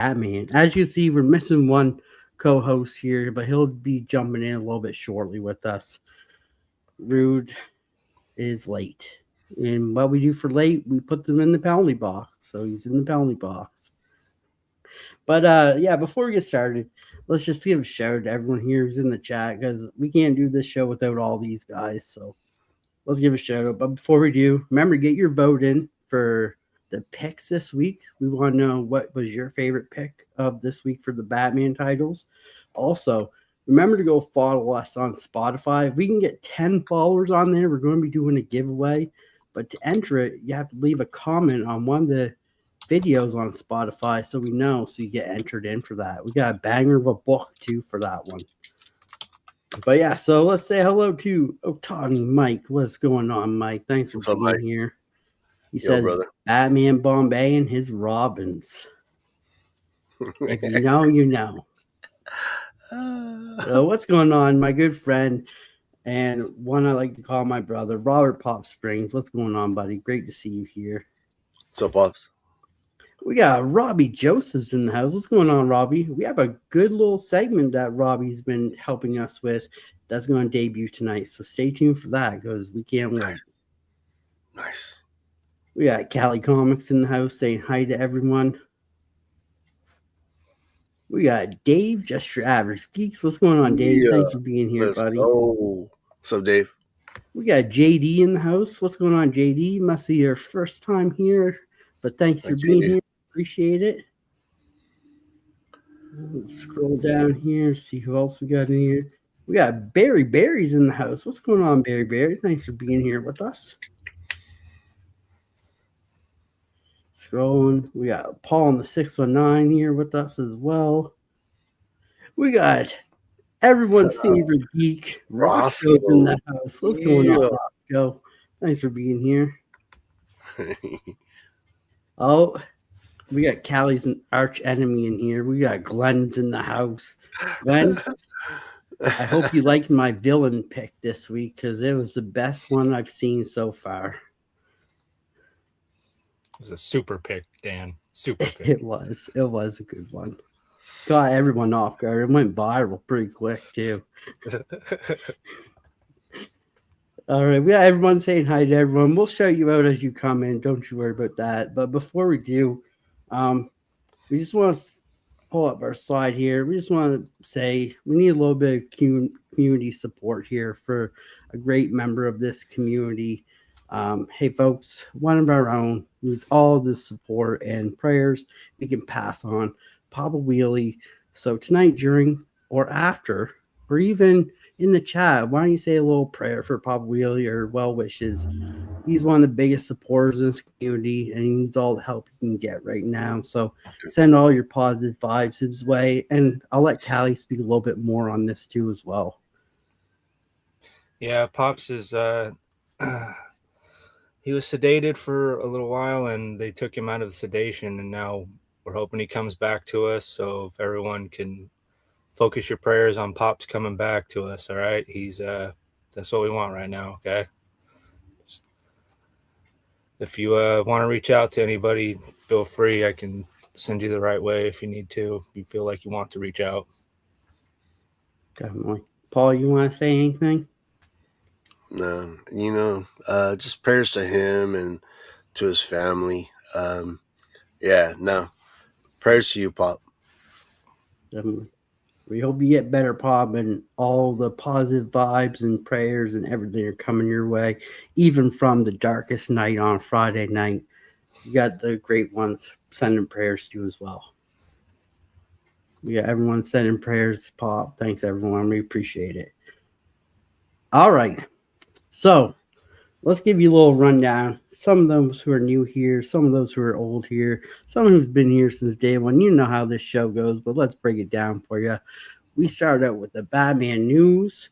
Batman. As you see, we're missing one co-host here, but he'll be jumping in a little bit shortly with us. Rude is late. And what we do for late, we put them in the penalty box. So he's in the penalty box. But yeah, before we get started, let's just give a shout out to everyone here who's in the chat because we can't do this show without all these guys. So let's give a shout out. But before we do, remember to get your vote in for the picks this week. We want to know what was your favorite pick of this week for the Batman titles. Also, remember to go follow us on Spotify. If we can get 10 followers on there, we're going to be doing a giveaway. But to enter it, you have to leave a comment on one of the videos on Spotify so we know, so you get entered in for that. We got a banger of a book too for that one. But yeah, so let's say hello to Otani Mike. What's going on, Mike? Thanks for being here. He says brother. Batman Bombay and his Robins. If you know, you know. So what's going on, my good friend, and one I like to call my brother, Robert Pop Springs. What's going on, buddy? Great to see you here. What's up, Pops? We got Robbie Josephs in the house. What's going on, Robbie? We have a good little segment that Robbie's been helping us with that's going to debut tonight. So stay tuned for that because we can't wait. Nice. We got Cali Comics in the house saying hi to everyone. We got Dave, Just Your Average Geeks. What's going on, Dave? Yeah. Thanks for being here, buddy. Oh, what's up, Dave? We got JD in the house. What's going on, JD? Must be your first time here, but thanks for being here. Appreciate it. Let's scroll down here, see who else we got in here. We got Barry's in the house. What's going on, Barry? Thanks for being here with us. Scrolling. We got Paul in the 619 here with us as well. We got everyone's favorite geek, Roscoe, in the house. What's going on, Roscoe? Thanks for being here. Oh, we got Callie's an arch enemy in here. We got Glenn's in the house. Glenn, I hope you liked my villain pick this week because it was the best one I've seen so far. It was a super pick, Dan. Super pick. It was a good one. Got everyone off guard. It went viral pretty quick too. All right, we got everyone saying hi to everyone. We'll shout you out as you come in. Don't you worry about that. But before we do, we just want to pull up our slide here. We just want to say we need a little bit of community support here for a great member of this community. Hey, folks, one of our own needs all the support and prayers we can pass on. Papa Wheelie. So tonight, during or after, or even in the chat, why don't you say a little prayer for Papa Wheelie or well wishes? He's one of the biggest supporters in this community, and he needs all the help he can get right now. So send all your positive vibes his way, and I'll let Callie speak a little bit more on this too as well. Yeah, Pops is he was sedated for a little while, and they took him out of the sedation, and now we're hoping he comes back to us. So if everyone can focus your prayers on Pops coming back to us, all right? He's that's what we want right now, okay? If you want to reach out to anybody, feel free. I can send you the right way if you need to, if you feel like you want to reach out. Definitely. Paul, you want to say anything? No, just prayers to him and to his family. Prayers to you, Pop. Definitely. We hope you get better, Pop, and all the positive vibes and prayers and everything are coming your way, even from the darkest night on Friday night. You got the great ones sending prayers to you as well. We got everyone sending prayers, Pop. Thanks, everyone. We appreciate it. All right. So let's give you a little rundown. Some of those who are new here, some of those who are old here, someone who's been here since day one. You know how this show goes, but let's break it down for you. We start out with the Batman news.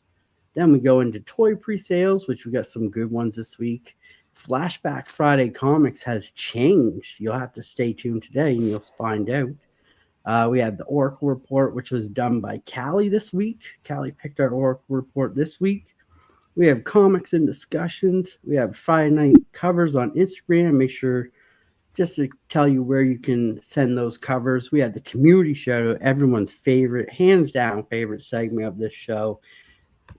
Then we go into toy pre-sales, which we got some good ones this week. Flashback Friday Comics has changed. You'll have to stay tuned today and you'll find out. We have the Oracle Report, which was done by Callie this week. Callie picked our Oracle Report this week. We have comics and discussions. We have Friday night covers on Instagram. Make sure just to tell you where you can send those covers, we had the community show, everyone's favorite, hands down favorite segment of this show.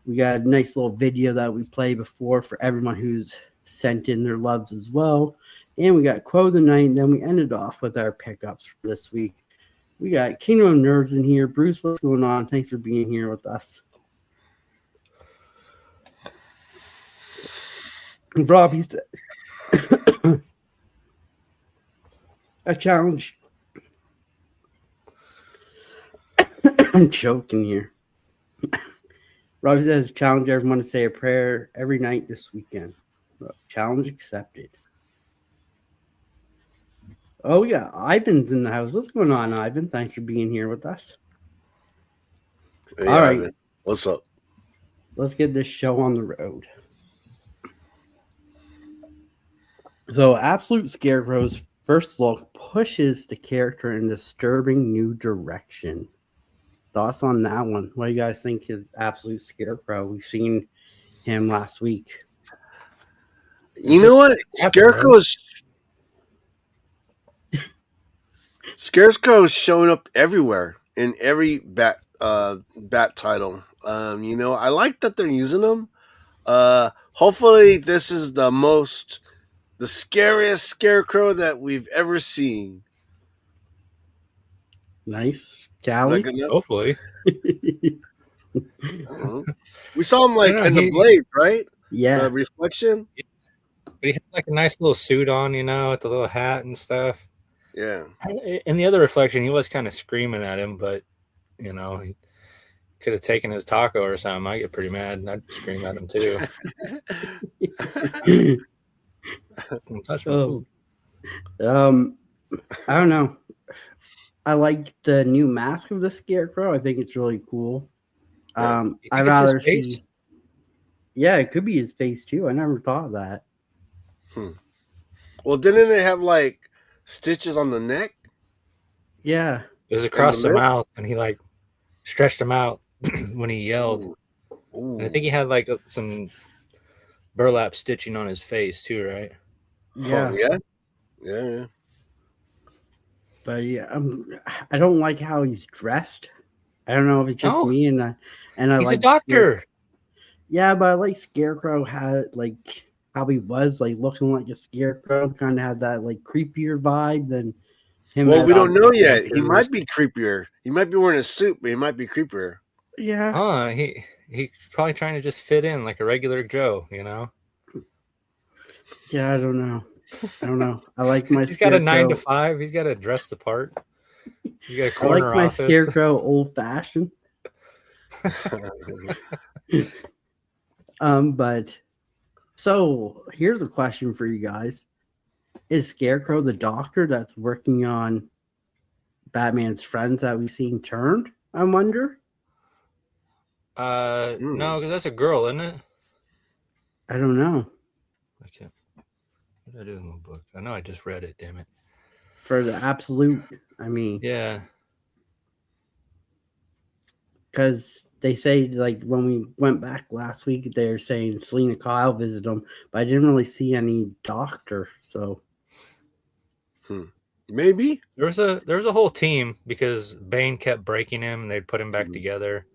We got a nice little video that we played before for everyone who's sent in their loves as well. And we got quote of the night, and then we ended off with our pickups for this week. We got Kingdom of Nerds in here. Bruce, what's going on? Thanks for being here with us. Robbie's a challenge. I'm choking here. Robbie says, challenge everyone to say a prayer every night this weekend. Challenge accepted. Oh, yeah. Ivan's in the house. What's going on, Ivan? Thanks for being here with us. Hey, All right. Ivan. What's up? Let's get this show on the road. So, Absolute Scarecrow's first look pushes the character in a disturbing new direction. Thoughts on that one? What do you guys think of Absolute Scarecrow? We've seen him last week. You know what? Scarecrow's showing up everywhere in every bat title. I like that they're using them. Hopefully this is the scariest Scarecrow that we've ever seen. Nice. Callie? Hopefully. We saw him in the Blade, right? Yeah. The reflection. But he had like a nice little suit on, with the little hat and stuff. Yeah. In the other reflection, he was kind of screaming at him, but he could have taken his taco or something. I get pretty mad and I'd scream at him too. Don't touch my food. I don't know. I like the new mask of the Scarecrow. I think it's really cool. I'd rather see. Yeah, it could be his face too. I never thought of that. Well, didn't they have stitches on the neck? Yeah. It was across the mouth, and he stretched them out when he yelled. Ooh. And I think he had some burlap stitching on his face too, right? Yeah. Yeah. But yeah, I don't like how he's dressed. I don't know if it's just me and I he's a doctor. Yeah, but I like Scarecrow had how he was looking like a scarecrow, kind of had that creepier vibe than him. Well, we don't know yet. He might be creepier. He might be wearing a suit, but he might be creepier. Yeah. He's probably trying to just fit in like a regular Joe, Yeah, I don't know. I like my. He's got a 9 to 5. He's got to dress the part. He's got a corner I like office. my Scarecrow old fashioned. But so here's a question for you guys: is Scarecrow the doctor that's working on Batman's friends that we've seen turned? I wonder. No, because that's a girl, isn't it? I don't know. I can't. What did I do in my book? I know I just read it. Damn it. For the Absolute, Yeah. Because they say when we went back last week, they're saying Selena Kyle visited him, but I didn't really see any doctor. So maybe there was a whole team because Bane kept breaking him, and they'd put him back together.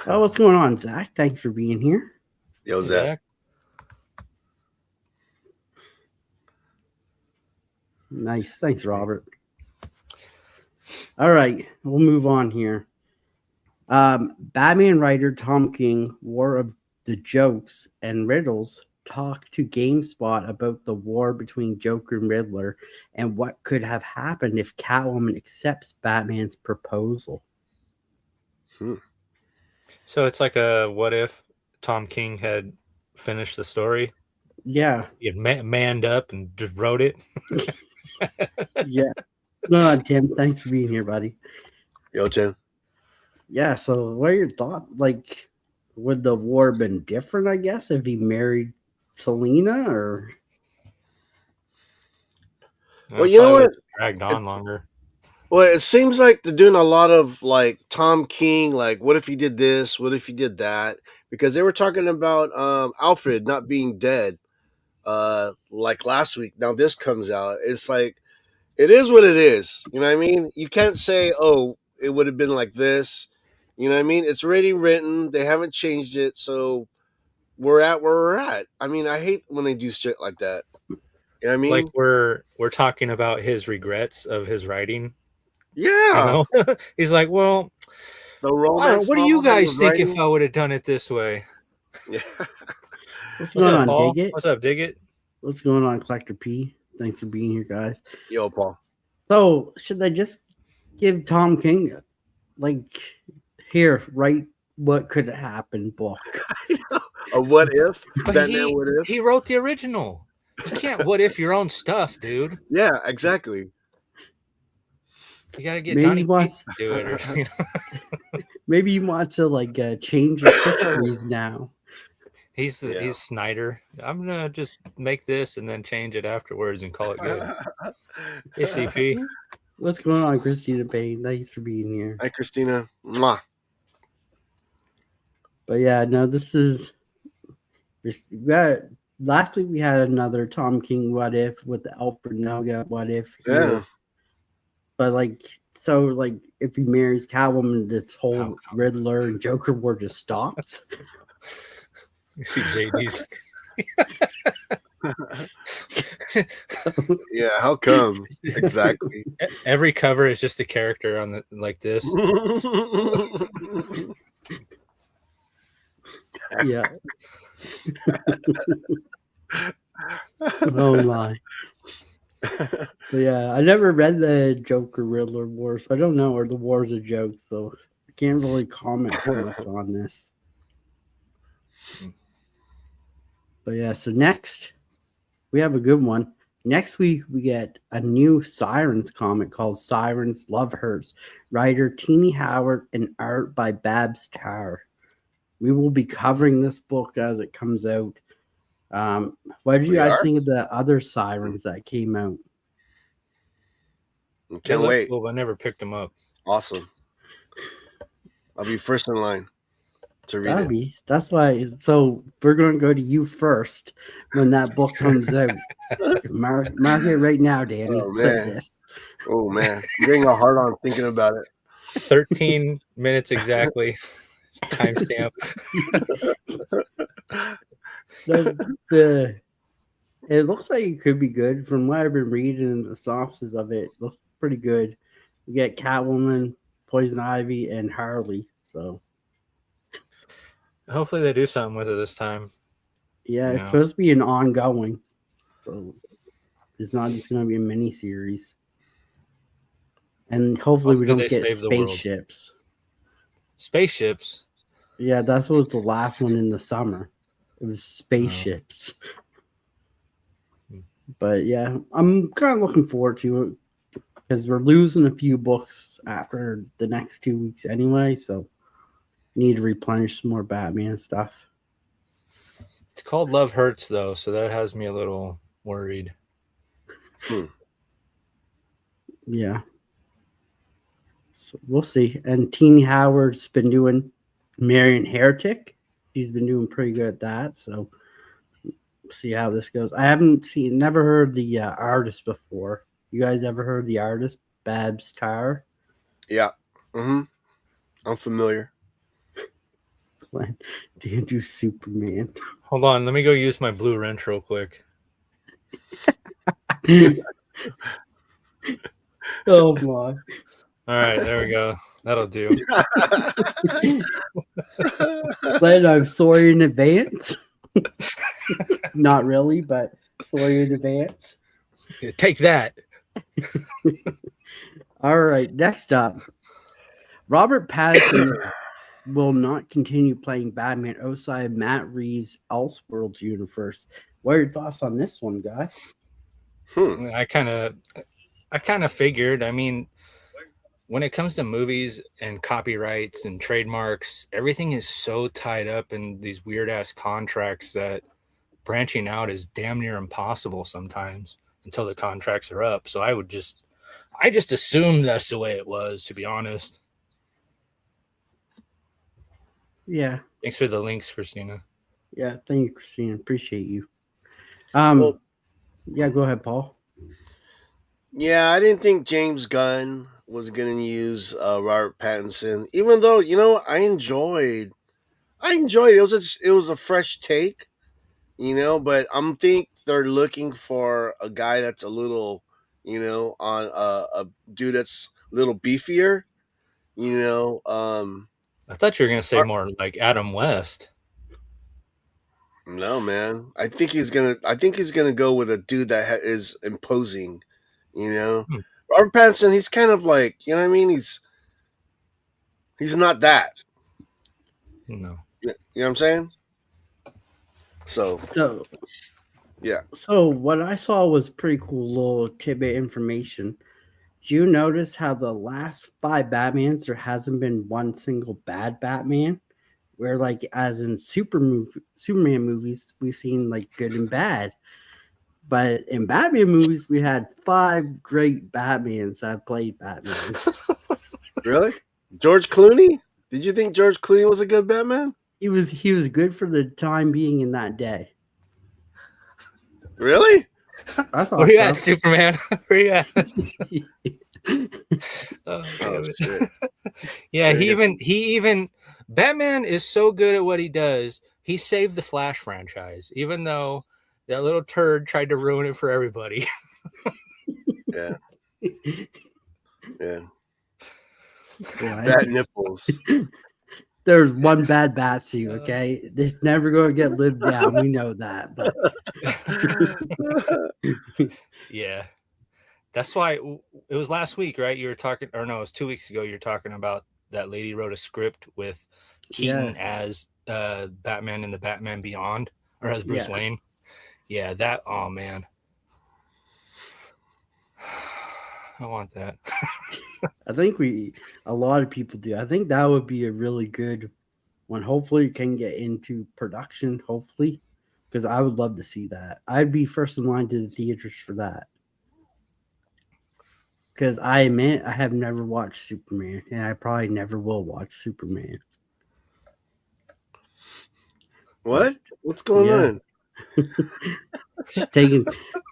Oh, what's going on, Zach? Thanks for being here. Yo, Zach. Nice. Thanks, Robert. All right, we'll move on here. Batman writer Tom King, War of the Jokes and Riddles, talked to GameSpot about the war between Joker and Riddler and what could have happened if Catwoman accepts Batman's proposal. So it's like a what if Tom King had finished the story? Yeah. He had manned up and just wrote it. Yeah. No, Tim, thanks for being here, buddy. Yo, Tim. Yeah, so what are your thoughts? Would the war have been different, I guess, if he married Selena or? Well, you know what? Dragged on longer. Well, it seems like they're doing a lot of Tom King, what if he did this? What if he did that? Because they were talking about Alfred not being dead. like last week. Now this comes out. It's like it is what it is. You know what I mean? You can't say, oh, it would have been like this. You know what I mean? It's already written. They haven't changed it, so we're at where we're at. I mean, I hate when they do shit like that. You know what I mean? Like we're talking about his regrets of his writing. Yeah. You know? He's like, well, The I don't know, romance. what do you novel that he guys was think if writing? I would have done it this way? Yeah. What's What's going up, on, Paul? Dig It? What's up, Dig It? What's going on, Collector P? Thanks for being here, guys. Yo, Paul. So, should I just give Tom King, like, here, write what could happen book? A what if? But Batman what if? he wrote the original. You can't what if your own stuff, dude. Yeah, exactly. You gotta get Maybe Donnie he wants- Cates to do it. Or, you know? Maybe you want to, like, change his histories now. He's Yeah. Snyder. I'm gonna just make this and then change it afterwards and call it good. Hey, CP. What's going on, Christina Payne? Thanks for being here. Hi, Christina. Mwah. But yeah, no, this is. Last week we had another Tom King what if with the Alfred Noga what if. Here. Yeah. But like, so like, if he marries Catwoman, this whole How- Riddler and Joker war just stops. You see JD's. Yeah, how come? Exactly. Every cover is just a character on the like this. Yeah. Oh my. But yeah, I never read the Joker Riddler war, so I don't know, or the war's a joke, so I can't really comment too much on this. But yeah, so next we have a good one. Next week we get a new Sirens comic called Sirens Love Hurts. Writer Teeny Howard and art by Babs Tarr. We will be covering this book as it comes out. What did you We guys are? think of the other Sirens that came out? They Can't look wait. cool, but I never picked them up. Awesome. I'll be first in line to read it. That's why. So we're going to go to you first when that book comes out. Mark it right now, Danny. Oh, Put man. this. Oh man, I'm getting a hard on thinking about it. 13 minutes exactly. Timestamp. It looks like it could be good from what I've been reading and the synopsis of it. Looks pretty good. You get Catwoman, Poison Ivy, and Harley. So Hopefully they do something with it this time. yeah, it's Yeah. supposed to be an ongoing. So it's not just going to be a mini series. And hopefully we Hopefully don't they get save the world. spaceships. Spaceships. Yeah, that's what was the last one in the summer. It was spaceships. But yeah, I'm kind of looking forward to it because we're losing a few books after the next 2 weeks anyway. So need to replenish some more Batman stuff. It's called Love Hurts though, so that has me a little worried. Yeah. So we'll see. And Teeny Howard's been doing Marion Heretic. She's been doing pretty good at that. So see how this goes. I haven't never heard the artist before. You guys ever heard the artist, Babs Tarr? Yeah. I'm familiar. Dan do Superman. Hold on, let me go use my blue wrench real quick. Oh my. All right, there we go. That'll do. Glenn, I'm sorry in advance. Not really, but sorry in advance. Take that. All right, next up. Robert Pattinson will not continue playing Batman outside Matt Reeves' Elseworlds universe. What are your thoughts on this one, guys? I kind of figured. I mean, when it comes to movies and copyrights and trademarks, everything is so tied up in these weird ass contracts that branching out is damn near impossible sometimes until the contracts are up. So I just assumed that's the way it was, to be honest. Yeah. Thanks for the links, Christina. Yeah, thank you, Christina. Appreciate you. Um, Well, yeah, go ahead, Paul. yeah, I didn't think James Gunn was going to use Robert Pattinson, even though I enjoyed it. It was a fresh take, but I'm think they're looking for a guy that's a little, on a dude that's a little beefier, you know. I thought you were gonna say Ar- more like Adam West. no, man, I think he's gonna go with a dude that is imposing, you know. Hmm, Robert Pattinson, he's kind of like, you know what I mean? He's not that. no. You know what I'm saying? So So, yeah. so what I saw was pretty cool little tidbit information. Do you notice how the last five Batmans there hasn't been one single bad Batman? Where like as in Superman movies, we've seen like good and bad. But in Batman movies, we had five great Batmans that played Batman. Really? George Clooney? Did you think George Clooney was a good Batman? He was good for the time being in that day. Really? I Where thought you at, so. Superman? Where you at? Oh, Oh damn it. shit. Yeah, Gonna he get even he even Batman is so good at what he does. He saved the Flash franchise, even though that little turd tried to ruin it for everybody. yeah, yeah. What? Bat nipples. There's one bad Batsuit, Uh, okay? It's never going to get lived down. We know that. But yeah, that's why it was last week, right? You were talking, or no, it was 2 weeks ago. You were talking about that lady wrote a script with yeah, Keaton as Batman in the Batman Beyond, or as Bruce yeah. Wayne. Yeah, that. Oh man, I want that. I think a lot of people do. I think that would be a really good one. Hopefully, it can get into production. Hopefully, because I would love to see that. I'd be first in line to the theaters for that. Because I admit I have never watched Superman, and I probably never will watch Superman. But What? What's going yeah, on? just taking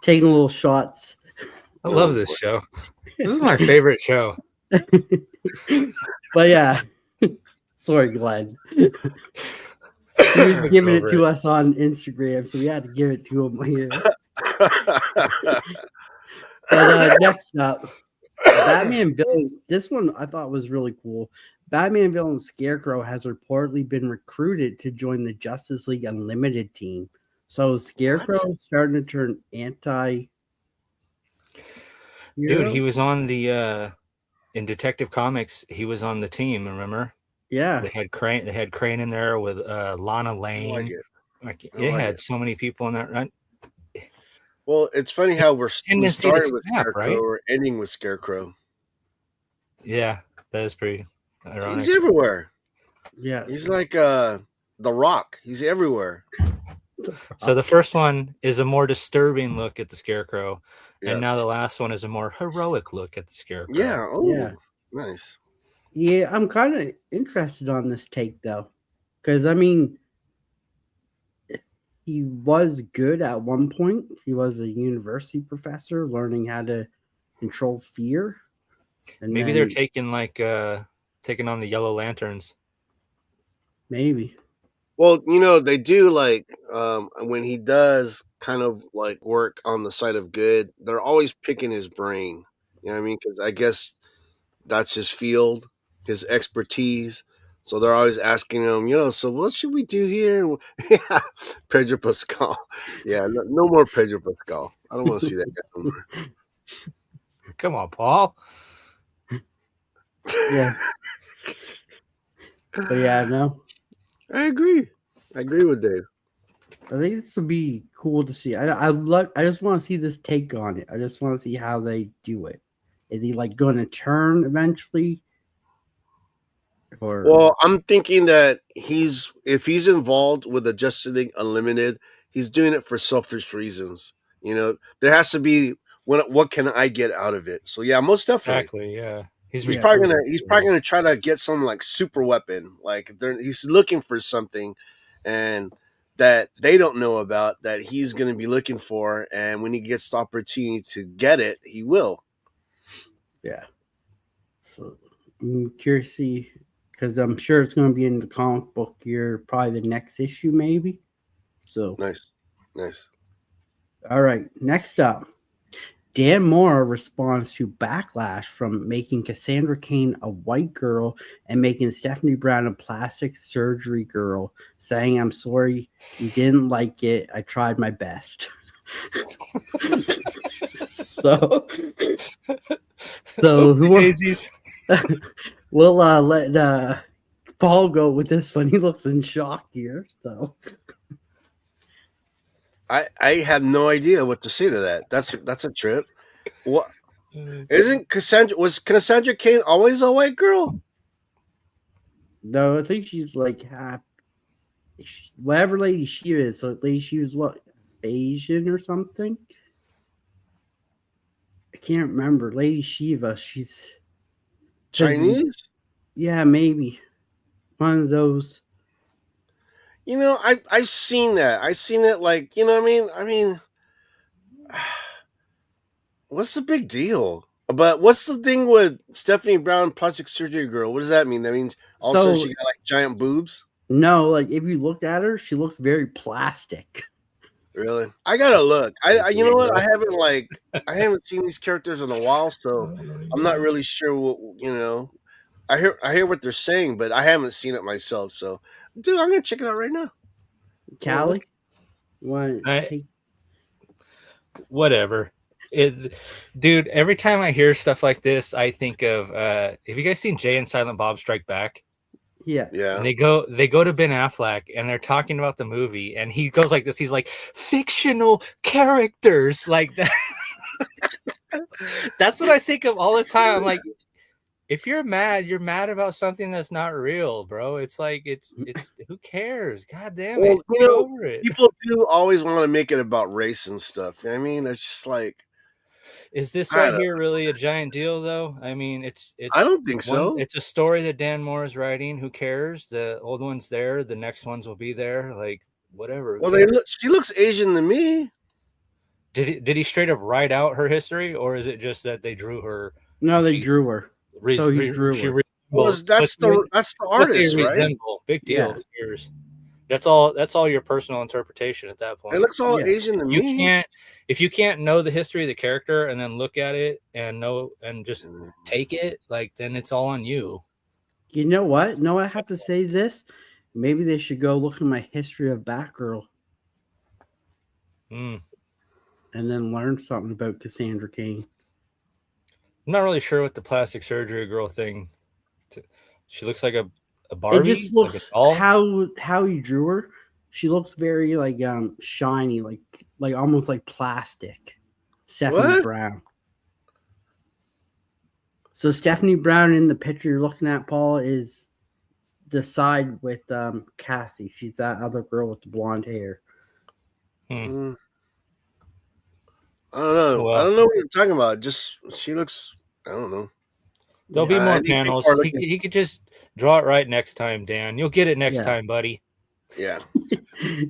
little shots. I love Oh this boy. show. This is my favorite show. But yeah, sorry, Glenn. He was Get giving it over to it. us on Instagram, so we had to give it to him here. But next up, Batman villain. This one I thought was really cool. Batman villain Scarecrow has reportedly been recruited to join the Justice League Unlimited team. So Scarecrow What? is starting to turn anti-hero. Dude, he was on the in Detective Comics. He was on the team. Remember? Yeah, They had Crane. They had Crane in there with Lana I don't like Lane. it. Like I don't it like had it. so many people in that. Right? Well, it's funny how we Tendency to started with snap, Scarecrow, right? we're ending with Scarecrow. Yeah, that is pretty He's ironic. everywhere. yeah. He's like the Rock. He's everywhere. So the first one is a more disturbing look at the Scarecrow, and now Yes. the last one is a more heroic look at the Yeah. Scarecrow. Yeah. Oh, nice. Yeah, I'm kind of interested on this take though, because I mean, he was good at one point. He was a university professor learning how to control fear, and Maybe they're then taking on the Yellow Lanterns. maybe, Well, they do like when he does kind of like work on the side of good, they're always picking his brain. You know what I mean? Because I guess that's his field, his expertise. So they're always asking him, so what should we do here? Yeah, Pedro Pascal. Yeah, no more Pedro Pascal. I don't want to see that guy no Come on, Paul. yeah, but yeah, no, more. I agree. I agree with Dave. I think this would be cool to see. I just want to see this take on it. I just want to see how they do it. Is he like going to turn eventually, or Well, I'm thinking that if he's involved with the Justice League Unlimited, he's doing it for selfish reasons. There has to be what can I get out of it? So yeah, most definitely. Exactly. Yeah, he's He's Yeah. probably gonna recruited. he's probably gonna try to get some like super weapon. Like he's looking for something, and that they don't know about that he's going to be looking for, and when he gets the opportunity to get it, he will. Yeah. So I'm curious to see, because I'm sure it's going to be in the comic book year, probably the next issue, maybe. So, Nice. all right. Next up, Dan Moore responds to backlash from making Cassandra Cain a white girl and making Stephanie Brown a plastic surgery girl, saying, "I'm sorry you didn't like it. I tried my best." so, Daisies. we'll let Paul go with this one. He looks in shock here. So, I have no idea what to say to that. That's a trip. What isn't Cassandra? Was Cassandra Cain always a white girl? no, I think she's like half, whatever lady she is. So, lady, she was what, Asian or something? I can't remember. Lady Shiva. She's Chinese? Yeah, maybe one of those. You know, I've seen that. I've seen it. Like, you know what I mean? I mean, what's the big deal? But what's the thing with Stephanie Brown, plastic surgery girl? What does that mean? That means also So she got like giant boobs. no, like if you look at her, she looks very plastic. Really? I gotta look. I you know what? I haven't seen these characters in a while, so I'm not really sure what you know. I hear what they're saying, but I haven't seen it myself. So, dude, I'm gonna check it out right now. Callie, you want to take? Whatever. Dude, every time I hear stuff like this, I think of have you guys seen Jay and Silent Bob Strike Back? Yeah. Yeah. And they go to Ben Affleck and they're talking about the movie and he goes like this. He's like, fictional characters like that. That's what I think of all the time. I'm like, if you're mad about something that's not real, bro. It's like it's who cares? God damn it. Well, you Get know, over it. people do always want to make it about race and stuff. I mean, it's just like, Is this I right don't- here really a giant deal though? I mean, it's I don't think so. It's a story that Dan Moore is writing. Who cares? The old one's there, the next ones will be there. Like whatever. Well, she looks Asian to me. Did he straight up write out her history, or is it just that they drew her? No, they drew her. So he drew her. Well, that's the artist, right? Resemble. Big deal. Yeah. Who cares? That's all your personal interpretation at that point. It looks all Yeah. Asian to me. If you can't know the history of the character and then look at it and know and just take it, like then it's all on you. You know what? No, I have to say this. Maybe they should go look at my history of Batgirl Mm. and then learn something about Cassandra Cain. I'm not really sure what the plastic surgery girl thing. She looks like a Barbie. It just looks like a doll. how he drew her. She looks very like shiny, like almost like plastic. Stephanie What? Brown. So Stephanie Brown in the picture you're looking at, Paul, is the side with Cassie. She's that other girl with the blonde hair. I don't know. Well, I don't know what you're talking about. Just she looks. I don't know. There'll be I more think people panels. are looking- He could just draw it right next time, Dan. You'll get it next Yeah. time, buddy. Yeah.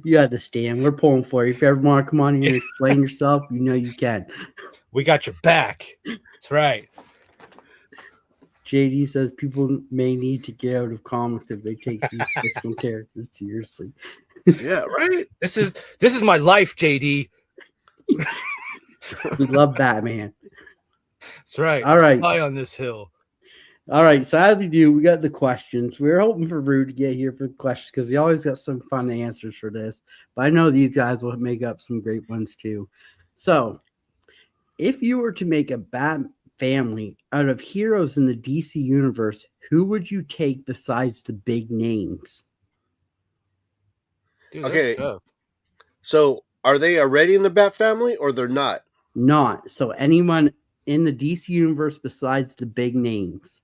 You understand. We're pulling for you. If you ever want to come on here and explain yourself, you know you can. We got your back. That's right. JD says people may need to get out of comics if they take these fictional characters seriously. Yeah. Right. This is my life, JD. We love Batman. That's right. All right. High on this hill. All right. So as we do, we got the questions. We were hoping for Rue to get here for the questions because he always got some fun answers for this. But I know these guys will make up some great ones too. So if you were to make a Bat family out of heroes in the DC universe, who would you take besides the big names? Dude, Okay. that's tough. So are they already in the Bat family or they're not? Not. So anyone in the DC universe besides the big names.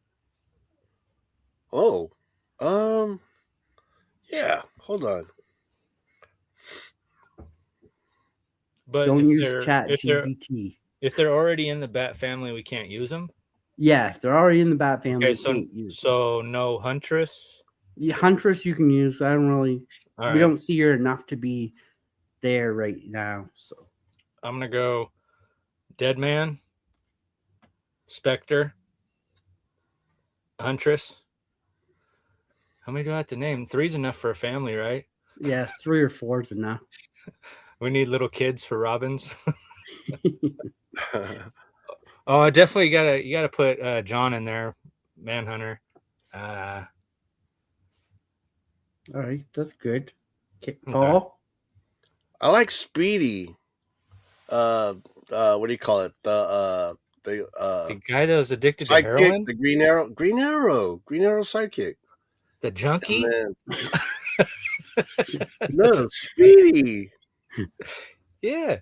Oh. Yeah. Hold on. But Don't if use they're- chat if they're, GPT. if they're already in the Bat family, we can't use them. Yeah, if they're already in the Bat family, Okay, you can't use them. so no Huntress. Yeah, Huntress you can use. I don't really. All We right. don't see her enough to be there right now. So I'm gonna go Dead Man, Spectre, Huntress. How many do I have to name? 3's enough for a family, right? yeah, 3 or 4 is enough. We need little kids for Robins. Oh, I definitely gotta put John in there, Manhunter. All right, that's good. Okay, Okay. Paul. I like Speedy. What do you call it? The The guy that was addicted to sidekick, heroin, the Green Arrow sidekick. the And junkie. then no, Speedy. Yeah.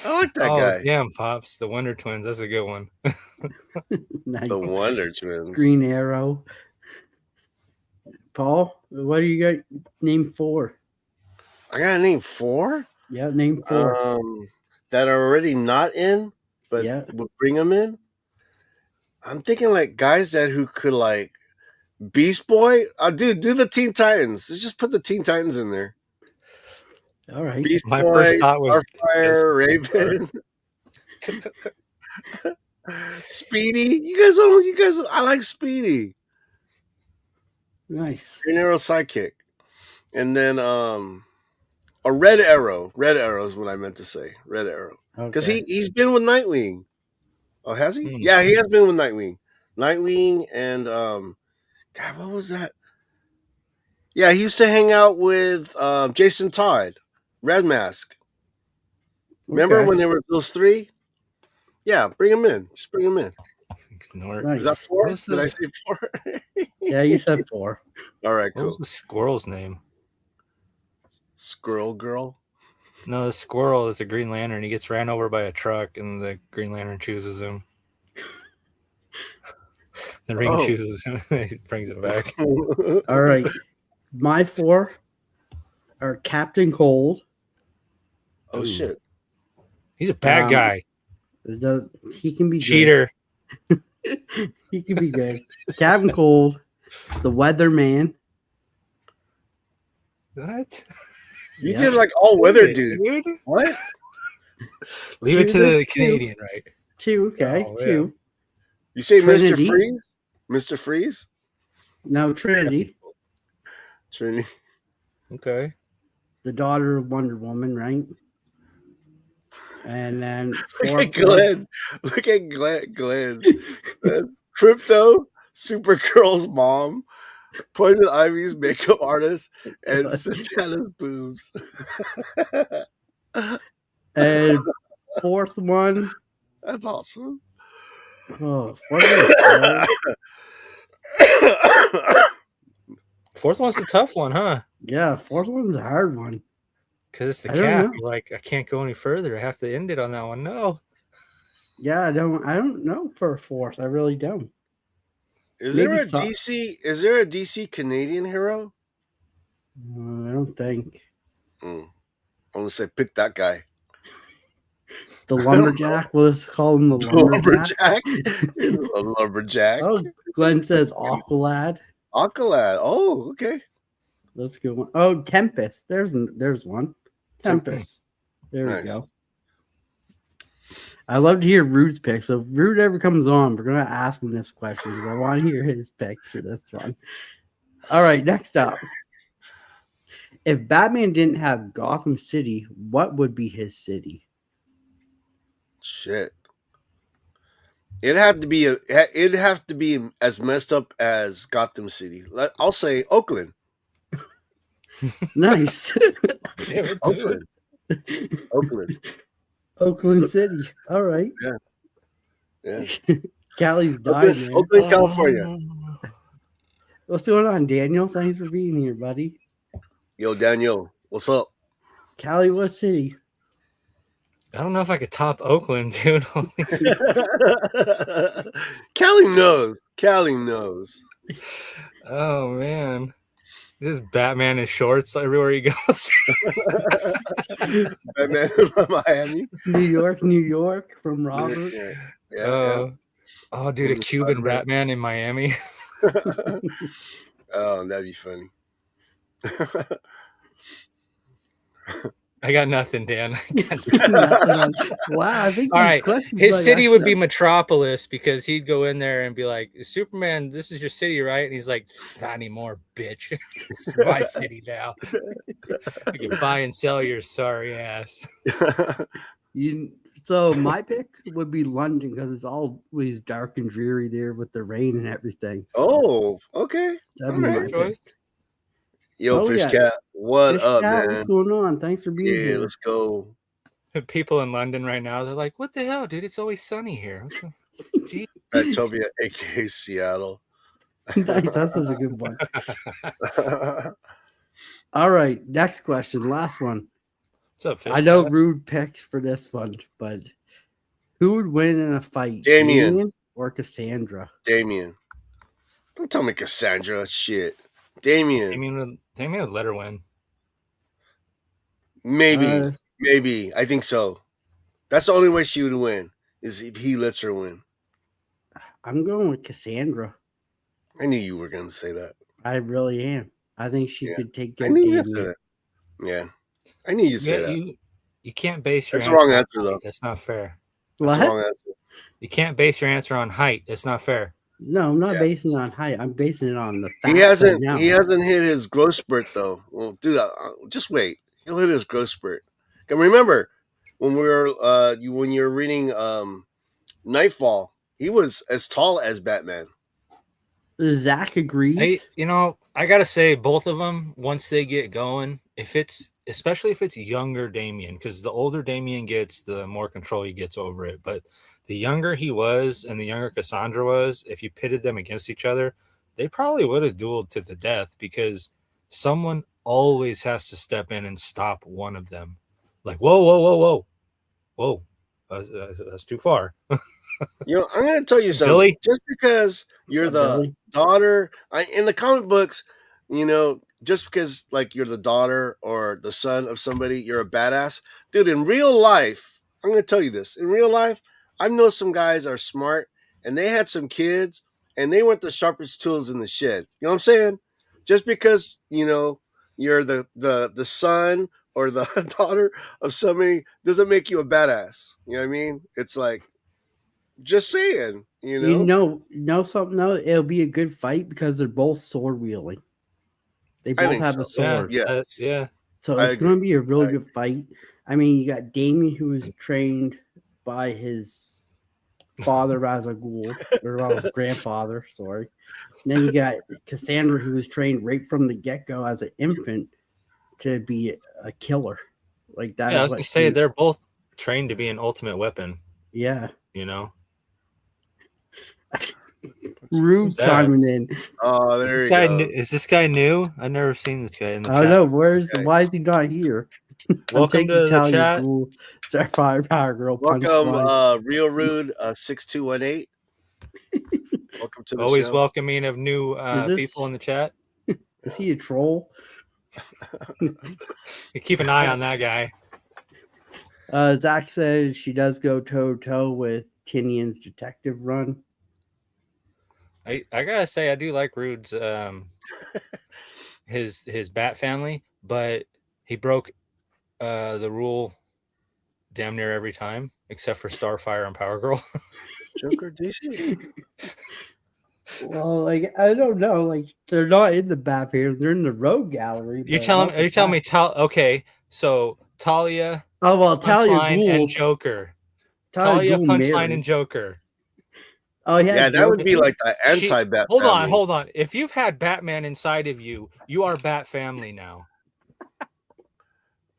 I like that Oh guy. damn, pops, the Wonder Twins. That's a good one. Nice. The Wonder Twins. Green Arrow. Paul, what do you got? Name 4. I gotta name 4. Yeah, name 4. That are already not in, but Yeah. would bring them in. I'm thinking like guys who could like Beast Boy. Do the Teen Titans. Let's just put the Teen Titans in there. All right. Beast My Boy, first thought was Starfire, Raven, Speedy. You guys. I like Speedy. Nice. Green Arrow sidekick, and then a Red Arrow. Red Arrow is what I meant to say. Red Arrow, because Okay. he's been with Nightwing. Oh, has he? Hmm. Yeah, he has been with Nightwing. Nightwing and God, what was that? Yeah, he used to hang out with Jason Todd, Red Mask. Remember Okay. when there were those 3? Yeah, bring him in. Just bring him in. Ignore it. Nice. Is that 4? What was Did I the- say 4? Yeah, you said 4. All right, What was cool. the squirrel's name? Squirrel Girl. No, the squirrel is a Green Lantern. He gets ran over by a truck, and the Green Lantern chooses him. The ring Oh. chooses him. He brings him back. All right. My 4 are Captain Cold. Oh Ooh. shit. He's a bad Um, guy. He can be Cheater. Good. He can be good. Captain Cold, the Weatherman. What? You Yeah. did like all weather Dude. dude. What? Leave it to There's the 2. Canadian, right? 2, okay. Oh, yeah. 2. You say Trinity. Mr. Freeze? Mr. Freeze? No, Trinity, Trinity. Okay. the daughter of Wonder Woman, right? And then Look at 4th Glenn. Look at Glenn. Crypto, Supergirl's mom, Poison Ivy's makeup artist, and Satana's boobs. and 4th one. That's awesome. Oh, 4th one. 4th one's a tough one, huh? Yeah, 4th one's a hard one. Because it's the I don't cap. know. You're like, I can't go any further. I have to end it on that one. No. Yeah, I don't know for a 4th. I really don't. Is there Maybe a DC Canadian hero? I don't think. I'm gonna say pick that guy. The lumberjack. Let's call him the lumberjack. A lumberjack. Oh, Glenn says Aqualad. Aqualad. Oh, okay. Let's go. Oh, Tempest. There's one. Tempest. There Nice. we go. I love to hear Rude's picks. So if Rude ever comes on, we're gonna ask him this question because I want to hear his picks for this one. All right, next up. If Batman didn't have Gotham City, what would be his city? Shit. It'd have to be as messed up as Gotham City. I'll say Oakland. Nice. Damn it, Oakland. Oakland. Oakland City. All right. Yeah. Callie's dying, man. Oakland, California. What's going on, Daniel? Thanks for being here, buddy. Yo, Daniel, what's up? Callie, what city? I don't know if I could top Oakland, dude. Callie knows. Oh, man. This is Batman in shorts everywhere he goes. Batman Miami. New York from Robert. Yeah. Oh, dude, a Cuban Batman in Miami. Oh, that'd be funny. I got nothing, Dan. Nothing on. Wow, I think All these right. questions His might city would be actually. Metropolis because he'd go in there and be like, Superman, this is your city, right? And he's like, not anymore, bitch. This is my city now. You can buy and sell your sorry ass. You so my pick would be London because it's always dark and dreary there with the rain and everything. So Oh, okay. that'd All be right. my Choice. pick. Yo, Oh Fish yeah, Cat, what Fish up, Cat, what's man? going on? Thanks for being Yeah, here. let's go. People in London right now, they're like, what the hell, dude? It's always sunny here. Gee. Batopia, aka Seattle. Nice, that's such a good one. All right, next question, last one. What's up, Fish? I know Rude picked for this one, but who would win in a fight, Damien. or Cassandra? Damien. Don't tell me Cassandra. Shit. Damien. Damien would let her win. Maybe. Maybe. I think so. That's the only way she would win, is if he lets her win. I'm going with Cassandra. I knew you were going to say that. I really am. I think she could take I out knew you'd say Damien. that. Yeah. I knew you'd say that. You can't base your That's the wrong answer, on though. height. That's not fair. That's What? the wrong answer. You can't base your answer on height. It's not fair. No, I'm not basing it on height. I'm basing it on the facts. He hasn't. Right now. He hasn't hit his growth spurt though. Well, dude, just wait. He'll hit his growth spurt. And remember, when we were when you were reading Nightfall, he was as tall as Batman. Zach agrees. I gotta say, both of them, once they get going, especially if it's younger Damien, because the older Damien gets, the more control he gets over it. But the younger he was and the younger Cassandra was, if you pitted them against each other, they probably would have dueled to the death, because someone always has to step in and stop one of them. Like, whoa, that's too far. I'm going to tell you something. Billy? Just because you're the Billy? daughter, in the comic books, just because like you're the daughter or the son of somebody, you're a badass, dude. In real life, I'm going to tell you this. In real life, I know some guys are smart and they had some kids and they weren't the sharpest tools in the shed. You know what I'm saying? Just because, you're the son or the daughter of somebody doesn't make you a badass. You know what I mean? It's like, just saying, You know something though? It'll be a good fight because they're both sword wielding. They both have a sword. Yeah. So it's going to be a really good fight. I mean, you got Damien, who was trained by his father as a ghoul, or his grandfather, sorry. And then you got Cassandra, who was trained right from the get-go as an infant to be a killer. Like that. Yeah, I was going to say, they're both trained to be an ultimate weapon. Yeah. Rude chiming in. Oh, there you go. Is this guy new? I've never seen this guy in the chat. I know. Why is he not here? Welcome to the chat. Starfire Girl. Welcome, Real Rude 6218. Welcome to the always show. Welcoming of new people in the chat. Is he a troll? Keep an eye on that guy. Zach says she does go toe to toe with Tinian's detective run. I gotta say, I do like Rude's his Bat family, but he broke the rule damn near every time, except for Starfire and Power Girl. Joker DC. Well, like, I don't know. Like, they're not in the Bat here; they're in the Rogue Gallery. Are you telling me? Okay, so Talia. Oh well, Talia and Joker. Talia, Punchline, and Joker. Oh yeah, that would be like the anti-Bat. Hold on. If you've had Batman inside of you, you are Bat family now.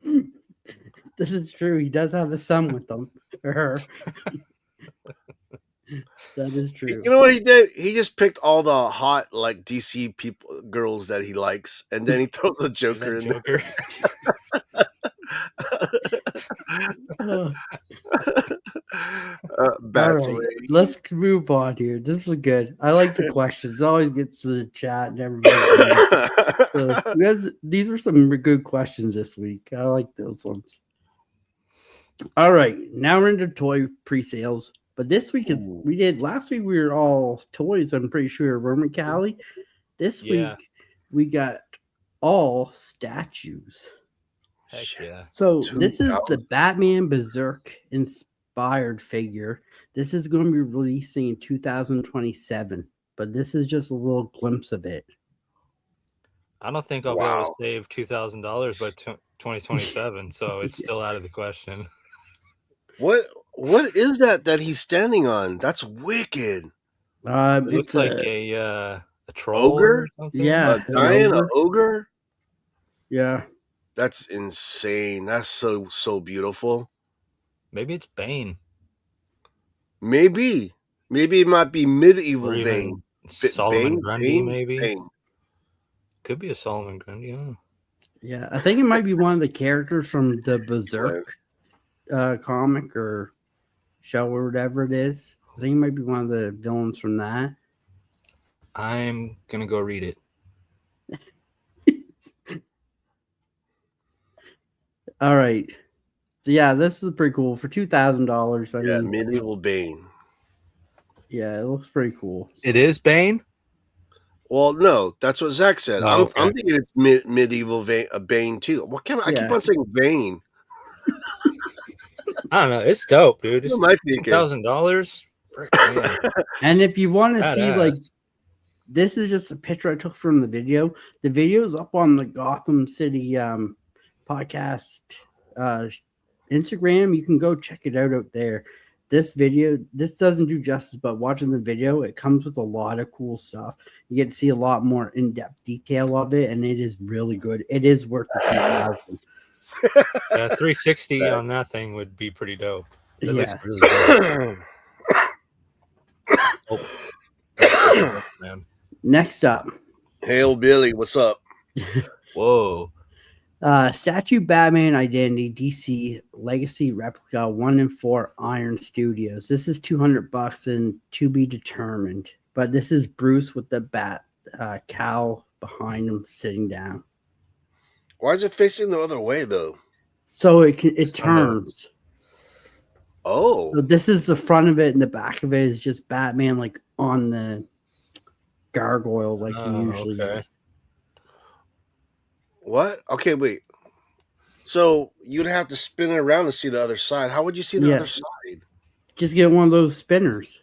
This is true. He does have a son with them, or her. That is true. You know what he did? He just picked all the hot like DC girls that he likes, and then he throws the Joker in there. Right. Let's move on here. This is good. I like the questions. It always gets to the chat and everybody. These were some good questions this week. I like those ones. All right, now we're into toy pre-sales. But this week last week we were all toys. I'm pretty sure, weren't we, Callie? This week we got all statues. Heck yeah. So this is the 2000. Batman Berserk inspired figure. This is going to be releasing in 2027, but this is just a little glimpse of it. I don't think I'll be able to Wow. save $2,000 by 2027, so it's still out of the question. What is that he's standing on? That's wicked. It looks It's like a a troll Ogre? or something. yeah, A an giant, a ogre. ogre? Yeah, That's insane. That's so beautiful. Maybe it's Bane Maybe it might be or medieval even Bane. Solomon Grundy. Bane, Maybe Bane. could be a Solomon Grundy. Huh? yeah. I think it might be one of the characters from the Berserk comic or show or whatever it is. I think it might be one of the villains from that. I'm gonna go read it. All right. So yeah, this is pretty cool for $2,000. I Yeah, mean, medieval Bane. yeah, it looks pretty cool. It is Bane. Well, no, that's what Zach said. Oh, okay. I'm thinking it's medieval Bane too. What can I keep Yeah. on saying Bane? I don't know. It's dope, dude. What It's am I thinking? $2,000. And if you want to see, like, Badass. this is just a picture I took from the video. The video is up on the Gotham City podcast Instagram. You can go check it out there. This doesn't do justice, but watching the video, it comes with a lot of cool stuff. You get to see a lot more in-depth detail of it, and it is really good. It is worth the 2,000. Yeah, 360 on that thing would be pretty dope. It looks Yeah. really good. Oh, man. Next up, Hail Billy, what's up? Whoa. Statue Batman Identity DC Legacy Replica 1 and 4 Iron Studios. This is $200 and to be determined. But this is Bruce with the bat cowl behind him sitting down. Why is it facing the other way though? So it turns. Oh. So this is the front of it, and the back of it is just Batman like on the gargoyle like he usually is. What? Okay, wait. So you'd have to spin it around to see the other side. How would you see the other side? Just get one of those spinners.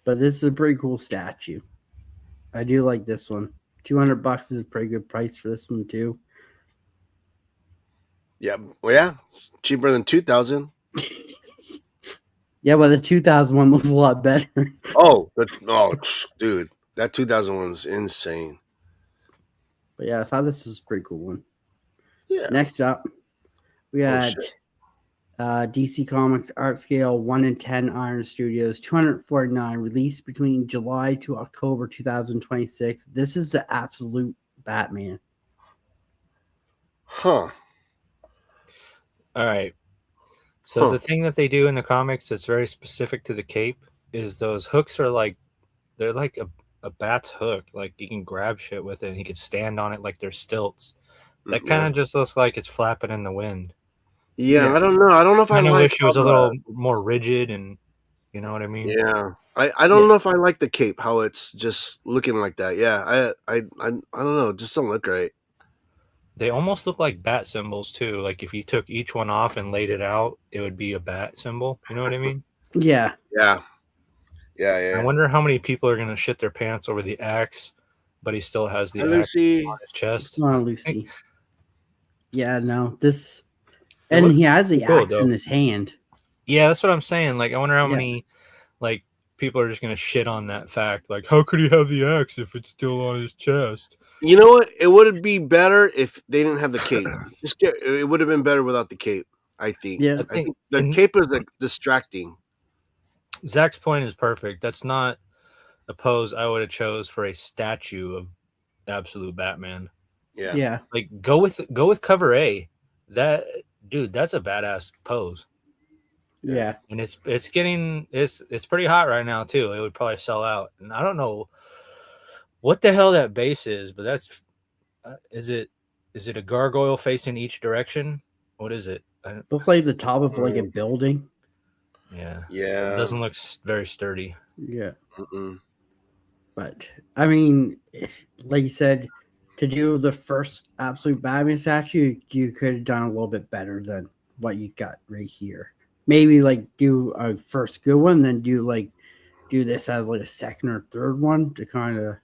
But it's a pretty cool statue. I do like this one. $200 is a pretty good price for this one too. Yeah. Well, yeah. Cheaper than 2,000. Yeah, but the 2000 one looks a lot better. Dude, that 2000 one's insane. But yeah, I thought this was a pretty cool one. Yeah. Next up, we got DC Comics Art Scale 1 in 10 Iron Studios 249, released between July to October 2026. This is the absolute Batman. Huh. All right. So the thing that they do in the comics that's very specific to the cape is those hooks are like, they're like a bat's hook. Like you can grab shit with it and he can stand on it like they're stilts. That kind of just looks like it's flapping in the wind. Yeah, I don't know. I don't know if I like wish it was a little more rigid and you know what I mean? Yeah. I don't know if I like the cape, how it's just looking like that. Yeah, I don't know. It just don't look right. They almost look like bat symbols too. Like if you took each one off and laid it out, it would be a bat symbol. You know what I mean? Yeah. Yeah. I wonder how many people are gonna shit their pants over the axe, but he still has the axe on his chest. Come on, Lucy. Yeah, no, this, and he has the axe in his hand. Yeah, that's what I'm saying. Like, I wonder how many like people are just gonna shit on that fact. Like, how could he have the axe if it's still on his chest? You know what? It would be better if they didn't have the cape. It would have been better without the cape, I think. Yeah. I think the cape is like distracting. Zach's point is perfect. That's not a pose I would have chose for a statue of absolute Batman. Yeah. Like go with cover A. That dude, that's a badass pose. Yeah. And it's pretty hot right now too. It would probably sell out. And I don't know what the hell that base is, but that's is it a gargoyle facing each direction? What is it? Looks like the top of like a building. Yeah. Yeah. It doesn't look very sturdy. Yeah. Mm-mm. But I mean, like you said, to do the first absolute Batman statue, you could have done a little bit better than what you got right here. Maybe like do a first good one, then do this as like a second or third one to kind of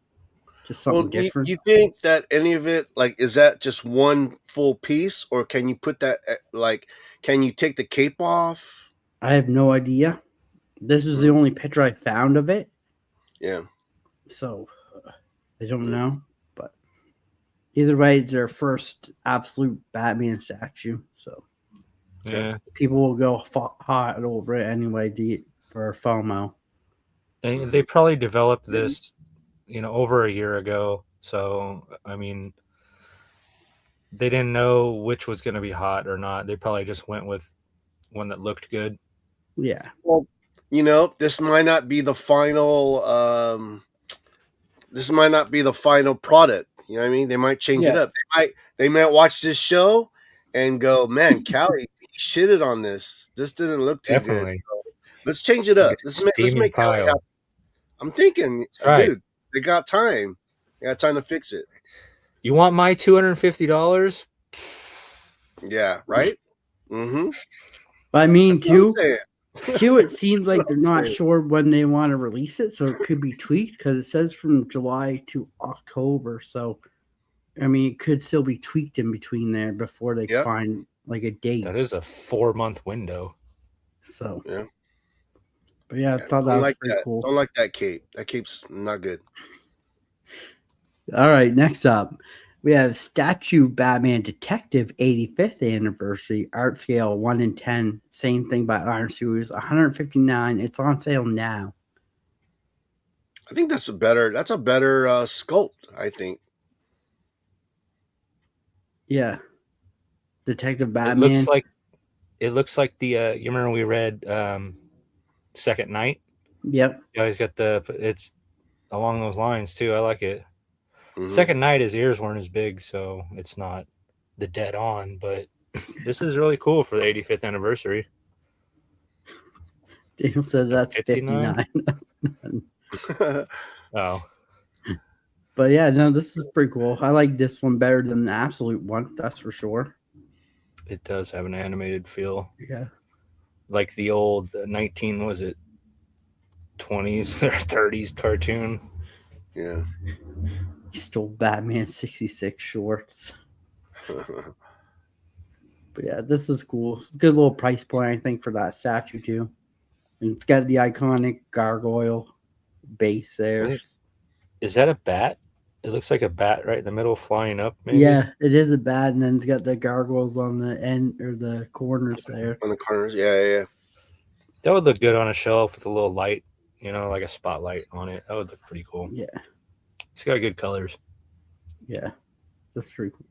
just Well, something different. you think that any of it, like, is that just one full piece, or can you put that, like, can you take the cape off? I have no idea. This was the Mm, only picture I found of it, yeah. so I don't Mm, know. But either way, it's their first absolute Batman statue, so okay. Yeah. people will go hot over it anyway for FOMO. And Mhm. they probably developed this, over a year ago. So, I mean, they didn't know which was going to be hot or not. They probably just went with one that looked good. Yeah, Well, this might not be the final. This might not be the final product. You know what I mean? They might change it yeah. up. They might watch this show and go, "Man, Callie he shitted on this. This didn't look too good. Definitely. Let's change it Like up. a Let's steaming make Callie happy." pile. I'm thinking, That's right. dude, they got time. They got time to fix it. You want my $250? Yeah, right. Mm-hmm. But I mean, That's what I'm saying. too, it seems That's like what they're I'm not saying. sure when they want to release it, so it could be tweaked because it says from July to October. So, I mean, it could still be tweaked in between there before they Yep. find like a date. That is a 4-month window. So, Yeah. but yeah, I Yeah. thought that Don't was like pretty that. cool. Don't like that cape. That cape's not good. All right, next up, we have Statue Batman Detective 85th Anniversary Art Scale 1 in 10. Same thing by Iron Studios, 159. It's on sale now. I think that's a better sculpt, I think. Yeah, Detective It Batman. looks like the you remember we read Second Night? Yep. Yeah, he's got it's along those lines too. I like it. Mhm. Second Night, his ears weren't as big, so it's not the dead on, but this is really cool for the 85th anniversary. Daniel says that's 59? 59. Oh, But yeah, no, this is pretty cool. I like this one better than the Absolute one, that's for sure. it does have an animated feel. Yeah. Like the old 19, was it 20s or 30s cartoon? Yeah. He stole Batman 66 shorts. But yeah, this is cool. It's a good little price point, I think, for that statue too. And it's got the iconic gargoyle base there. Wait, is that a bat? It looks like a bat right in the middle, flying up. Maybe. Yeah, it is a bat, and then it's got the gargoyles on the end or the corners there. On the corners. Yeah. That would look good on a shelf with a little light, like a spotlight on it. That would look pretty cool. Yeah, It's got good colors. yeah, that's pretty cool.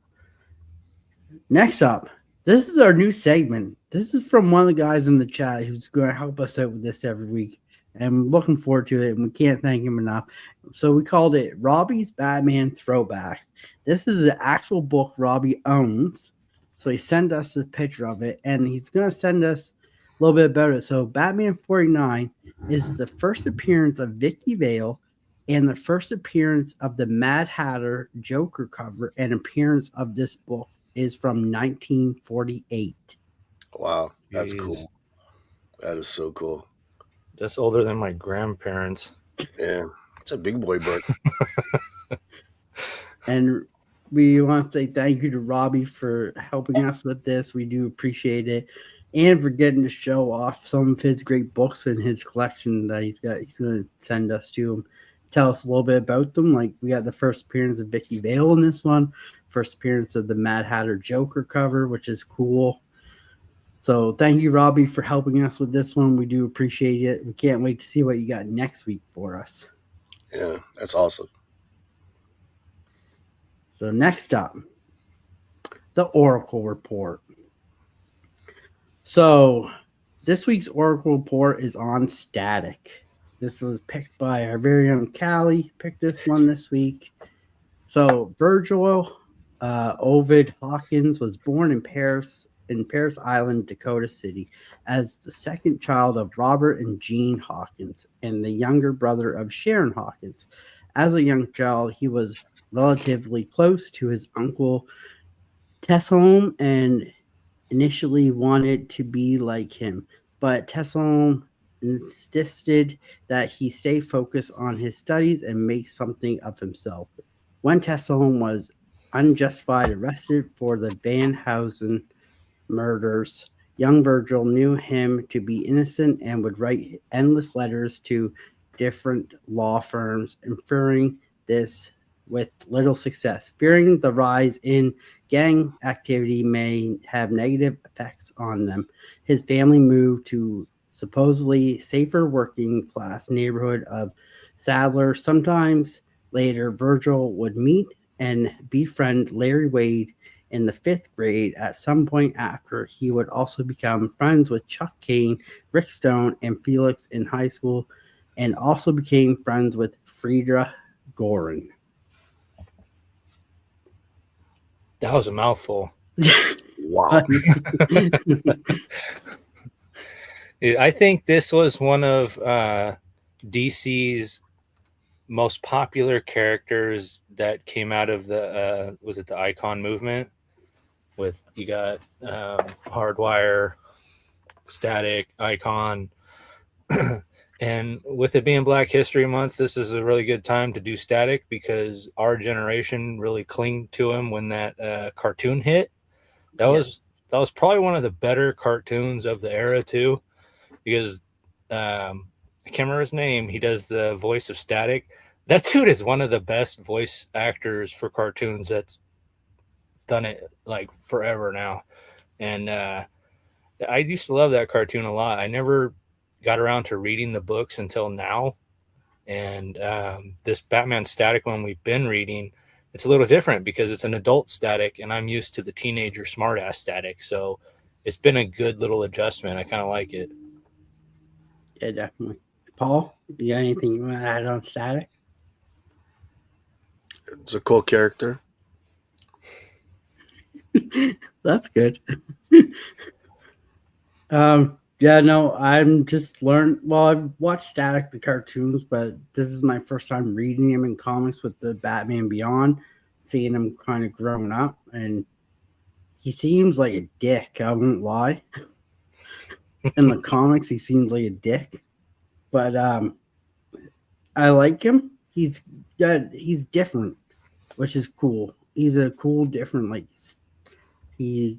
Next up, this is our new segment. This is from one of the guys in the chat who's going to help us out with this every week. And I'm looking forward to it, and we can't thank him enough. So we called it Robbie's Batman Throwback. This is the actual book Robbie owns. So he sent us a picture of it, and he's going to send us a little bit about it. So Batman 49 is the first appearance of Vicky Vale and the first appearance of the Mad Hatter Joker cover and appearance of this book is from 1948. Wow. That's Jeez. cool. That is so cool. That's older than my grandparents. Yeah. It's a big boy book. And we want to say thank you to Robbie for helping us with this. We do appreciate it. And for getting to show off some of his great books in his collection that he's got. He's going to send us to him. Tell us a little bit about them. Like we got the first appearance of Vicky Vale in this one. First appearance of the Mad Hatter Joker cover, which is cool. So thank you, Robbie, for helping us with this one. We do appreciate it. We can't wait to see what you got next week for us. Yeah, that's awesome. So next up, the Oracle Report. So this week's Oracle Report is on Static. This was picked by our very own Callie. Picked this one this week. So Virgil Ovid Hawkins was born in Paris in Paris Island, Dakota City, as the second child of Robert and Jean Hawkins and the younger brother of Sharon Hawkins. As a young child, he was relatively close to his uncle Tessalm and initially wanted to be like him, but Tessalm insisted that he stay focused on his studies and make something of himself. When Tessalm was unjustified arrested for the Van Housen murders, young Virgil knew him to be innocent and would write endless letters to different law firms, inferring this with little success. Fearing the rise in gang activity may have negative effects on them, his family moved to supposedly safer working class neighborhood of Sadler. Sometimes later, Virgil would meet and befriend Larry Wade in the fifth grade. At some point after, he would also become friends with Chuck Kane, Rick Stone, and Felix in high school, and also became friends with Frieda Gorin. That was a mouthful. Wow. I think this was one of DC's most popular characters that came out of the was it the Icon movement? With you got Hardwire, Static, Icon, and with it being Black History Month, this is a really good time to do Static because our generation really clinged to him when that cartoon hit. That was probably one of the better cartoons of the era too, because I can't remember his name. He does the voice of Static. That dude is one of the best voice actors for cartoons that's done it like forever now. And I used to love that cartoon a lot. I never got around to reading the books until now. And this Batman Static one we've been reading, it's a little different because it's an adult Static and I'm used to the teenager smartass Static. So it's been a good little adjustment. I kind of like it. Yeah, definitely. Paul, you got anything you want to add on Static? It's a cool character. That's good. Yeah, no, I'm just learned. Well, I've watched Static the cartoons, but this is my first time reading him in comics with the Batman Beyond, seeing him kind of grown up, and he seems like a dick. I won't lie. In the comics, he seems like a dick, but I like him. He's different, which is cool. He's a cool, different like his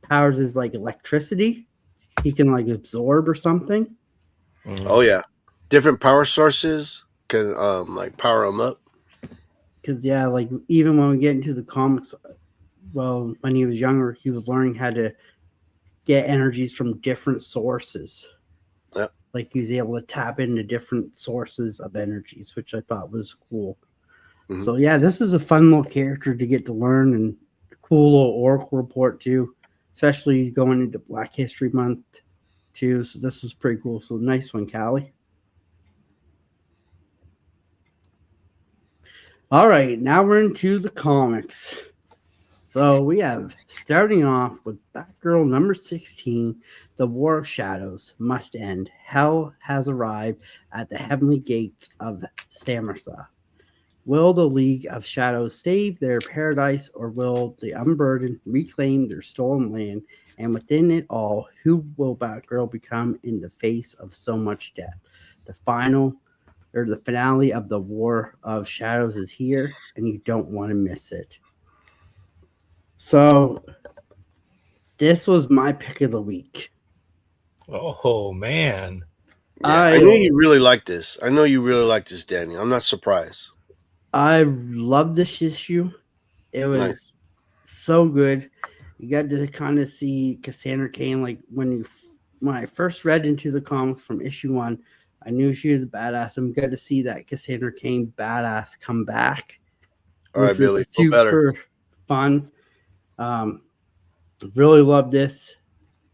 powers is like electricity. He can like absorb or something. Oh yeah, different power sources can like power him up. Because yeah, like even when we get into the comics, well, when he was younger, he was learning how to get energies from different sources. Yep. Like he was able to tap into different sources of energies, which I thought was cool. Mm-hmm. So yeah, this is a fun little character to get to learn, and a cool little Oracle report too, especially going into Black History Month too. So this was pretty cool. So nice one, Callie. All right, now we're into the comics. So we have, starting off with Batgirl number 16, The War of Shadows Must End. Hell has arrived at the heavenly gates of Samarsa. Will the League of Shadows save their paradise, or will the unburdened reclaim their stolen land? And within it all, who will Batgirl become in the face of so much death? The finale of the War of Shadows is here, and you don't want to miss it. So, this was my pick of the week. Oh, man. Yeah, I know you really like this. I know you really like this, Danny. I'm not surprised. I love this issue. It was so good. You got to kind of see Cassandra Cain. Like when I first read into the comics from issue 1, I knew she was a badass. I'm glad to see that Cassandra Cain badass come back. All right, Billy, super fun. Really love this.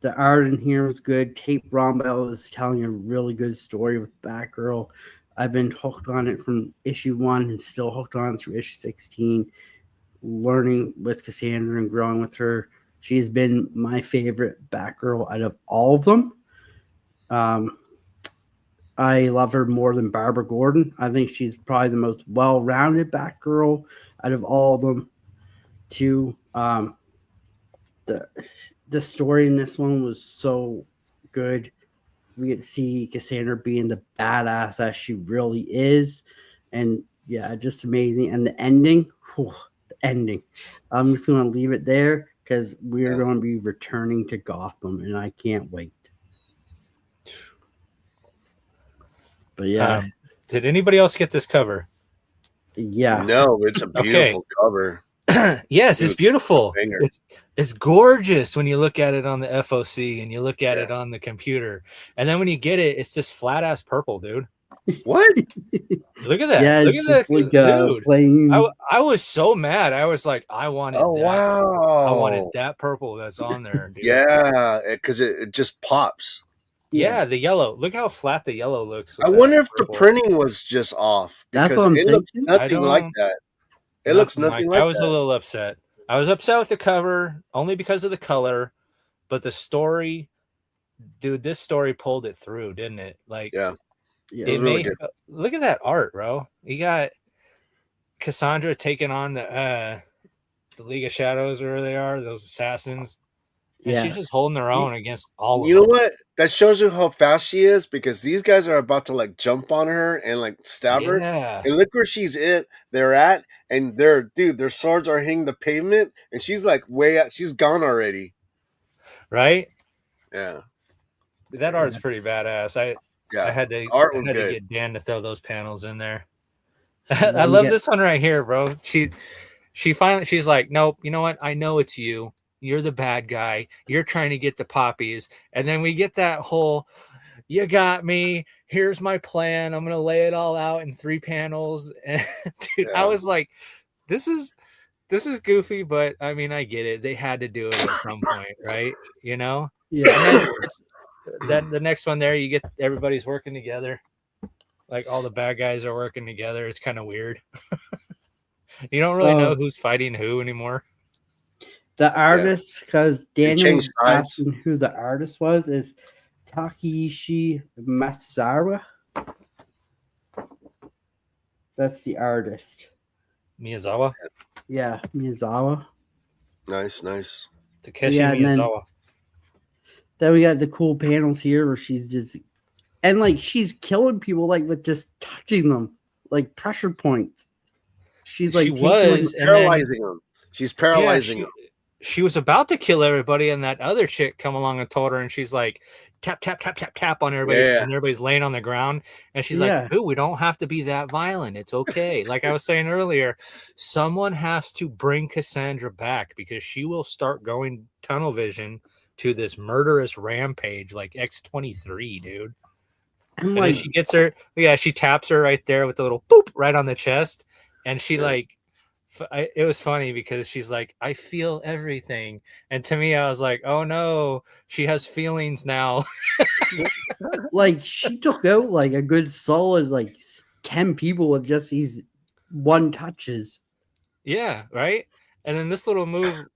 The art in here was good. Tate Brombell is telling a really good story with Batgirl. I've been hooked on it from issue 1 and still hooked on it through issue 16. Learning with Cassandra and growing with her. She has been my favorite Batgirl out of all of them. Um, I love her more than Barbara Gordon. I think she's probably the most well-rounded Batgirl out of all of them. Too. The the story in this one was so good. We get to see Cassandra being the badass that she really is, and yeah, just amazing. And the ending, whew, the ending. I'm just going to leave it there because we're going to be returning to Gotham, and I can't wait. But yeah, did anybody else get this cover? yeah, No, it's a beautiful cover. Yes, it's beautiful. It's gorgeous when you look at it on the FOC and you look at it on the computer, and then when you get it, it's just flat ass purple, dude. What? Look at that! Yeah, look it's at just that, like dude. plain. I was so mad. I was like, I wanted that. Wow! I wanted that purple that's on there, dude. Yeah, because it just pops. Yeah, the yellow. Look how flat the yellow looks. I wonder if the printing was just off. That's what I'm it thinking. looks nothing like that. It looks nothing like that. I was a little upset. I was upset with the cover only because of the color, but the story, dude, this story pulled it through, didn't it? Like, yeah, it really good. Look at that art, bro. You got Cassandra taking on the League of Shadows, or they are those assassins. And she's just holding their own against all of them. You know what? That shows you how fast she is, because these guys are about to like jump on her and like stab her. And look where they're at, and their swords are hitting the pavement, and she's like way out. She's gone already. Right? Yeah. That art's pretty badass. I had to get Dan to throw those panels in there. I love this one right here, bro. She's like, nope, you know what? I know it's you. You're the bad guy. You're trying to get the poppies. And then we get that whole, you got me. Here's my plan. I'm going to lay it all out in 3 panels. And dude, I was like, this is goofy, but I mean, I get it. They had to do it at some point, right? You know? Yeah. Then the next one there, you get everybody's working together. Like all the bad guys are working together. It's kind of weird. You don't really know who's fighting who anymore. The artist, because Daniel was asking who the artist was, is Takeshi Matsuzawa. That's the artist. Miyazawa? Yeah, Miyazawa. Nice. Takeshi Miyazawa. Then we got the cool panels here where she's just, and like she's killing people like with just touching them, like pressure points. She's like paralyzing them. She's paralyzing them. She was about to kill everybody, and that other chick come along and told her, and she's like, tap, tap, tap, tap, tap on everybody, and everybody's laying on the ground. And she's like, ooh, we don't have to be that violent. It's okay. Like I was saying earlier, someone has to bring Cassandra back, because she will start going tunnel vision to this murderous rampage like X-23, dude. And then she gets her, she taps her right there with the little boop right on the chest, and she it was funny because she's like, I feel everything. And to me, I was like, oh no, she has feelings now. Like she took out like a good solid like 10 people with just these one touches. Yeah, right? And then this little move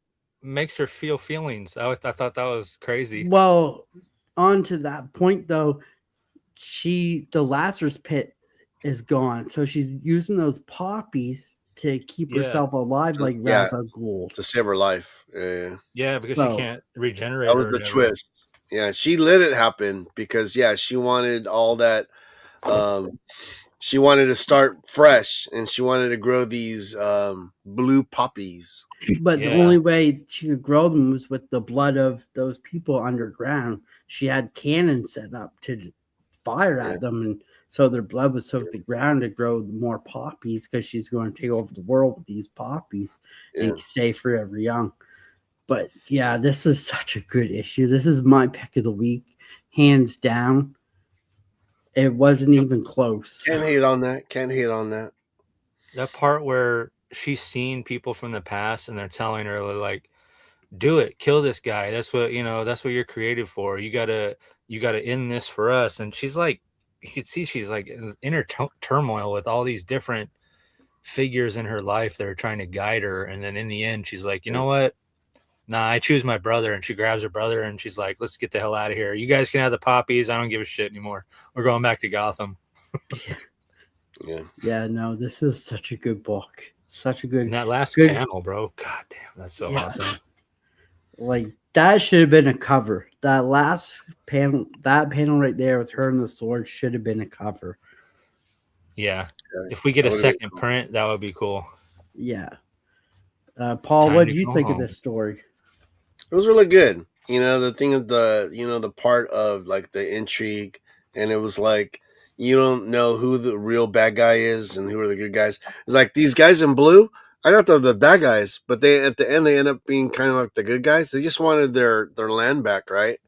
makes her feel feelings. I thought that was crazy. Well, on to that point though, the Lazarus pit is gone. So she's using those poppies to keep herself alive, like Ra's al Ghul, to save her life. Yeah, because she can't regenerate. That was the twist. Yeah, she let it happen because she wanted all that. She wanted to start fresh, and she wanted to grow these blue poppies. But the only way she could grow them was with the blood of those people underground. She had cannons set up to fire at them, and so their blood was soaked the ground to grow more poppies, because she's going to take over the world with these poppies and stay forever young. But yeah, this is such a good issue. This is my pick of the week, hands down. It wasn't even close. Can't hate on that. That part where she's seen people from the past and they're telling her like, do it, kill this guy. That's what you're created for. You gotta end this for us. And she's like, you could see she's like in inner turmoil with all these different figures in her life that are trying to guide her. And then in the end, she's like, you know what? Nah, I choose my brother, and she grabs her brother, and she's like, "Let's get the hell out of here. You guys can have the poppies. I don't give a shit anymore. We're going back to Gotham." Yeah. Yeah, no, this is such a good book. Such a And good, that last good. panel, bro. God damn, that's so Yes. awesome. Like that should have been a cover. That last panel, that panel right there with her and the sword should have been a cover. Yeah. Yeah. If we get That a would've been second cool. print, that would be cool. Yeah. Paul, Time what to do you go think of home. this story? It was really good. The thing of the part of like the intrigue, and it was like you don't know who the real bad guy is and who are the good guys. It's like these guys in blue. I thought they're the bad guys, but they at the end they end up being kind of like the good guys. They just wanted their land back, right?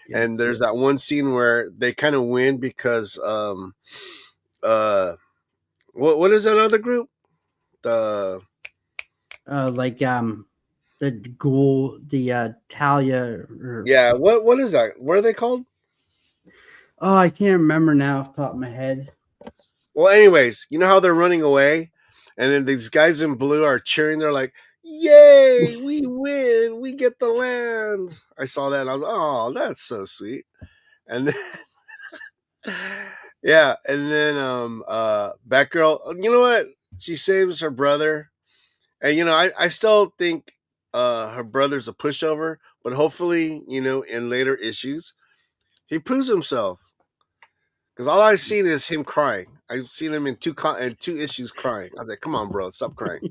Yeah. And there's that one scene where they kind of win because uh what is that other group? The Like the ghoul, the Talia, or Yeah, what is that? What are they called? oh, I can't remember now off the top of my head. Well, anyways, you know how they're running away, and then these guys in blue are cheering. They're like, "Yay, we win! We get the land!" I saw that, and I was, "Oh, that's so sweet." And then, yeah, and then Batgirl. You know what? She saves her brother, and I still think her brother's a pushover, but hopefully, in later issues, he proves himself. Because all I've seen is him crying. I've seen him in two issues crying. I was like, "Come on, bro, stop crying."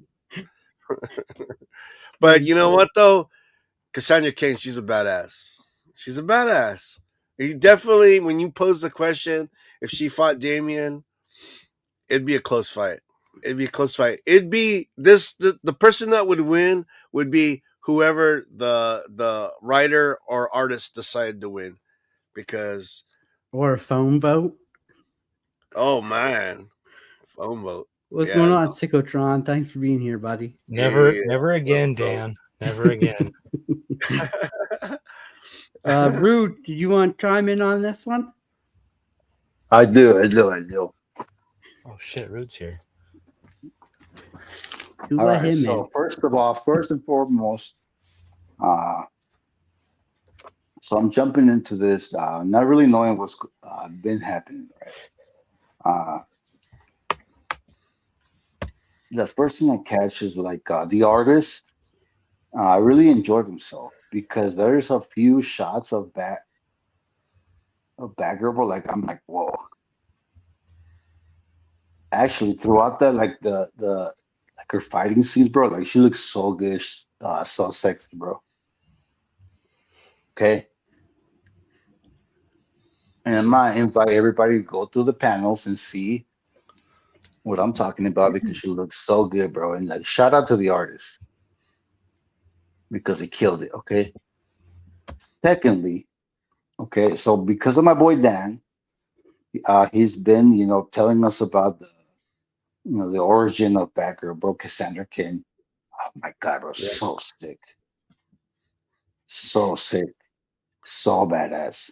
But you know what though, Cassandra Cain, she's a badass. She's a badass. He definitely, when you pose the question, if she fought Damien, it'd be a close fight. It'd be a close fight. It'd be the person that would win would be whoever the writer or artist decided to win. Because Or a phone vote. oh man, phone vote. What's going Yeah, on, Psychotron? Thanks for being here, buddy. Never, yeah. never again, Bro. Dan. Never again. Rude, did you want to chime in on this one? I do. Oh shit, Rude's here. You All let right. him So first of all, first and foremost, uh, so I'm jumping into this, not really knowing what's been happening. Right. Uh, the first thing I catch is like the artist. Really enjoyed himself because there's a few shots of Batgirl. Like I'm like, whoa. Actually, throughout that, like the like her fighting scenes, bro, like she looks so good, so sexy, bro. Okay, and I'm gonna invite everybody to go through the panels and see what I'm talking about because she looks so good, bro. And like, shout out to the artist because he killed it. Okay. Secondly, okay, so because of my boy Dan, he's been, telling us about the origin of Batgirl, bro. Cassandra King. Oh my god, bro, Yeah. so sick, so badass.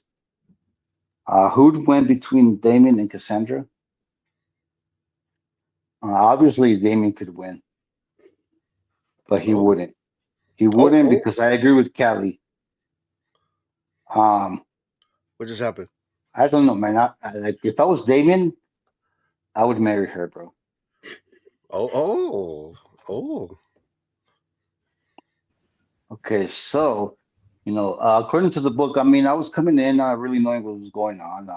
Who'd win between Damien and Cassandra? Obviously, Damien could win, but he Oh, wouldn't. He oh, wouldn't oh! because I agree with Callie. Um, What just happened? I don't know, man. Like if I was Damien, I would marry her, bro. Oh, oh, oh! Okay, so according to the book, I mean, I was coming in not really knowing what was going on.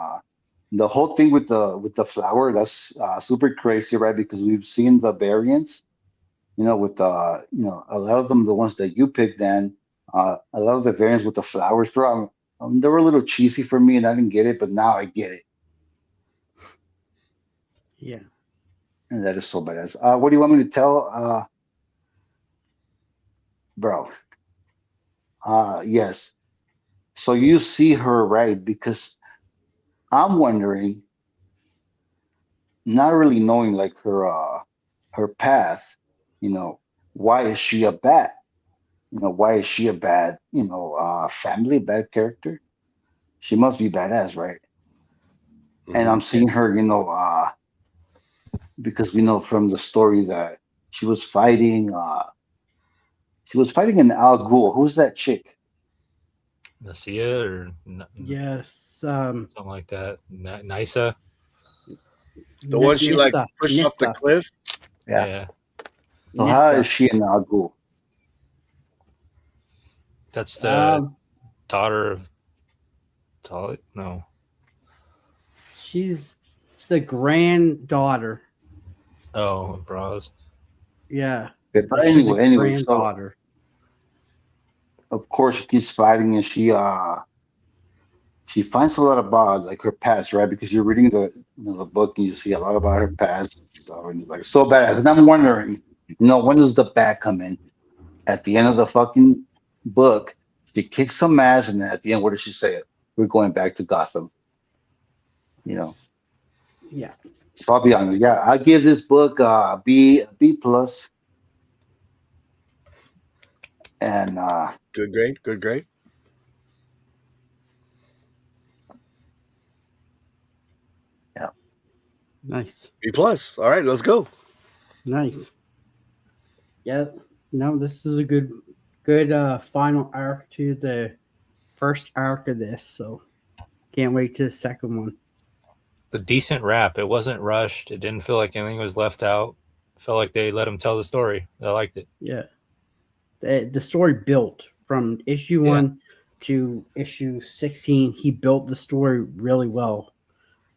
The whole thing with the flower, that's super crazy, right? Because we've seen the variants, with a lot of them, the ones that you picked, then a lot of the variants with the flowers, bro. They were a little cheesy for me, and I didn't get it, but now I get it, Yeah. and that is so badass. What do you want me to tell, bro? Yes. So you see her, right? Because I'm wondering, not really knowing like her path, you know, why is she a bat? Why is she a bad, family, bad character? She must be badass, right? And Mm-hmm. I'm seeing her, because we know from the story that she was fighting, She was fighting an Al Ghul. Who's that chick? Nasia or Yes. something like that. Nisa. The one she like Nissa. pushed off the Nissa. cliff. Yeah. Yeah. So how Nissa. is she an Al Ghul? That's the Um, daughter of Talit. No. she's the granddaughter. Oh, bros. Yeah. But She's a anyway, so granddaughter. of course she keeps fighting and she finds a lot about like her past, right? Because you're reading the book and you see a lot about her past and stuff, and it's like so bad. And I'm wondering, when does the bad come in? At the end of the fucking book, she kicks some ass, and then at the end, what does she say? We're going back to Gotham. You know. Yeah. So I'll be honest. Yeah, I give this book a B plus, and Good grade. Good grade. yeah, Nice. B plus. All right, let's go. Nice. Yeah. No, this is a good final arc to the first arc of this, so can't wait to the second one. The decent wrap. It wasn't rushed. It didn't feel like anything was left out. It felt like they let him tell the story. I liked it. Yeah. The story built from issue Yeah. 1 to issue 16. He built the story really well,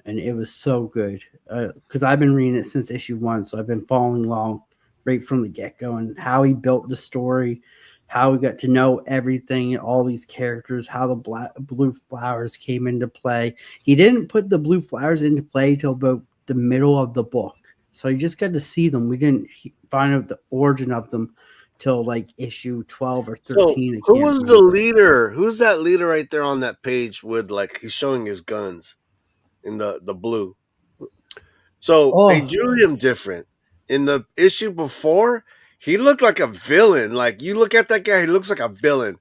and it was so good. Because I've been reading it since issue 1, so I've been following along right from the get-go, and how he built the story, how we got to know everything, all these characters, how the blue flowers came into play. He didn't put the blue flowers into play till about the middle of the book, so you just got to see them. We didn't find out the origin of them till like issue 12 or So 13. I who can't was the remember. leader? Who's that leader right there on that page with like he's showing his guns in the blue? So they Oh, drew him different. In the issue before, he looked like a villain. Like you look at that guy, he looks like a villain.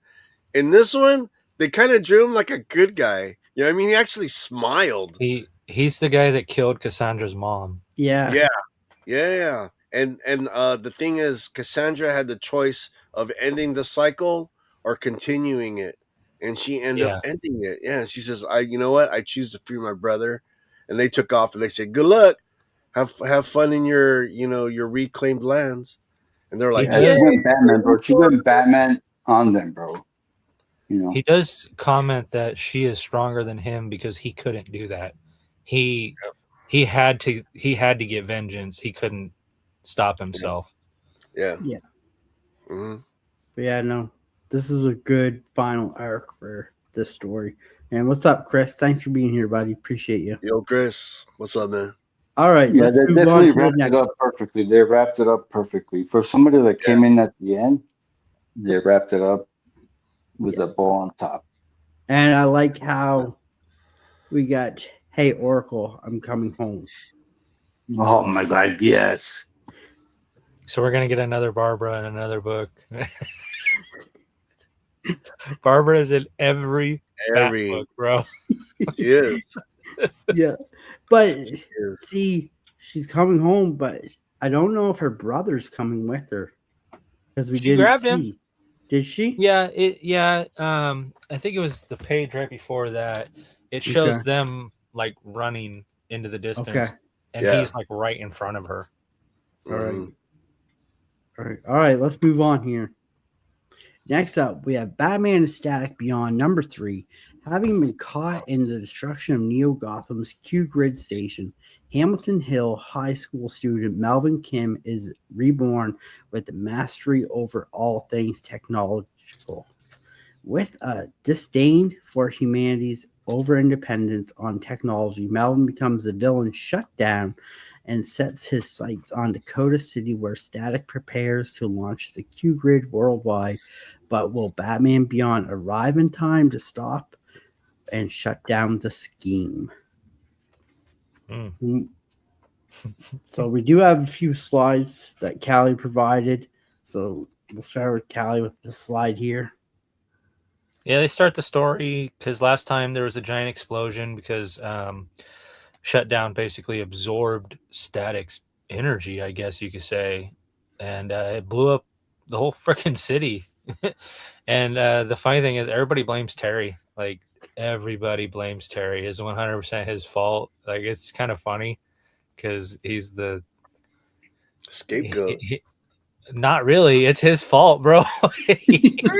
In this one, they kind of drew him like a good guy. You know what I mean? He actually smiled. He's the guy that killed Cassandra's mom. yeah. Yeah. Yeah. And the thing is, Cassandra had the choice of ending the cycle or continuing it. And she ended up Yeah. ending it. Yeah. She says, you know what? I choose to free my brother. And they took off and they said, good luck. Have fun in your reclaimed lands. And they're He like, yeah, yeah. she does went Batman, bro. She went Batman on them, bro. he does comment that she is stronger than him because he couldn't do that. He had to get vengeance. He couldn't stop himself. Yeah. Yeah. hmm But yeah, no, this is a good final arc for this story. And what's up, Chris? Thanks for being here, buddy. Appreciate you. Yo, Chris, what's up, man? All right, Yeah, let's they move definitely on to the wrapped it next. up perfectly. They wrapped it up perfectly. For somebody that Yeah. came in at the end, they wrapped it up with Yeah. a bow on top. And I like how we got, hey, Oracle, I'm coming home. Oh my God, yes. So we're gonna get another Barbara in another book. Barbara is in every Bat book, bro. She is. Yeah. But She is. see, she's coming home, but I don't know if her brother's coming with her because we She didn't grabbed see. him. Did she? Yeah, I think it was the page right before that. It shows Okay. them like running into the distance, Okay. and Yeah. he's like right in front of her. All right. Mhm. All right. Let's move on here. Next up, we have Batman and Static Beyond number 3. Having been caught in the destruction of Neo Gotham's Q Grid station, Hamilton Hill High School student Melvin Kim is reborn with mastery over all things technological. With a disdain for humanity's over independence on technology, Melvin becomes the villain Shutdown and sets his sights on Dakota City, where Static prepares to launch the Q Grid worldwide. But will Batman Beyond arrive in time to stop and shut down the scheme? So we do have a few slides that Callie provided. So we'll start with Callie with the slide here. Yeah, they start the story because last time there was a giant explosion because Shutdown basically absorbed Static's energy, I guess you could say, and it blew up the whole freaking city. And the funny thing is, everybody blames Terry. Like everybody blames Terry. It's 100% his fault. Like it's kind of funny because he's the Scapegoat. not really. It's his fault, bro. I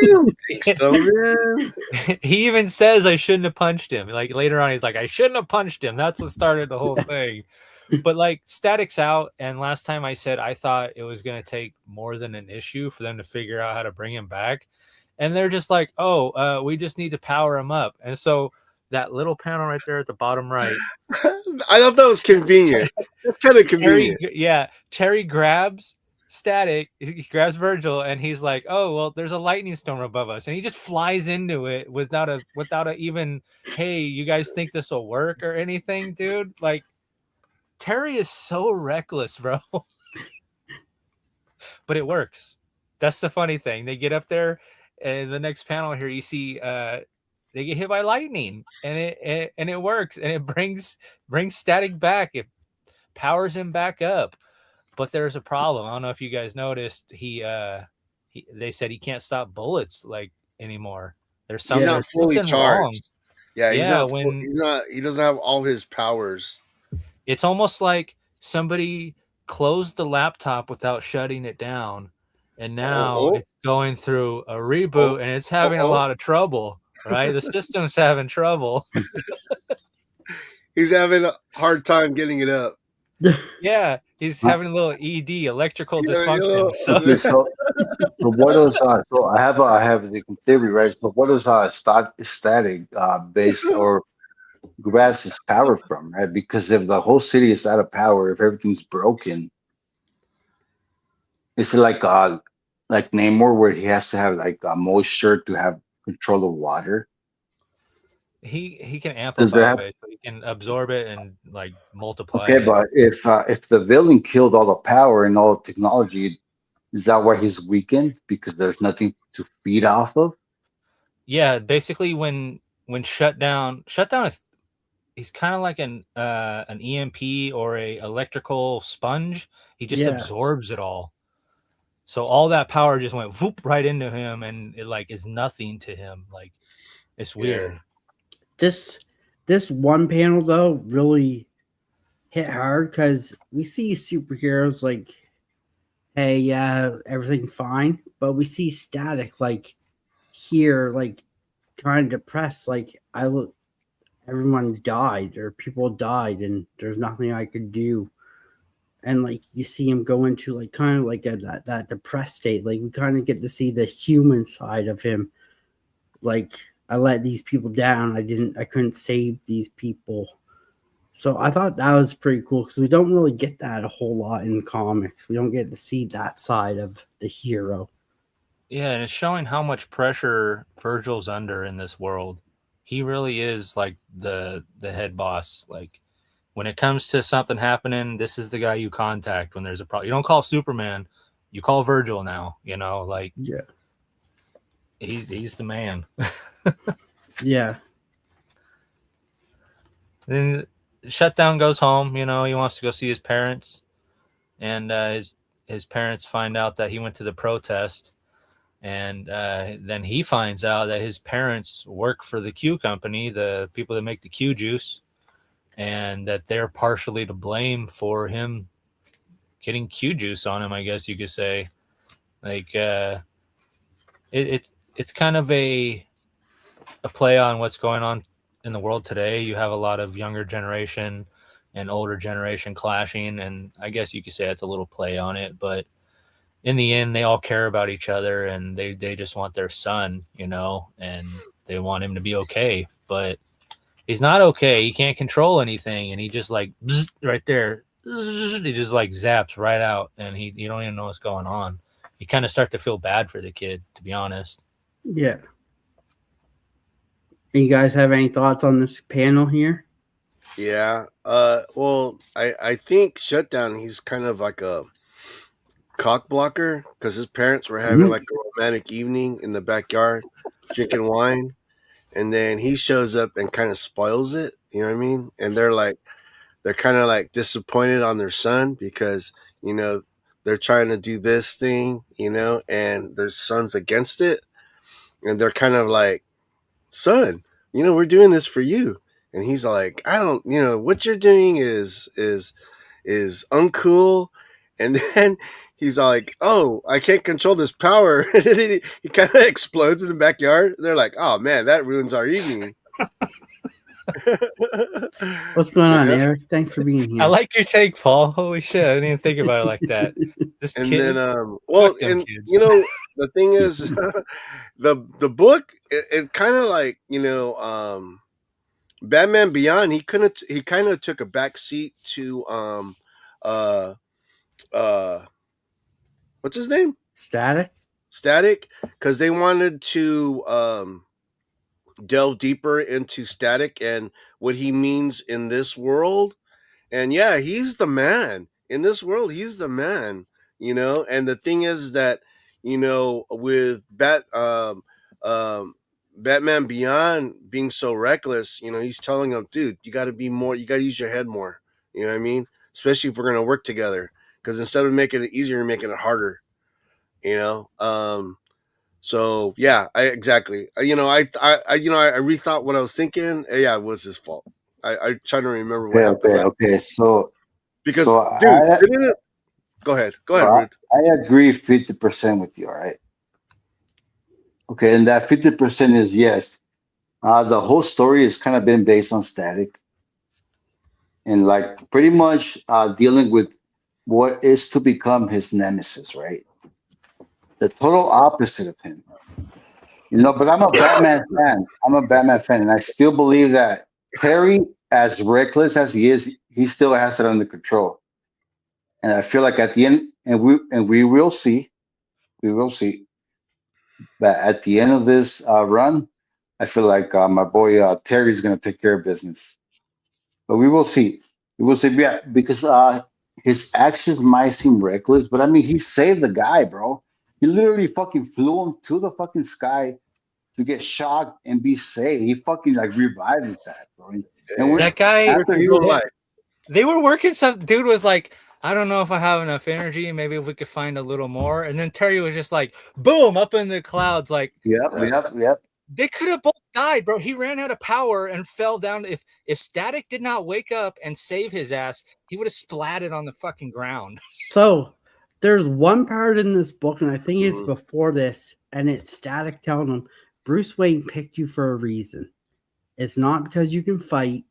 don't think so, man. He even says I shouldn't have punched him. Like later on, he's like, I shouldn't have punched him. That's what started the whole thing. But like Static's out, and last time I said I thought it was going to take more than an issue for them to figure out how to bring him back, and they're just like, oh, we just need to power him up. And so that little panel right there at the bottom right, I thought that was convenient. That's kind of convenient. Terry grabs Static, he grabs Virgil, and he's like, oh well, there's a lightning storm above us, and he just flies into it without a even, hey, you guys think this will work or anything, dude? Like Terry is so reckless, bro. But it works. That's the funny thing. They get up there, and the next panel here, you see they get hit by lightning, and it works, and it brings Static back. It powers him back up. But there's a problem. I don't know if you guys noticed. They said he can't stop bullets like anymore. There's He's not fully something charged. wrong. Yeah, he's Yeah, not. He doesn't have all his powers. It's almost like somebody closed the laptop without shutting it down, and now it's going through a reboot, and it's having a lot of trouble. Right, the system's having trouble. He's having a hard time getting it up. Yeah, he's having a little ED, electrical dysfunction. Okay, so what is so I have the theory, right? So what is Static based or grabs his power from, right? Because if the whole city is out of power, if everything's broken, is it like Namor where he has to have like moisture to have control of water? He can amplify it, so he can absorb it and like multiply. Okay, but if the villain killed all the power and all the technology, is that why he's weakened? Because there's nothing to feed off of? Yeah, basically when shutdown is, he's kind of like an EMP or a electrical sponge. He just absorbs it all. So all that power just went whoop right into him, and it like is nothing to him. Like it's weird. This one panel though really hit hard because we see superheroes like, hey, yeah, everything's fine, but we see Static like here, like kind of depressed, like everyone died or people died and there's nothing I could do. And like you see him go into like kind of like that depressed state. Like we kind of get to see the human side of him. Like I let these people down. I couldn't save these people. So I thought that was pretty cool because we don't really get that a whole lot in comics. We don't get to see that side of the hero. Yeah, and it's showing how much pressure Virgil's under in this world. He really is like the head boss. Like when it comes to something happening, this is the guy you contact when there's a problem. You don't call Superman, you call Virgil now. You know, like he's the man. Yeah. Then Shutdown goes home. You know, he wants to go see his parents, and his parents find out that he went to the protest, and then he finds out that his parents work for the Q company, the people that make the Q juice, and that they're partially to blame for him getting Q juice on him. I guess you could say, like, it's kind of a play on what's going on in the world today. You have a lot of younger generation and older generation clashing, and I guess you could say it's a little play on it, but in the end they all care about each other, and they just want their son, you know, and they want him to be okay, but he's not okay. He can't control anything, and he just like right there, he just like zaps right out, and you don't even know what's going on. You kind of start to feel bad for the kid, to be honest. Yeah. You guys have any thoughts on this panel here? Yeah. Well, I think Shutdown, he's kind of like a cock blocker because his parents were having like a romantic evening in the backyard drinking wine, and then he shows up and kind of spoils it. You know what I mean? And they're kind of like disappointed on their son because, you know, they're trying to do this thing, and their son's against it, and they're kind of like, son, we're doing this for you. And he's like, I don't, what you're doing is uncool. And then he's like, oh, I can't control this power. And then he kind of explodes in the backyard. They're like, oh man, that ruins our evening. What's going on, Eric? Thanks for being here. I like your take, Paul. Holy shit, I didn't even think about it like that. This And kid, then, well, and kids. the thing is, the book, it kind of like, Batman Beyond, he kind of took a back seat to uh what's his name? Static, because they wanted to delve deeper into Static and what he means in this world. And yeah, he's the man. In this world, he's the man, and the thing is that, with Batman Beyond being so reckless, he's telling him, dude, you got to be more, you got to use your head more. You know what I mean? Especially if we're going to work together, because instead of making it easier, you're making it harder. So yeah, exactly. I rethought what I was thinking. Yeah, it was his fault. I trying to remember what happened. Okay. So because so dude, go ahead, Rude. I agree 50% with you. All right. Okay, and that 50% is yes. The whole story has kind of been based on Static, and like pretty much dealing with what is to become his nemesis, right? The total opposite of him. But I'm a Batman fan. And I still believe that Terry, as reckless as he is, he still has it under control. And I feel like at the end, and we will see, that at the end of this run, I feel like my boy Terry's gonna take care of business. But we will see. We will see. Yeah, because his actions might seem reckless, but I mean, he saved the guy, bro. He literally fucking flew him to the fucking sky to get shocked and be saved. He fucking like revived his ass, bro. And that guy, life. They were working. Some dude was like, I don't know if I have enough energy. Maybe if we could find a little more. And then Terry was just like, boom, up in the clouds. Like, yep. They could have both died, bro. He ran out of power and fell down. If Static did not wake up and save his ass, he would have splatted on the fucking ground. So there's one part in this book, and I think it's before this, and it's Static telling him, Bruce Wayne picked you for a reason. It's not because you can fight.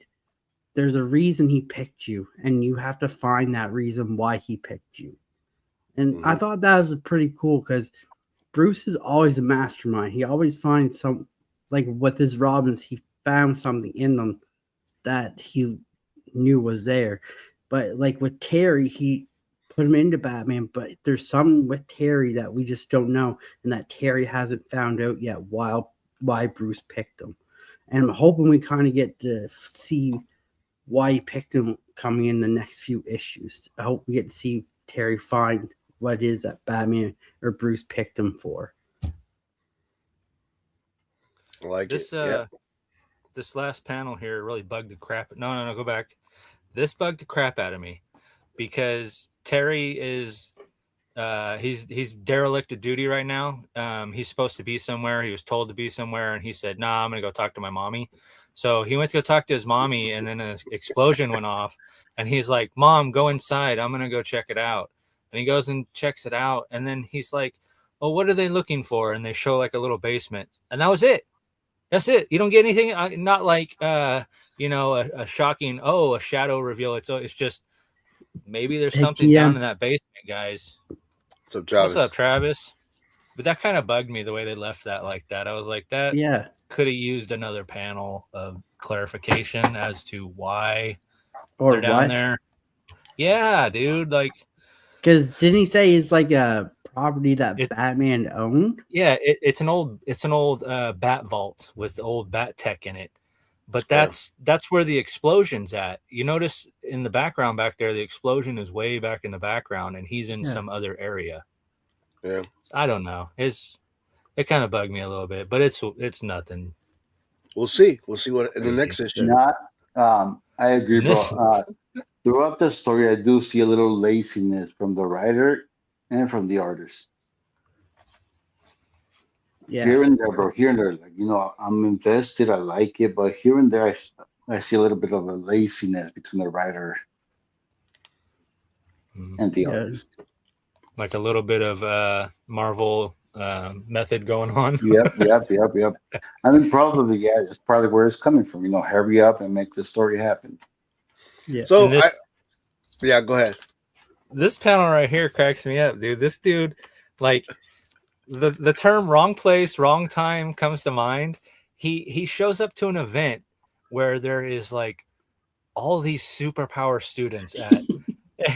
There's a reason he picked you, and you have to find that reason why he picked you. And I thought that was pretty cool because Bruce is always a mastermind. He always finds some, like with his Robins, he found something in them that he knew was there. But like with Terry, he put him into Batman, but there's something with Terry that we just don't know, and that Terry hasn't found out yet why Bruce picked him. And I'm hoping we kind of get to see why he picked him coming in the next few issues. I hope we get to see Terry find what it is that Batman or Bruce picked him for. This last panel here really bugged the crap. No, go back. This bugged the crap out of me because Terry is he's derelict of duty right now. He's supposed to be somewhere. He was told to be somewhere, and he said, "Nah, I'm gonna go talk to my mommy." So he went to go talk to his mommy, and then an explosion went off, and he's like, "Mom, go inside. I'm gonna go check it out." And he goes and checks it out, and then he's like, "Well, what are they looking for?" And they show like a little basement, and that was it. That's it. You don't get anything. Not like a shocking a shadow reveal. It's just maybe there's something down in that basement, guys. What's up, Travis? What's up, Travis? But that kind of bugged me the way they left that like that. I was like, that could have used another panel of clarification as to why they're down there. Yeah, dude. Like, because didn't he say it's like a property that Batman owned? Yeah, it's an old bat vault with old bat tech in it. But that's where the explosion's at. You notice in the background back there, the explosion is way back in the background, and he's in some other area. Yeah, I don't know. It kind of bugged me a little bit, but it's nothing. We'll see. We'll see what in the next issue. I agree, bro. Throughout the story, I do see a little laziness from the writer and from the artist. Yeah. Here and there, bro. Here and there, like I'm invested. I like it, but here and there, I see a little bit of a laziness between the writer and the Yeah. artist. Like a little bit of Marvel method going on. Yep. I mean, probably, yeah. It's probably where it's coming from. Hurry up and make the story happen. Yeah. So And this yeah, go ahead. this panel right here cracks me up, dude. This dude, like the term "wrong place, wrong time" comes to mind. He shows up to an event where there is like all these superpower students at.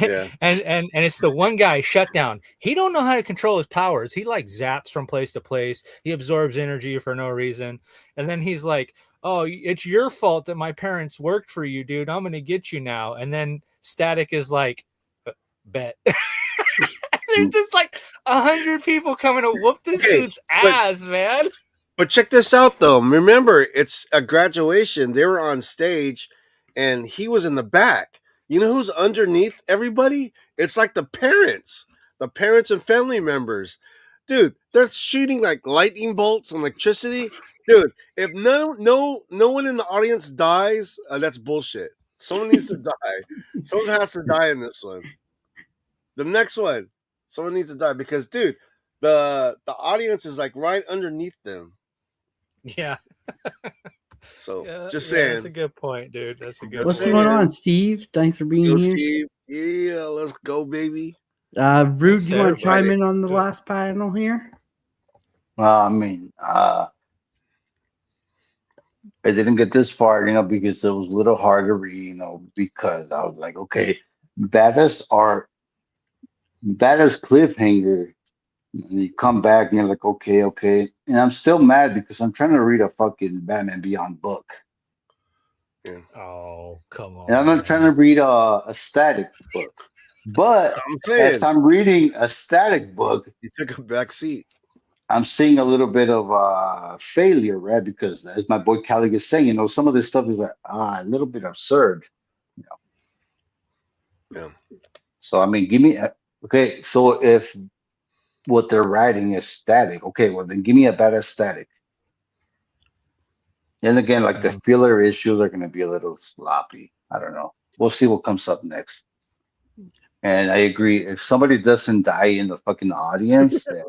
Yeah. and it's the one guy shut down. He don't know how to control his powers. He like zaps from place to place. He absorbs energy for no reason. And then he's like, "Oh, it's your fault that my parents worked for you, dude. I'm gonna get you now." And then Static is like, "Bet." There's just like 100 people coming to whoop this dude's ass, man. But check this out, though. Remember, it's a graduation. They were on stage, and he was in the back. You know who's underneath everybody? It's like the parents and family members. Dude, they're shooting like lightning bolts and electricity. Dude, if no one in the audience dies, that's bullshit. Someone needs to die. Someone has to die in this one. The next one, someone needs to die because, dude, the audience is like right underneath them. Yeah. So just saying. That's a good point, dude. That's a good What's point. going on, Steve? Thanks for being here. Steve. Yeah, let's go, baby. Rude, do you want to chime Friday. in on the last panel here? I mean, I didn't get this far, because it was a little hard to read, because I was like, okay, baddest cliffhanger. And you come back and you're like, okay. And I'm still mad because I'm trying to read a fucking Batman Beyond book. Yeah. Oh, come on. And I'm not trying to read a static book. But as I'm reading a static book, you took a back seat. I'm seeing a little bit of failure, right? Because as my boy Callie is saying, some of this stuff is like a little bit absurd. Yeah. So I mean, give me okay. So if what they're writing is static, okay, well then give me a better static. And again, like the filler issues are going to be a little sloppy. I don't know. We'll see what comes up next. And I agree. If somebody doesn't die in the fucking audience, then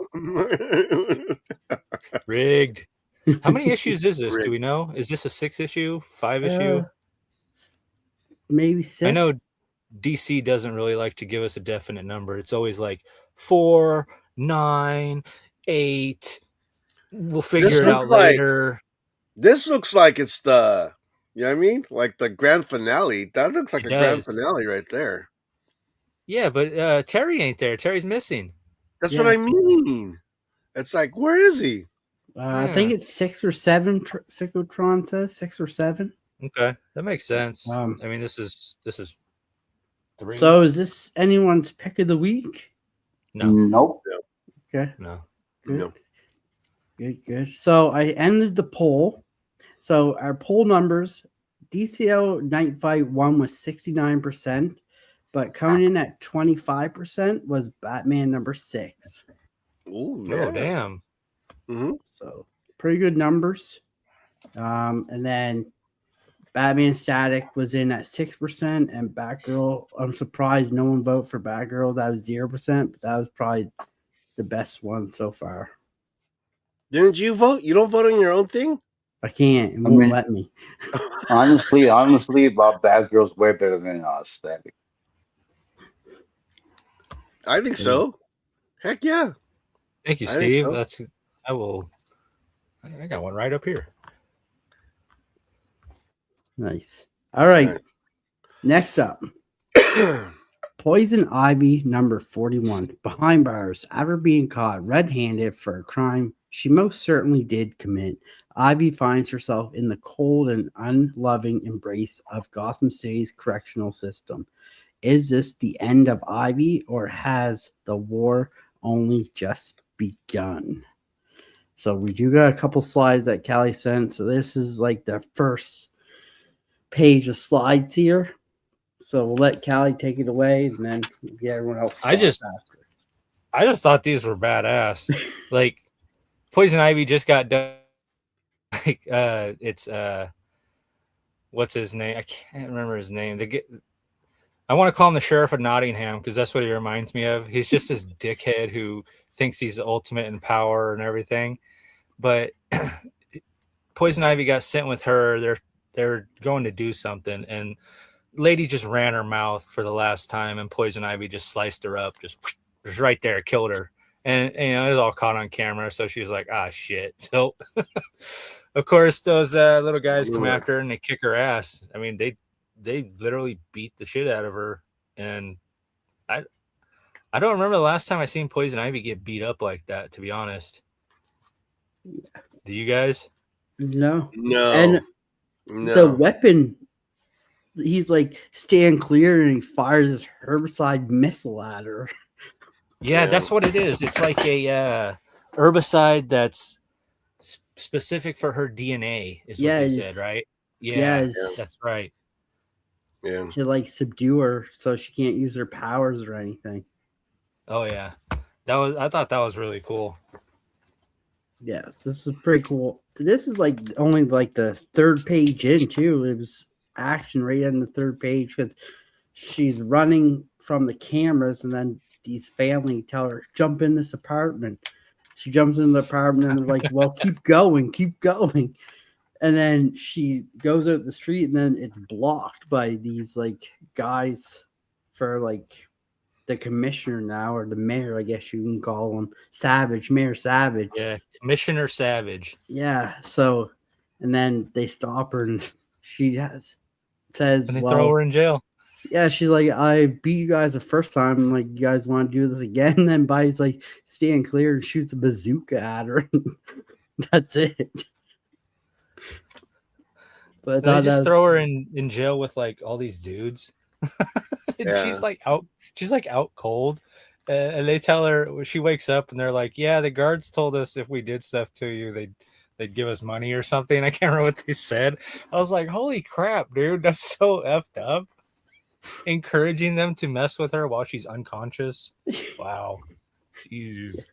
rigged. How many issues is this? Do we know? Is this a 6-issue, 5-issue? Maybe 6. I know DC doesn't really like to give us a definite number. It's always like 4, 9, 8. We'll figure it out later. This looks like it's the, you know what I mean? Like the grand finale. That looks like grand finale right there. Yeah, but Terry ain't there. Terry's missing. That's what I mean. It's like, where is he? I think it's 6 or 7. Cyclotron says 6 or 7. Okay, that makes sense. I mean, this is 3. So is this anyone's pick of the week? No. Nope. Okay. No. Good. No. Good. So I ended the poll. So our poll numbers: DCO Night Fight 1 was 69%, but coming in at 25% was Batman number 6. Ooh, oh, damn. Mm-hmm. So pretty good numbers. And then Batman Static was in at 6%, and Batgirl, I'm surprised no one voted for Batgirl. That was 0%, but that was probably the best one so far. Didn't you vote? You don't vote on your own thing? I can't. It won't let me. honestly, Bob Batgirl's way better than Static. I think so. Heck yeah. Thank you, Steve. I got one right up here. Nice. All right. Next up. Poison Ivy number 41. Behind bars, after being caught red-handed for a crime she most certainly did commit, Ivy finds herself in the cold and unloving embrace of Gotham City's correctional system. Is this the end of Ivy, or has the war only just begun? So we do got a couple slides that Callie sent. So this is like the first page of slides here. So we'll let Callie take it away, and then get everyone else. I I just thought these were badass. Like Poison Ivy just got done. Like it's what's his name? I can't remember his name. I want to call him the Sheriff of Nottingham because that's what he reminds me of. He's just this dickhead who thinks he's the ultimate in power and everything. But Poison Ivy got sent with her. They're going to do something, and lady just ran her mouth for the last time, and Poison Ivy just sliced her up, just right there, killed her. And it was all caught on camera, so she was like, "Ah, shit." So, of course, those little guys come after her and they kick her ass. I mean, they literally beat the shit out of her, and I don't remember the last time I seen Poison Ivy get beat up like that. To be honest, do you guys? No. No. And no. the weapon, he's like, stand clear, and he fires his herbicide missile at her. Yeah, that's what it is. It's like a herbicide that's specific for her DNA, is what they said, right? Yeah, that's right. Yeah. To like subdue her so she can't use her powers or anything. Oh yeah, I thought that was really cool. Yeah, this is pretty cool. This is like only like the third page in too. It was action right on the third page because she's running from the cameras, and then these family tell her jump in this apartment. She jumps in the apartment, and they're like, "Well, keep going, keep going." And then she goes out the street, and then it's blocked by these like guys for like the commissioner now, or the mayor, I guess you can call him, Mayor Savage. Yeah, Commissioner Savage. Yeah. So, and then they stop her, and she says, and they throw her in jail. Yeah, she's like, I beat you guys the first time. I'm like, you guys want to do this again? And then Buddy's like, stand clear, and shoots a bazooka at her. That's it. But they just throw her in jail with like all these dudes. She's like out cold, and they tell her when she wakes up, and they're like, yeah, the guards told us if we did stuff to you, they'd give us money or something. I can't remember what they said. I was like, holy crap, dude, that's so effed up. Encouraging them to mess with her while she's unconscious. Wow. Jeez.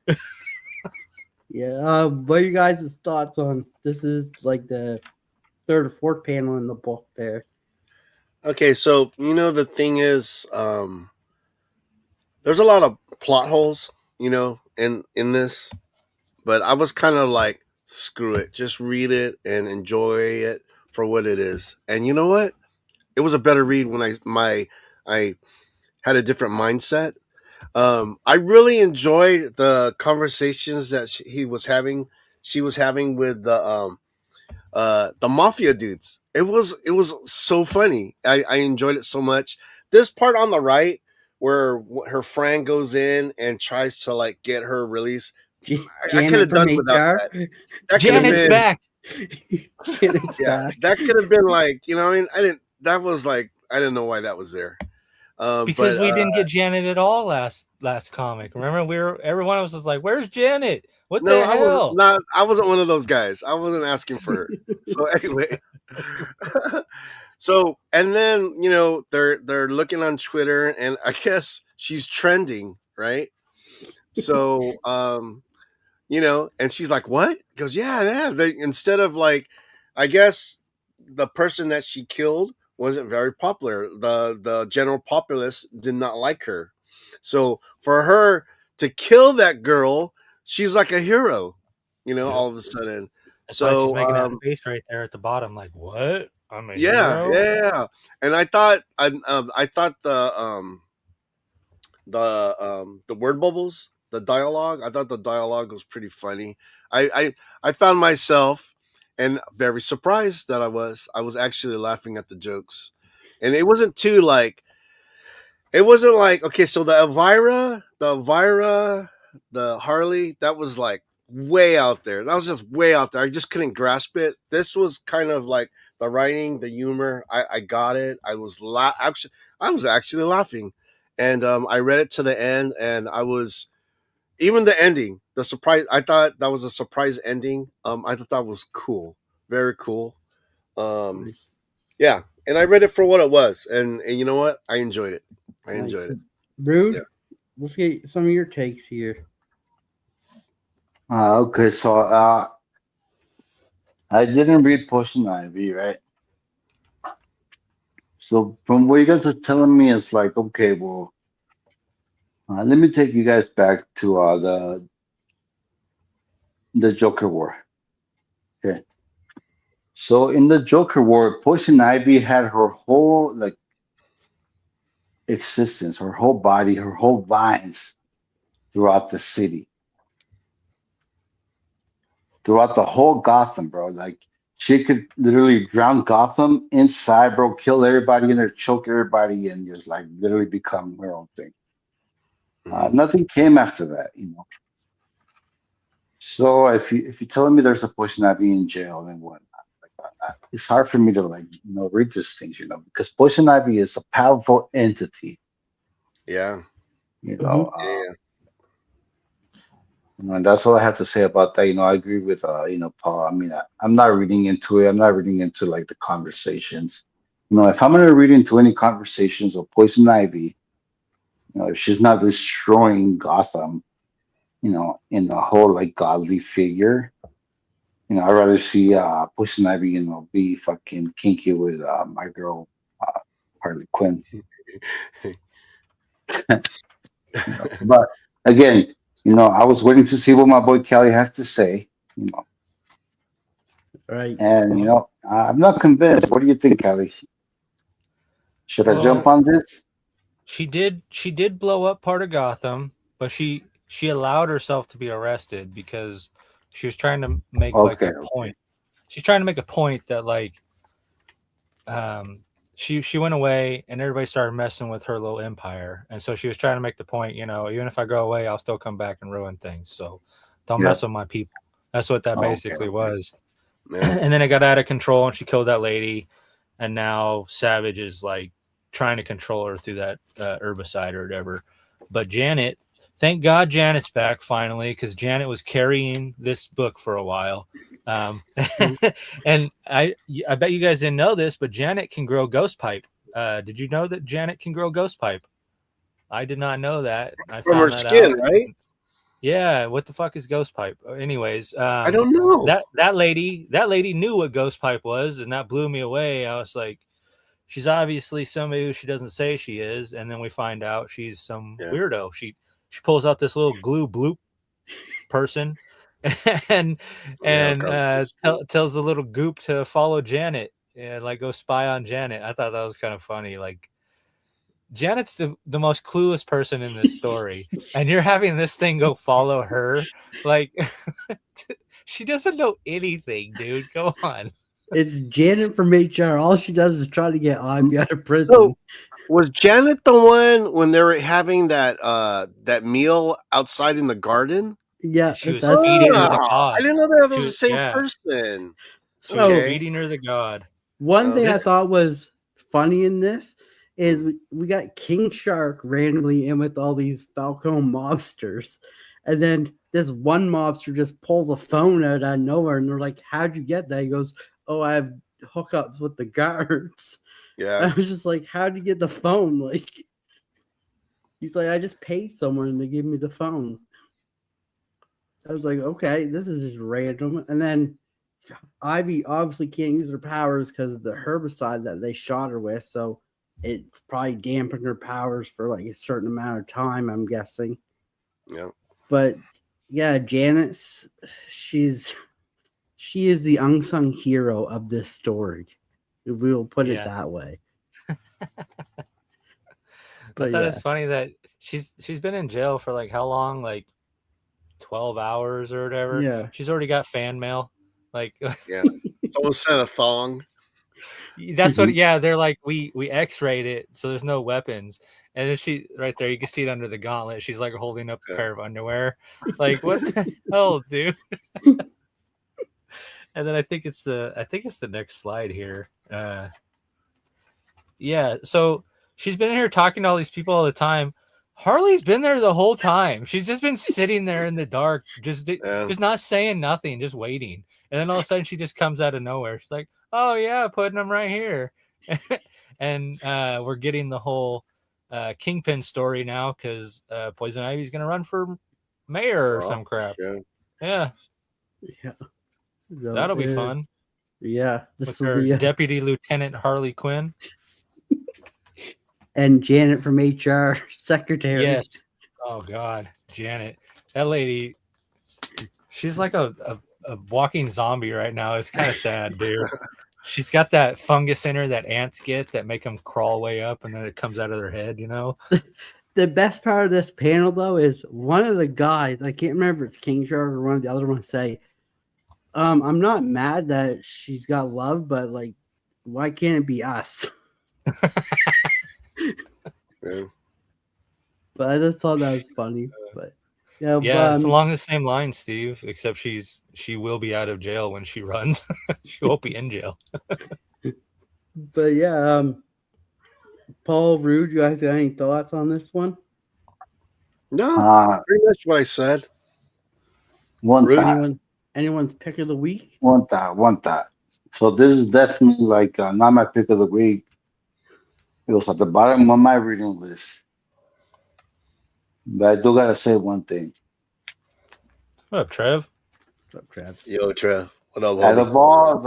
Yeah. What are you guys' thoughts on this? Is like the third or fourth panel in the book there. Okay, so the thing is, there's a lot of plot holes, in this, but I was kind of like, screw it, just read it and enjoy it for what it is. And you know what? It was a better read when I had a different mindset. I really enjoyed the conversations that she was having with the mafia dudes. It was so funny. I enjoyed it so much. This part on the right where her friend goes in and tries to like get her released, I could have done without that. Janet's back. Janet's back. That could have been like, that was like, I didn't know why that was there. Because we didn't get Janet at all last comic. Remember, everyone was just like, "Where's Janet? What the hell?" I wasn't one of those guys. I wasn't asking for her. So anyway, and then they're looking on Twitter, and I guess she's trending, right? So and she's like, "What?" He goes, "Yeah." Instead of like, I guess the person that she killed wasn't very popular. The general populace did not like her. So for her to kill that girl, she's like a hero, all of a sudden. That's why she's making that face right there at the bottom, like, what? I'm a hero? Yeah. And I thought the word bubbles, the dialogue, I thought the dialogue was pretty funny. I found myself and very surprised that I was actually laughing at the jokes. And it wasn't like, okay, so the Elvira, the Harley, that was like way out there. That was just way out there. I just couldn't grasp it. This was kind of like the writing, the humor. I got it. I was actually laughing. And I read it to the end, and even the ending, the surprise, I thought that was a surprise ending. I thought that was cool. Very cool. Yeah. And I read it for what it was. And you know what? I enjoyed it. I enjoyed it. Rude? Yeah. let's get some of your takes here. Okay, so I didn't read Poison Ivy, right? So from what you guys are telling me, it's like, okay, well, let me take you guys back to the Joker War. Okay, so in the Joker War, Poison Ivy had her whole like existence, her whole body, her whole vines throughout the city, throughout the whole Gotham, bro. Like she could literally drown Gotham inside, bro, kill everybody in there, choke everybody, and just like literally become her own thing. Mhm. Nothing came after that, you know. So if you're telling me there's a Poison Ivy in jail, then what? Like, it's hard for me to like read these things, you know, because Poison Ivy is a powerful entity, Yeah. you Mm-hmm. know. Yeah. And that's all I have to say about that. You know, I agree with Paul. I mean, I'm not reading into it. I'm not reading into like the conversations. You know, if I'm gonna read into any conversations of Poison Ivy, you know, if she's not destroying Gotham, you know, in a whole like godly figure, you know, I'd rather see Poison Ivy, you know, be fucking kinky with my girl Harley Quinn. You know, but again, you know, I was waiting to see what my boy Kelly has to say. You know, Right. and you know, I'm not convinced. What do you think, Kelly? Should I jump Well, on this? she did blow up part of Gotham, but she allowed herself to be arrested because she was trying to make like Okay, a okay. point. She's trying to make a point that like um she went away and everybody started messing with her little empire, and so she was trying to make the point, even if I go away, I'll still come back and ruin things. So don't Yep. mess with my people. That's what that Okay, basically okay. was. Yeah. And then it got out of control and she killed that lady, and now Savage is like trying to control her through that herbicide or whatever. But Janet, thank God Janet's back finally, because Janet was carrying this book for a while. um, and I bet you guys didn't know this, but Janet can grow ghost pipe. Did you know that Janet can grow ghost pipe? I did not know that. I From her found that skin, out. right? Yeah, what the fuck is ghost pipe? Anyways, I don't know. that lady knew what ghost pipe was, and that blew me away. I was like, she's obviously somebody who she doesn't say she is, and then we find out she's some Yeah. weirdo. She pulls out this little glue bloop person, and Yeah. and tells the little goop to follow Janet and like go spy on Janet. I thought that was kind of funny. Like Janet's the most clueless person in this story, and you're having this thing go follow her. Like she doesn't know anything, dude. Go on. It's Janet from HR. All she does is try to get Ivy out of So prison. was Janet the one when they were having that meal outside in the garden? Yeah, She was that's feeding her the Ah, I god. didn't know that was the She same yeah, person. she was so. Okay. feeding her the god. One thing I This thought was funny in this is Mm. we got King Shark randomly in with all these Falcone mobsters. And then this one mobster just pulls a phone out of nowhere and they're like, how'd you get that? He goes, oh, I have hookups with the guards. I Yeah. was just like, how'd you get the phone? Like, he's like, I just paid someone and they gave me the phone. I was like, okay, this is just random. And then Ivy obviously can't use her powers because of the herbicide that they shot her with. So it's probably dampened her powers for like a certain amount of time, I'm guessing. Yeah. But yeah, Janice, she is the unsung hero of this story, if we will put it yeah. that way. I But thought yeah, it's funny that she's been in jail for like how long? Like 12 hours or whatever. yeah. She's already got fan mail. Like Yeah. Someone sent a thong. that's what yeah, they're like we x-rayed it so there's no weapons. And then she right there, you can see it under the gauntlet. She's like holding up a Yeah. pair of underwear. Like what the hell, dude? And then I think it's the next slide here. Yeah, so she's been here talking to all these people all the time. Harley's been there the whole time. She's just been sitting there in the dark, Yeah. just not saying nothing, just waiting. And then all of a sudden, she just comes out of nowhere. She's like, "Oh yeah, putting them right here," and we're getting the whole Kingpin story now because Poison Ivy's going to run for mayor or some crap. Shit. Yeah, Yeah. So that'll be it is- fun Yeah, this with will her be Deputy Lieutenant Harley Quinn. and Janet from HR secretary. Yes. Oh God, Janet, that lady. She's like a walking zombie right now. It's kind of sad, dude. She's got that fungus in her that ants get that make them crawl way up and then it comes out of their head, you know? The best part of this panel, though, is one of the guys, I can't remember if it's King Shark or one of the other ones, say, I'm not mad that she's got love, but like, why can't it be us? Yeah. But I just thought that was funny. But Yeah, but, it's along the same line, Steve, except she will be out of jail when she runs. She won't be in jail. but yeah, Paul, Rude, you guys got any thoughts on this one? No, pretty much what I said. One Rude. thought. Anyone's pick of the week? One thought. So this is definitely like not my pick of the week. It was at the bottom of my reading list. But I do gotta say one thing. What up, Trev? What's up, Trav? Yo, Trev. What up, Out homie? of all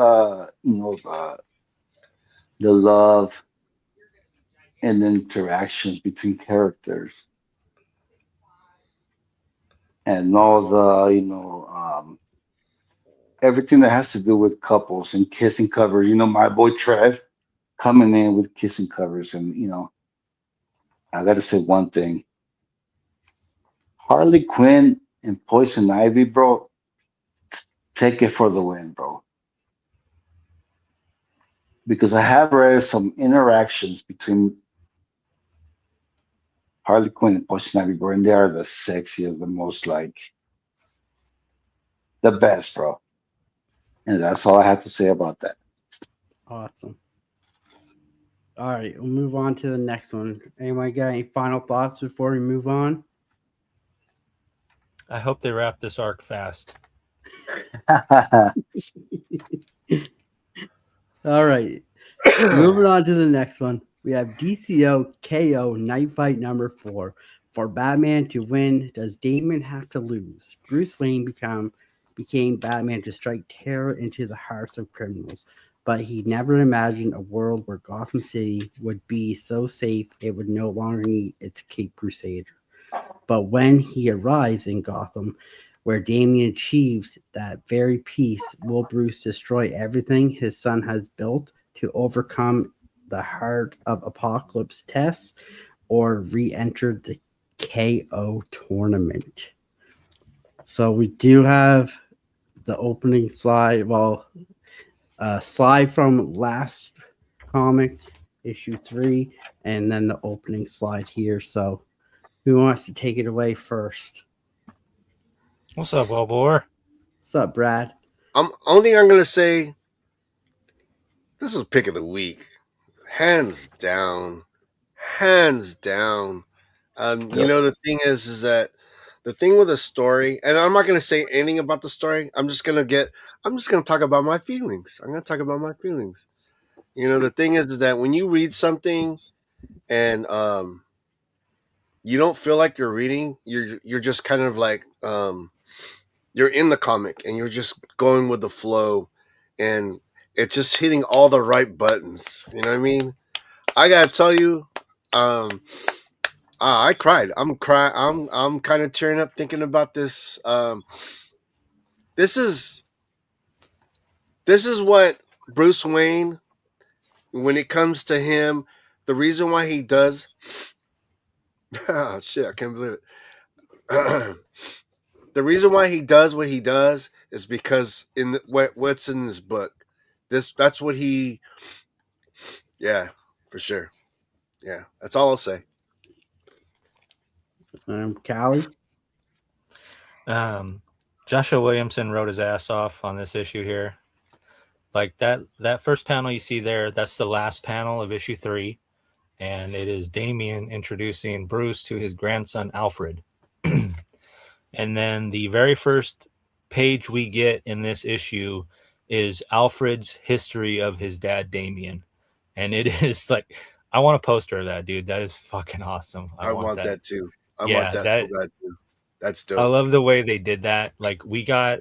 the love and the interactions between characters and all the everything that has to do with couples and kissing covers, my boy Trev coming in with kissing covers, and I gotta say one thing. Harley Quinn and Poison Ivy, bro, take it for the win, bro. Because I have read some interactions between Harley Quinn and Poison Ivy, bro, and they are the sexiest, the most like the best, bro. And that's all I have to say about that. Awesome. All right, we'll move on to the next one. Anyone got any final thoughts before we move on? I hope they wrap this arc fast. All right. Moving on to the next one. We have DCO KO Night Fight number 4. For Batman to win, does Damon have to lose? Bruce Wayne became Batman to strike terror into the hearts of criminals, but he never imagined a world where Gotham City would be so safe it would no longer need its Cape Crusader. But when he arrives in Gotham, where Damian achieves that very peace, will Bruce destroy everything his son has built to overcome the heart of Apocalypse test or re-enter the KO tournament? So we do have the opening slide. Well, slide from last comic, issue 3, and then the opening slide here. So who wants to take it away first? What's up, Wellbore? What's up, Brad? Only thing I'm gonna say, this is pick of the week, hands down, hands down. The thing is that the thing with the story, and I'm not gonna say anything about the story. I'm just gonna talk about my feelings. I'm gonna talk about my feelings. The thing is that when you read something and you don't feel like you're reading, you're just kind of like you're in the comic and you're just going with the flow, and it's just hitting all the right buttons. You know what I mean? I gotta tell you, I cried. I'm kind of tearing up thinking about this. This is what Bruce Wayne, when it comes to him, the reason why he does. Oh shit! I can't believe it. The reason why he does what he does is because what's in this book. That's what he. Yeah, for sure. Yeah, that's all I'll say. Callie? Joshua Williamson wrote his ass off on this issue here. Like that first panel you see there, that's the last panel of issue 3. And it is Damian introducing Bruce to his grandson, Alfred. And then the very first page we get in this issue is Alfred's history of his dad, Damian. And it is like, I want a poster of that, dude. That is fucking awesome. I want that too. I want Yeah, that that so bad too. That's I dope. love the way they did that. Like we got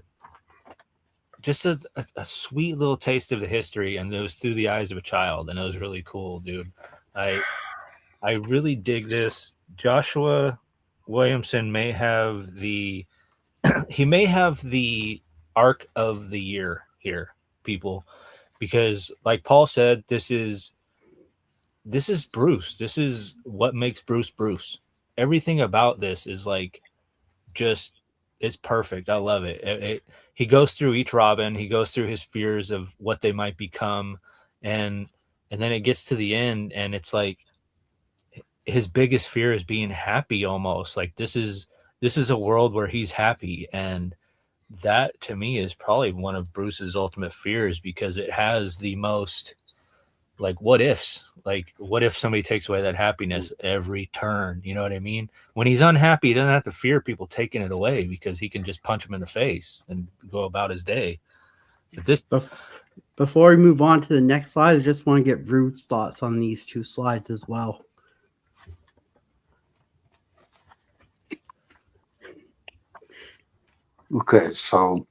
just a sweet little taste of the history, and it was through the eyes of a child, and it was really cool, dude. I really dig this. Joshua Williamson may have the he may have the arc of the year here, people, because like Paul said, this is Bruce. This is what makes Bruce Bruce. Everything about this is like just it's perfect. I love it. He goes through each Robin. He goes through his fears of what they might become, and and then it gets to the end, and it's like his biggest fear is being happy. Almost like this is a world where he's happy, and that to me is probably one of Bruce's ultimate fears because it has the most like what ifs. Like what if somebody takes away that happiness every turn? You know what I mean? When he's unhappy, he doesn't have to fear people taking it away because he can just punch him in the face and go about his day. But this Before we move on to the next slide, I just want to get Rude's thoughts on these two slides as well. Okay, so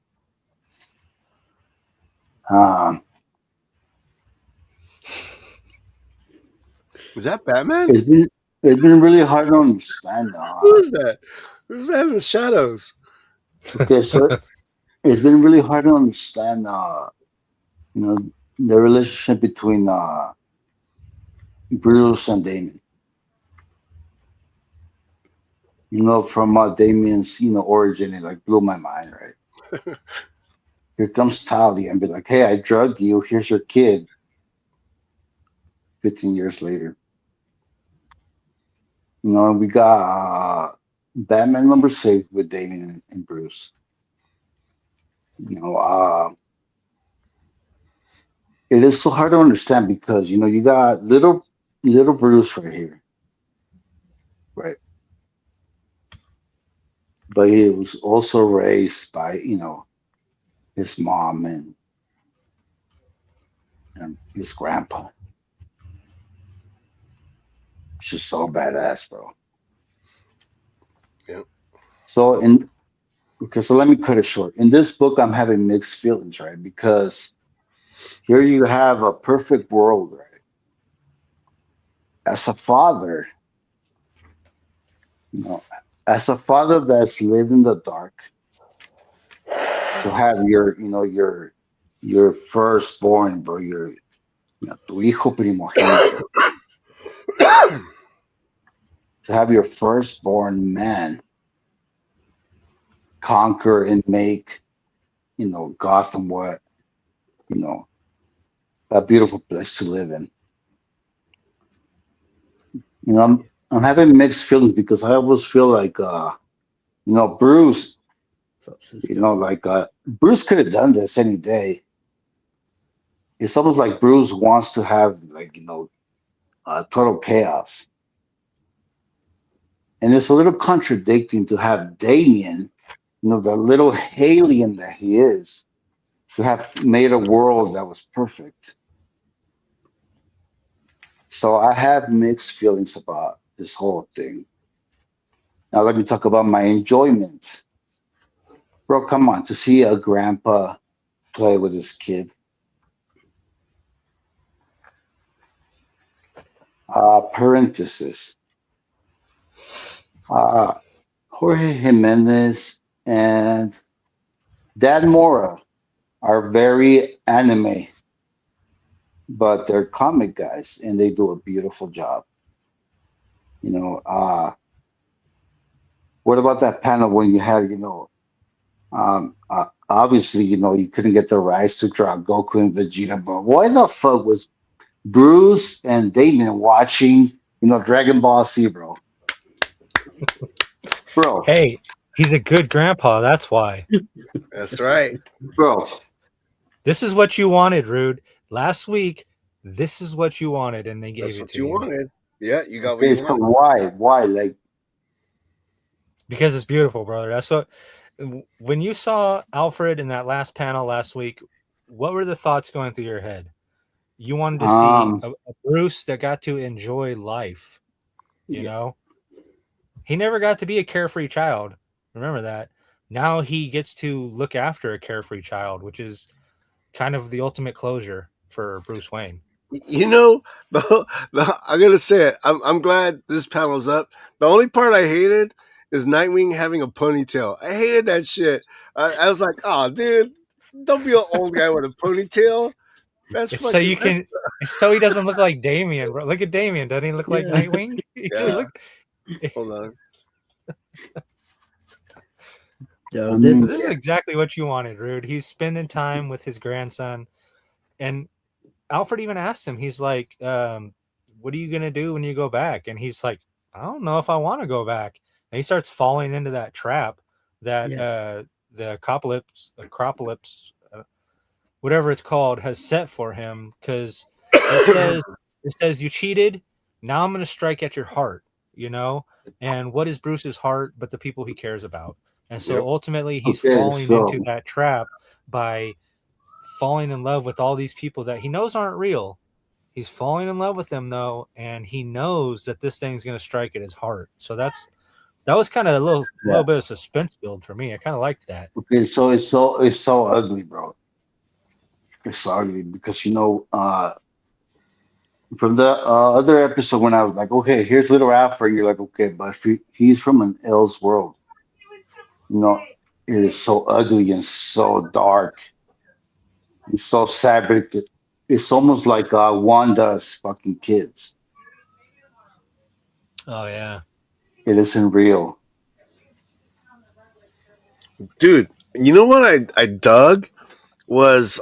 um, Is that Batman? it's been really hard to understand. Who is that? Who's that in the shadows? Okay, so it's been really hard to understand. You know, the relationship between Bruce and Damien. You know, from Damien's origin, it like blew my mind. Right here comes Talia and be like, "Hey, I drugged you. Here's your kid." 15 years later, we got Batman #6 with Damien and Bruce. You know, it is so hard to understand because you got little Bruce right here, right? But he was also raised by his mom and his grandpa. It's just so badass, bro. Yeah. So so let me cut it short. In this book, I'm having mixed feelings, right? Because here you have a perfect world, right? As a father, you know, as a father that's lived in the dark, to have your firstborn, bro, tu hijo primogénito, to have your firstborn man conquer and make Gotham what you know a beautiful place to live in. I'm having mixed feelings because I always feel like Bruce, So, Cisco. like Bruce could have done this any day. It's almost like Bruce wants to have like total chaos, and it's a little contradicting to have Damien, the little alien that he is, to have made a world that was perfect. So I have mixed feelings about this whole thing. Now let me talk about my enjoyment. Bro, come on, to see a grandpa play with his kid. Parenthesis. Uh, Jorge Jimenez and Dan Mora are very anime, but they're comic guys and they do a beautiful job. What about that panel when you had, obviously, you couldn't get the rights to draw Goku and Vegeta, but why the fuck was Bruce and Damien watching, Dragon Ball Z, bro? Bro, hey, he's a good grandpa. That's why. That's right. bro, This is what you wanted, Rude. Last week, this is what you wanted, and they gave That's it what to you you. wanted. Yeah, you got what okay, you so wanted. why? Like, Because it's beautiful, brother. That's what. When you saw Alfred in that last panel last week, what were the thoughts going through your head? You wanted to see Um, a Bruce that got to enjoy life. You Yeah. know, he never got to be a carefree child. Remember that. Now he gets to look after a carefree child, which is kind of the ultimate closure for Bruce Wayne. You know, I'm gonna say it. I'm glad this panel's up. The only part I hated is Nightwing having a ponytail. I hated that shit. I was like, oh, dude, don't be an old guy with a ponytail. That's It's so fucking. you can. It's so he doesn't look like Damian. Bro. Look at Damian. Doesn't he look like Yeah. Nightwing? Yeah. Look, Hold on. So I this mean, this is exactly what you wanted, Rude. He's spending time with his grandson, and Alfred even asked him. He's like, "What are you gonna do when you go back?" And he's like, "I don't know if I want to go back." And he starts falling into that trap that Yeah. the Acropolis, whatever it's called, has set for him because it says you cheated. Now I'm going to strike at your heart, you know. And what is Bruce's heart but the people he cares about? And so Yep. ultimately, he's okay, falling into so that trap by falling in love with all these people that he knows aren't real. He's falling in love with them though, and he knows that this thing's going to strike at his heart. So that was kind of a little yeah, bit of suspense build for me. I kind of liked that. okay, so it's so ugly, bro. It's so ugly because from the other episode when I was like, okay, here's little Alfred, and you're like, okay, but if he's from an else world. It is so ugly and so dark. It's so sad, but it's almost like Wanda's fucking kids. Oh yeah, It isn't real. Dude, you know what I dug was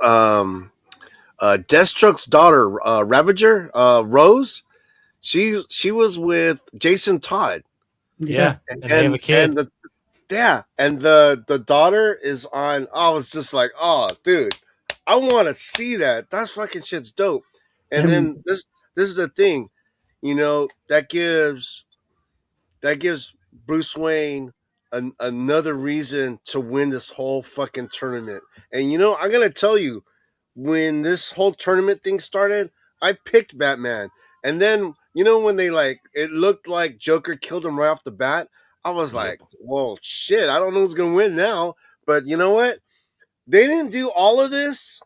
Deathstroke's daughter, Ravager, Rose. She was with Jason Todd, yeah, Yeah. and they have a kid. and the yeah, and the daughter is on. I was just like, oh, dude, I want to see that. That's fucking shit's dope. And And then this is the thing, that gives Bruce Wayne another reason to win this whole fucking tournament. And I'm gonna tell you, when this whole tournament thing started, I picked Batman. And then when it looked like Joker killed him right off the bat, I was Yep. like, "Whoa, shit! I don't know who's gonna win now." But you know what? They didn't do all of this.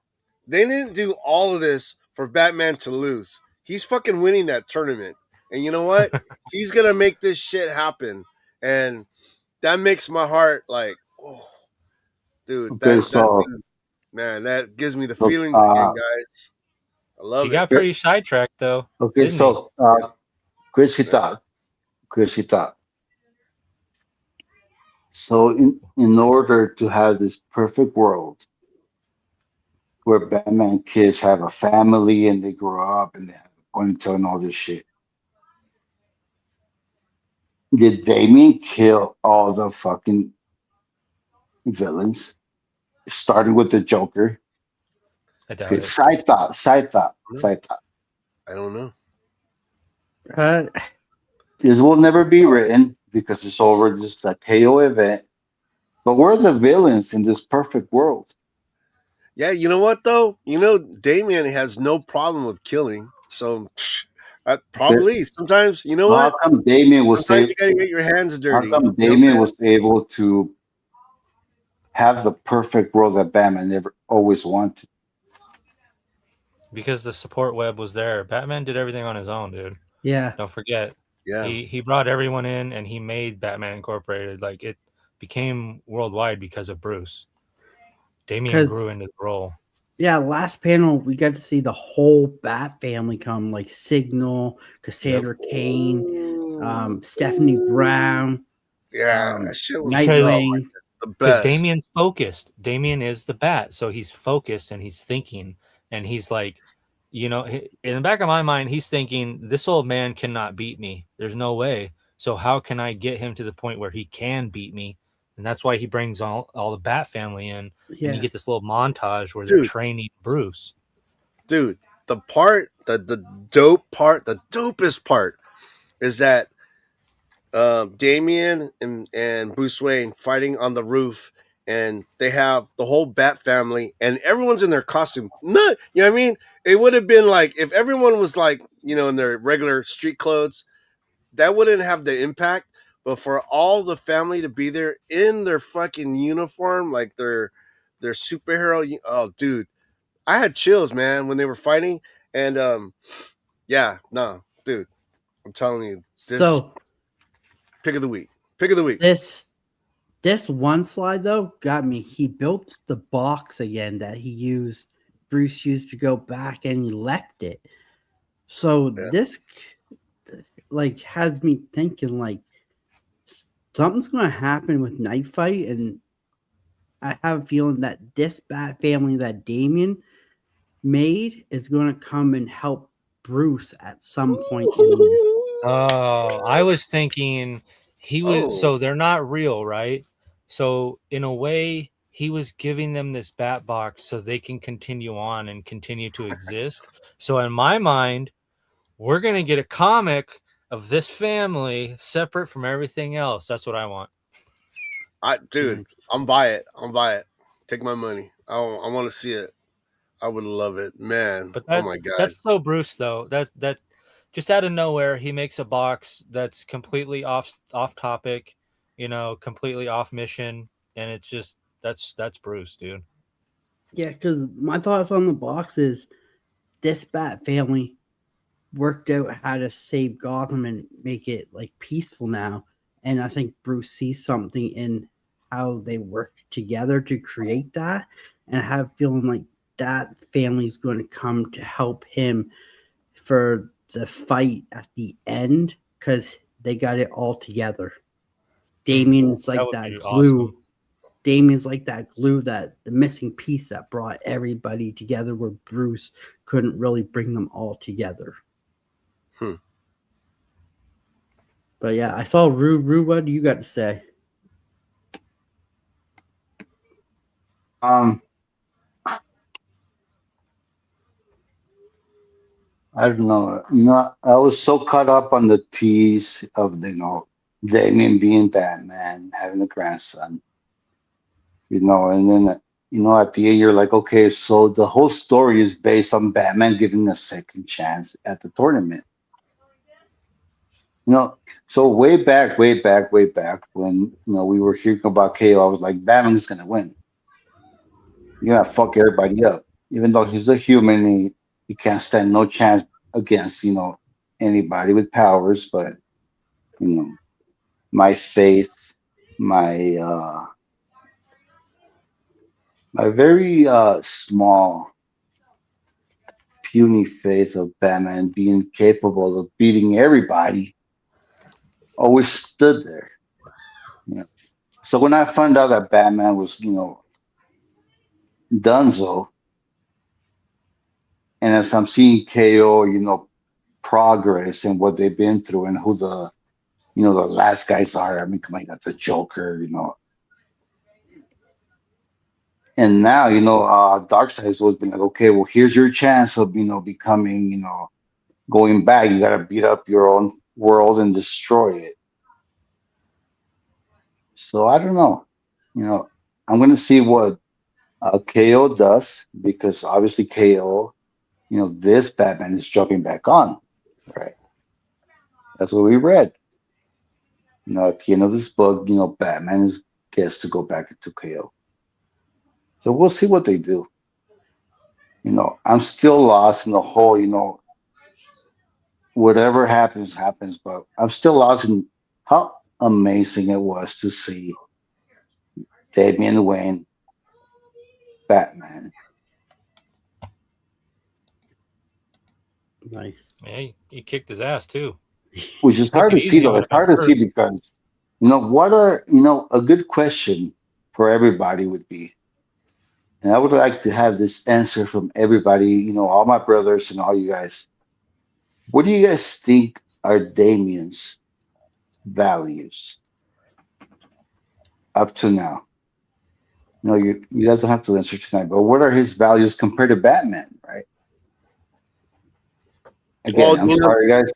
They didn't do all of this for Batman to lose. He's fucking winning that tournament. And you know what? He's gonna make this shit happen. And that makes my heart like, oh, dude, Okay, that so thing, man, that gives me the so feelings again, guys. I He love it. got pretty sidetracked though, okay, didn't he? so Chris Hita, Chris Hita. So in order to have this perfect world where Batman kids have a family and they grow up and they have a ponytail and all this shit, did Damien kill all the fucking villains, starting with the Joker? I doubt Okay, it. side thought. I don't know. uh, This will never be written because it's over just a KO event. But we're the villains in this perfect world. Yeah, you know what though? Damien has no problem with killing. So Okay, probably sometimes, you know so how what? come Damien was Sometimes able? you gotta get your hands How dirty. come You know what I'm Damien saying? was able to have the perfect world that Batman never always wanted? Because the support web was there. Batman did everything on his own, dude. yeah. Don't forget. Yeah. He brought everyone in and he made Batman Incorporated. Like it became worldwide because of Bruce. Damian Because grew into the role. yeah, last panel we got to see the whole Bat family come, like Signal, Cassandra Kane, Stephanie Brown, Yeah, that shit was Because Nightwing. the because best. Damian's focused. Damian is the bat, so he's focused and he's thinking, and he's like, in the back of my mind, he's thinking, this old man cannot beat me. There's no way. So how can I get him to the point where he can beat me? And that's why he brings all the Bat family in, and you Yeah, get this little montage where they're Dude, training Bruce. dude, the dopest part is that Damien and Bruce Wayne fighting on the roof, and they have the whole Bat family, and everyone's in their costume. No, you know what I mean? it would have been like if everyone was like, in their regular street clothes, that wouldn't have the impact. But for all the family to be there in their fucking uniform, like their superhero, oh dude, I had chills, man, when they were fighting. And yeah, no, dude, I'm telling you, this So pick of the week, pick of the week. this one slide though got me. He built the box again that Bruce used to go back, and he left it. So Yeah. this like has me thinking like something's going to happen with Night Fight, and I have a feeling that this Bat family that Damien made is going to come and help Bruce at some point in this. Oh, I was thinking he was. So Oh, they're not real, right? So in a way, he was giving them this bat box so they can continue on and continue to exist. So in my mind, we're gonna get a comic of this family separate from everything else. That's what I want. dude, Nice. I'm buy it. I'm buy it. Take my money. I want to see it. I would love it, man. But Oh my god. that's so Bruce though. That just out of nowhere he makes a box that's completely off topic, completely off mission, and it's just that's Bruce, dude. Yeah, because my thoughts on the box is this Bat family worked out how to save Gotham and make it like peaceful now. And I think Bruce sees something in how they worked together to create that. And I have a feeling like that family's going to come to help him for the fight at the end because they got it all together. Damien's That like would that be glue. awesome. Damien's like that glue, that the missing piece that brought everybody together where Bruce couldn't really bring them all together. Hmm. But yeah, I saw Rude. Rude, what do you got to say? Um, I don't know. I was so caught up on the tease of Damien being Batman, having a grandson, and then at the end you're like, okay, so the whole story is based on Batman getting a second chance at the tournament. You know, so way back when we were hearing about KO, I was like, Batman's gonna win. You're gonna fuck everybody up. Even though he's a human, he can't stand no chance against, anybody with powers, but you know, my faith, my my very small, puny faith of Batman being capable of beating everybody always stood there. You know. So when I found out that Batman was, Dunzo, and as I'm seeing KO, progress and what they've been through and who the last guys are. I mean, come on, you got the Joker, and now, Darkseid has always been like, okay, well, here's your chance of, becoming, going back. You got to beat up your own world and destroy it. So I don't know. I'm going to see what KO does because obviously KO, this Batman is jumping back on, right? That's what we read. At the end of this book, Batman gets to go back into KO. So we'll see what they do. I'm still lost in the whole, whatever happens, happens, but I'm still lost in how amazing it was to see Damian Wayne, Batman, Nice. Yeah, he kicked his ass too. which is Took hard it to see easy though. on It's him at hard to see first. because, a good question for everybody would be, and I would like to have this answer from everybody, all my brothers and all you guys. What do you guys think are Damien's values up to now? No, you guys don't have to answer tonight, but what are his values compared to Batman, right? Again, Well, I'm sorry, guys.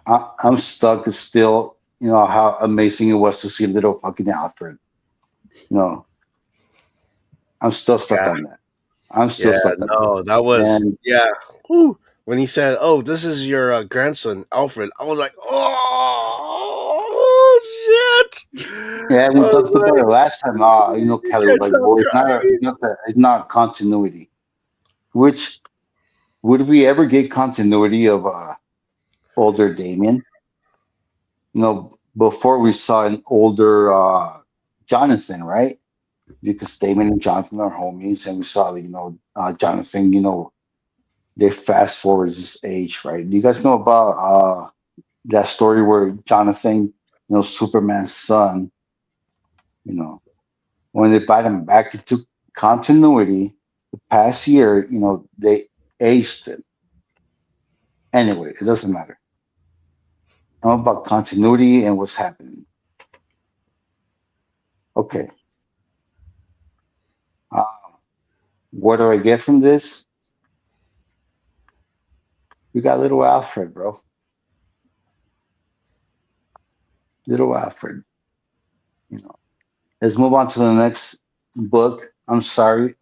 I'm stuck still, how amazing it was to see little fucking Alfred. No, I'm still stuck yeah, on that. I'm still Yeah, stuck on that. no, that was And yeah. Whew. When he said, "Oh, this is your grandson, Alfred," I was like, "Oh shit!" yeah, I we was talked about it like, last time. "You Kelly was can't like, stop "Well, crying." it's not continuity." Which would we ever get continuity of older Damien? Before we saw an older Jonathan, right? Because Damien and Jonathan are homies, and we saw, Jonathan, they fast forward his age, right? Do you guys know about that story where Jonathan, Superman's son, you know, when they brought him back into continuity the past year, they aged it. Anyway, it doesn't matter. I'm about continuity and what's happening. Okay. Uh, what do I get from this? We got little Alfred, bro. Little Alfred. You know. Let's move on to the next book. I'm sorry,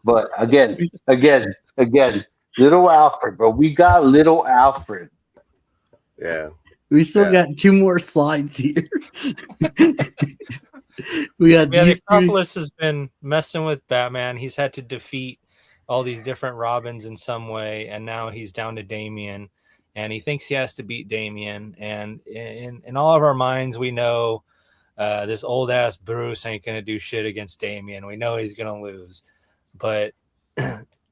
but again, little Alfred, bro. We got little Alfred. Yeah, We still yeah. got 2 more slides here. We got Yeah, the these three. Acropolis has been messing with Batman. He's had to defeat all these different Robins in some way, and now he's down to Damian, and he thinks he has to beat Damian. And in all of our minds, we know this old ass Bruce ain't gonna do shit against Damian. We know he's gonna lose, but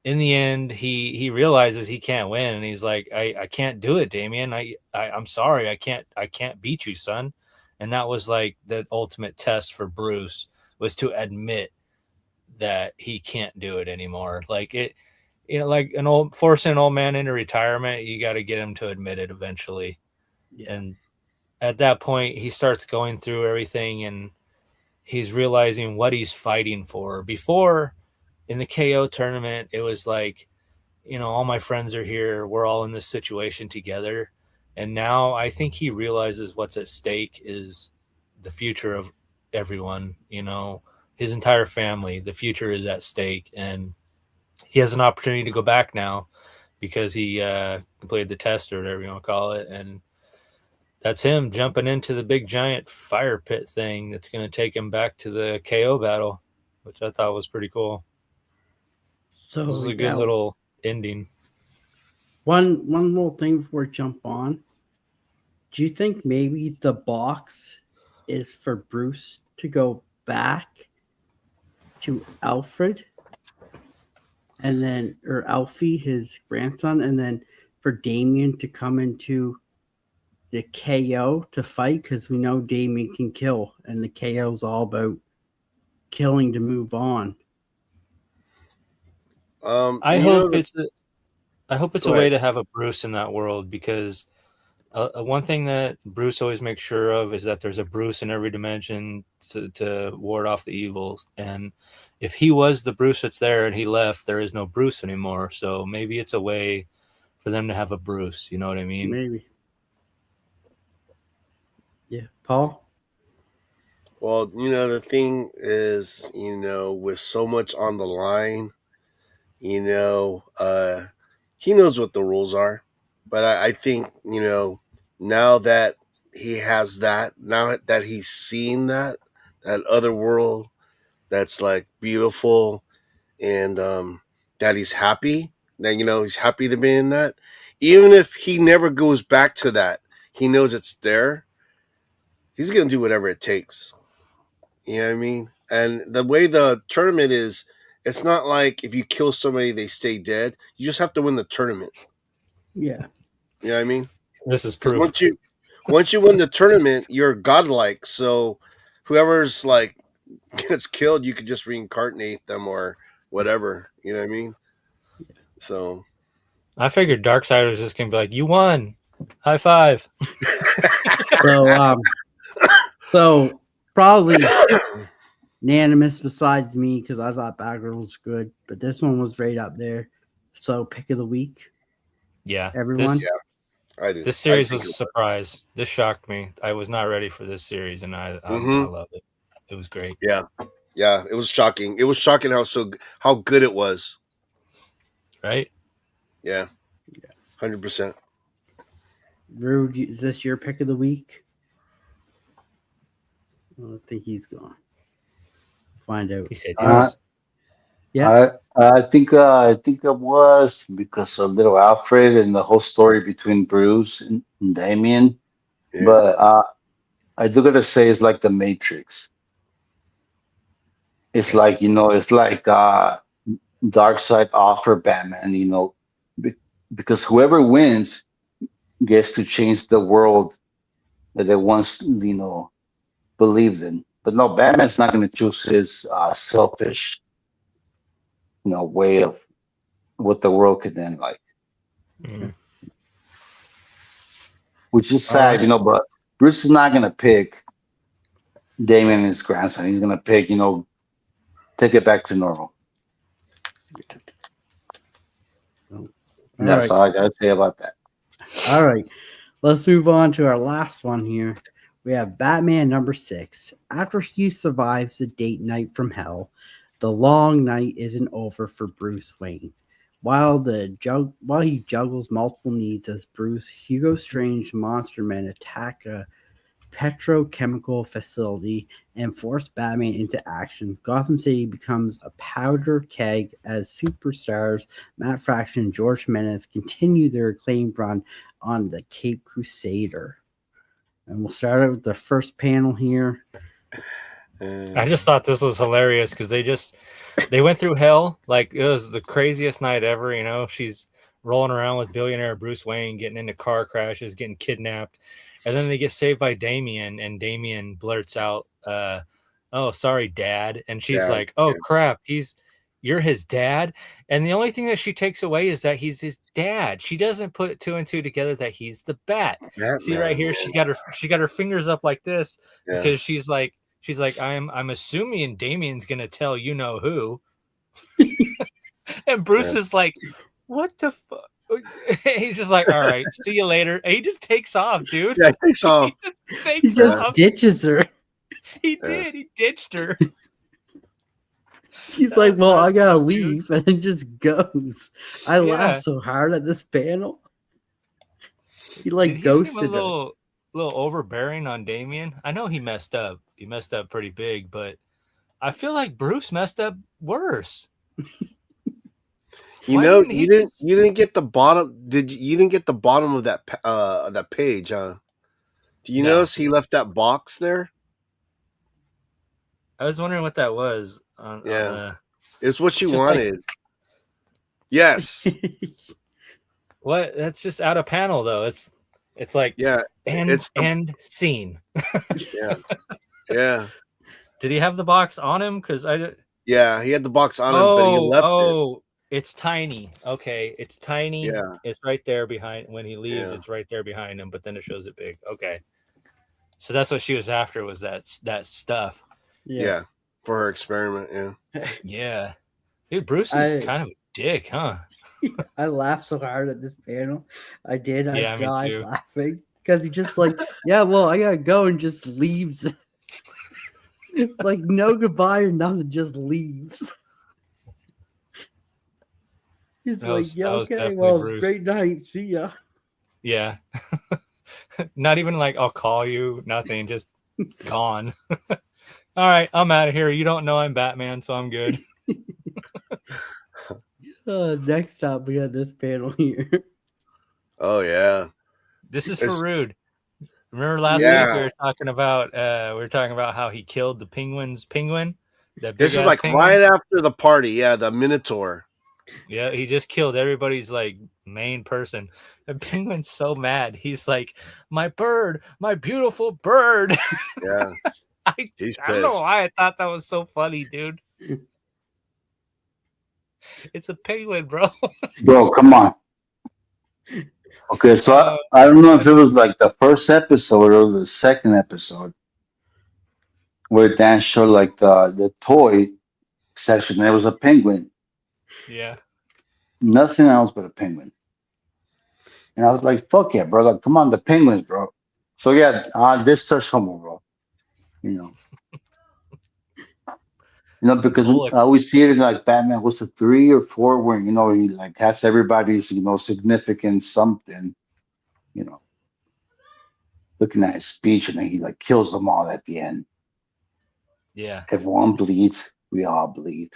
in the end, he realizes he can't win, and he's like, I can't do it, Damian. I'm sorry, I can't beat you, son. And that was like the ultimate test for Bruce, was to admit that he can't do it anymore. Like it, like forcing an old man into retirement, you got to get him to admit it eventually. Yeah. And at that point, he starts going through everything, and he's realizing what he's fighting for. Before, in the KO tournament, it was like, all my friends are here. We're all in this situation together. And now I think he realizes what's at stake is the future of everyone, his entire family. The future is at stake. And he has an opportunity to go back now because he completed the test, or whatever you want to call it. And that's him jumping into the big giant fire pit thing that's going to take him back to the KO battle, which I thought was pretty cool. This So is a good yeah, little ending. one little thing before we jump on. Do you think maybe the box is for Bruce to go back to Alfred, and then, or Alfie, his grandson, and then for Damien to come into the KO to fight? Because we know Damien can kill, and the KO is all about killing to move on. I You hope know, it's a, I hope it's a go way ahead. to have a Bruce in that world, because one thing that Bruce always makes sure of is that there's a Bruce in every dimension to ward off the evils. And if he was the Bruce that's there and he left, there is no Bruce anymore. So maybe it's a way for them to have a Bruce. You know what I mean? Maybe. Yeah. Paul? Well, the thing is, with so much on the line, you know, uh, he knows what the rules are. But I think, now that he has that, now that he's seen that other world that's like beautiful, and that he's happy, that, he's happy to be in that. Even if he never goes back to that, he knows it's there. He's going to do whatever it takes. You know what I mean? And the way the tournament is, it's not like if you kill somebody, they stay dead. You just have to win the tournament. Yeah. You know what I mean? This is Because proof. once you win the tournament, you're godlike. So whoever's like gets killed, you could just reincarnate them or whatever. You know what I mean? So I figured Darkseid was just going to be like, you won. High five. So, so probably unanimous besides me, because I thought Batgirl was good, but this one was right up there. So pick of the week, Yeah. everyone. I do. This I series think was a surprise. This shocked me. I was not ready for this series, and I Mm-hmm. love it. It was great. Yeah. Yeah, it was shocking. It was shocking how good it was. Right? Yeah, 100%. Rude, is this your pick of the week? I don't think he's gone. Find out. He said Uh, yes. Yeah. I think it was because of little Alfred and the whole story between Bruce and Damien. Yeah, But I do gotta say it's like the Matrix. It's Yeah. like it's like Dark Side offer Batman. Be- because whoever wins gets to change the world that they once believed in. But no, Batman's not going to choose his selfish way of what the world could end like, Mm. which is All sad, right. But Bruce is not going to pick Damien and his grandson. He's going to pick, take it back to normal. All And that's right. all I got to say about that. All right. Let's move on to our last one here. We have Batman number 6. After he survives the date night from hell, the long night isn't over for Bruce Wayne. While he juggles multiple needs as Bruce, Hugo Strange monster men attack a petrochemical facility and force Batman into action. Gotham City becomes a powder keg as superstars Matt Fraction and George Menace continue their acclaimed run on the Cape Crusader. And we'll start out with the first panel here. I just thought this was hilarious because they went through hell. Like, it was the craziest night ever. She's rolling around with billionaire Bruce Wayne, getting into car crashes, getting kidnapped, and then they get saved by Damien, and Damien blurts out, "Oh, sorry, Dad," and she's yeah, like, "Oh yeah. crap, you're his dad." And the only thing that she takes away is that he's his dad. She doesn't put two and two together that he's the Bat. See right Batman, here, she got her fingers up like this yeah, because she's like, I'm assuming Damien's gonna tell you know who. And Bruce yeah. is like, what the fuck? He's just like, all right, see you later. And he just takes off, dude. Yeah, I think so. He Takes just off. ditches her. He Yeah. did. He ditched her. He's That like, was well, I messed gotta up, dude. leave, and then just goes. I Yeah. laughed so hard at this panel. He Did like he seem a ghosted her. little overbearing on Damien? I know he messed up. He messed up pretty big, but I feel like Bruce messed up worse. You Why know, didn't he you didn't get the bottom. You didn't get the bottom of that page, huh? Do you No. notice he left that box there? I was wondering what that was on Yeah. the. It's what she It's just like- wanted. Yes. What? That's just out of panel though. It's like Yeah. It's the- end scene. Yeah. Yeah. Did he have the box on him? Because I. Yeah. He had the box on him, but he left it. It's tiny. Okay, it's tiny. Yeah. It's right there behind. When he leaves, Yeah. it's right there behind him. But then it shows it big. Okay, so that's what she was after, was that stuff. Yeah. For her experiment. Yeah. Yeah, dude, Bruce is kind of a dick, huh? I laughed so hard at this panel. I did. I Yeah, me died too. laughing because he just like, yeah, well, I gotta go, and just leaves. Like no goodbye or nothing, just leaves. He's That like, was- yeah, that was okay, definitely well, it's Bruce. great night. See ya. Yeah. Not even like I'll call you. Nothing. Just gone. All right, I'm out of here. You don't know I'm Batman, so I'm good. Next up, we got this panel here. Oh yeah. This is for It's- Rude. Remember last Yeah. week we were talking about how he killed the penguin. That This is big-ass like penguin? right after the party. Yeah, the Minotaur. Yeah, he just killed everybody's like main person. The penguin's so mad. He's like, my bird, my beautiful bird. Yeah. I He's don't know pissed. why I thought that was so funny, dude. It's a penguin, bro. Bro, come on. Okay, so I don't know if it was like the first episode or the second episode where Dan showed like the toy section. There was a penguin, Yeah. nothing else but a penguin. And I was like, fuck yeah, bro. Like, come on, the penguins, bro. So yeah, this touched home, bro. You know. Because Bullock. I always see it in like Batman. What's the 3 or 4 where he like has everybody's significant something. You know, looking at his speech, and then he like kills them all at the end. Yeah, If one bleeds, we all bleed.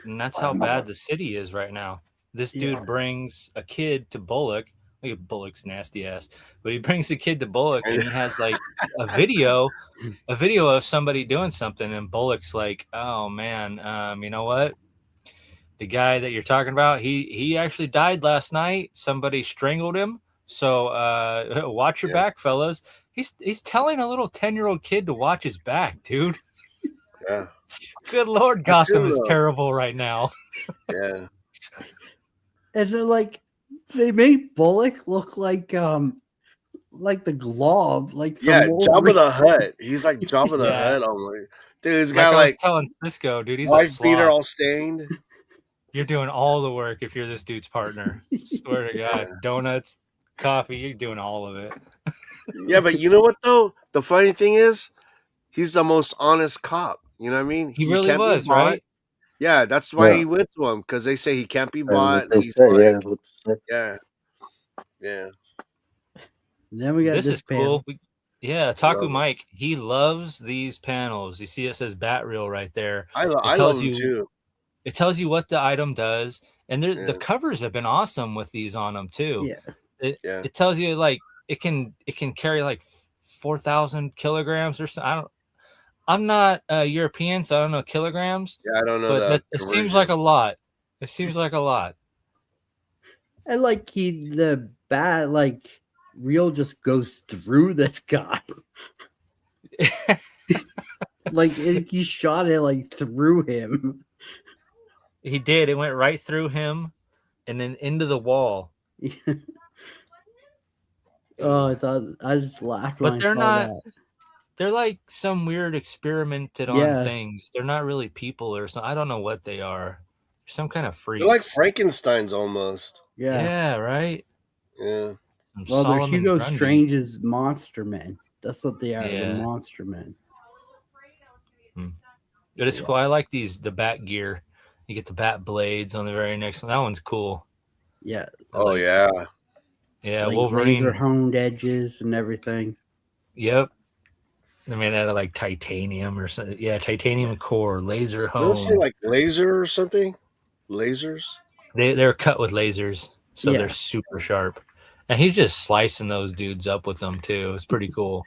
and that's I how don't know bad what. the city is right now. This Yeah. dude brings a kid to Bullock. Look at Bullock's nasty ass. But he brings the kid to Bullock, and he has like a video, of somebody doing something, and Bullock's like, "Oh man, you know what? The guy that you're talking about, he actually died last night. Somebody strangled him. So watch your Yeah, back, fellas." He's telling a little 10-year-old kid to watch his back, dude. yeah. Good Lord, That's Gotham him is though. terrible right now. Yeah, And they're like, they made Bullock look like the glove, like yeah. from Jabba Wolverine. the Hutt. He's like Jabba the Yeah. Hutt almost. Dude, he's Like got I was like telling Cisco, dude, he's a wife beater slob. all stained. You're doing all the work if you're this dude's partner. Swear to Yeah, God. Donuts, coffee, you're doing all of it. yeah. But you know what though? The funny thing is, he's the most honest cop. You know what I mean? He He really can't be was, bought. right? Yeah, that's why Yeah, he went to him because they say he can't be that's bought. what they He's say. Yeah, like, that's what they say. yeah, yeah. Then we got This this is cool. panel. Taku Love it. Mike, he loves these panels. You see it says bat reel right there. It I love tells him you too. what the item does. And the Yeah, covers have been awesome with these on them too. Yeah. yeah, It tells you like it can carry like 4,000 kilograms or something. I'm not European, so I don't know kilograms, yeah. I don't know but the it seems like conversion. a lot. It seems like a lot. And like the bat reel just goes through this guy. Like he shot it like through him. He did. It went right through him and then into the wall. Oh, I just laughed when But I they're saw not. that. They're like some weird experimented on Yeah. things. They're not really people or something. I don't know what they are. Some kind of They're like freaks. Frankenstein's almost. Yeah. Yeah, right. Yeah. Some Well, they're Solomon Hugo Grundy. Strange's monster men. That's what they are. The Yeah. monster men. But it's Yeah. cool. I like the bat gear. You get the bat blades on the very next one. That one's cool. Yeah. Oh like, yeah. Yeah, Like Wolverine. laser honed edges and everything. Yep. They're made out of like titanium or something. Yeah, titanium core, laser Those are hone. like laser or something. Lasers. They're cut with lasers, so Yeah. they're super sharp. And he's just slicing those dudes up with them too. It's pretty cool.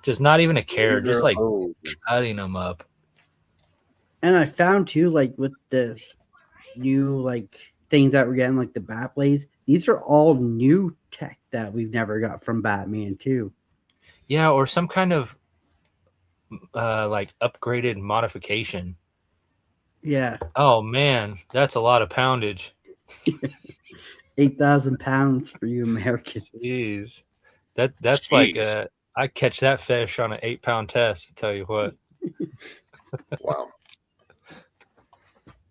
Just not even a care, just Laser like hone. cutting them up. And I found too, like with this new things that we're getting, like the bat blades, these are all new tech that we've never got from Batman too. Yeah, or some kind of like upgraded modification. Yeah. Oh man, that's a lot of poundage. 8,000 pounds for you Americans. Jeez. That's Jeez. like I catch that fish on an 8-pound test, I tell you what. Wow.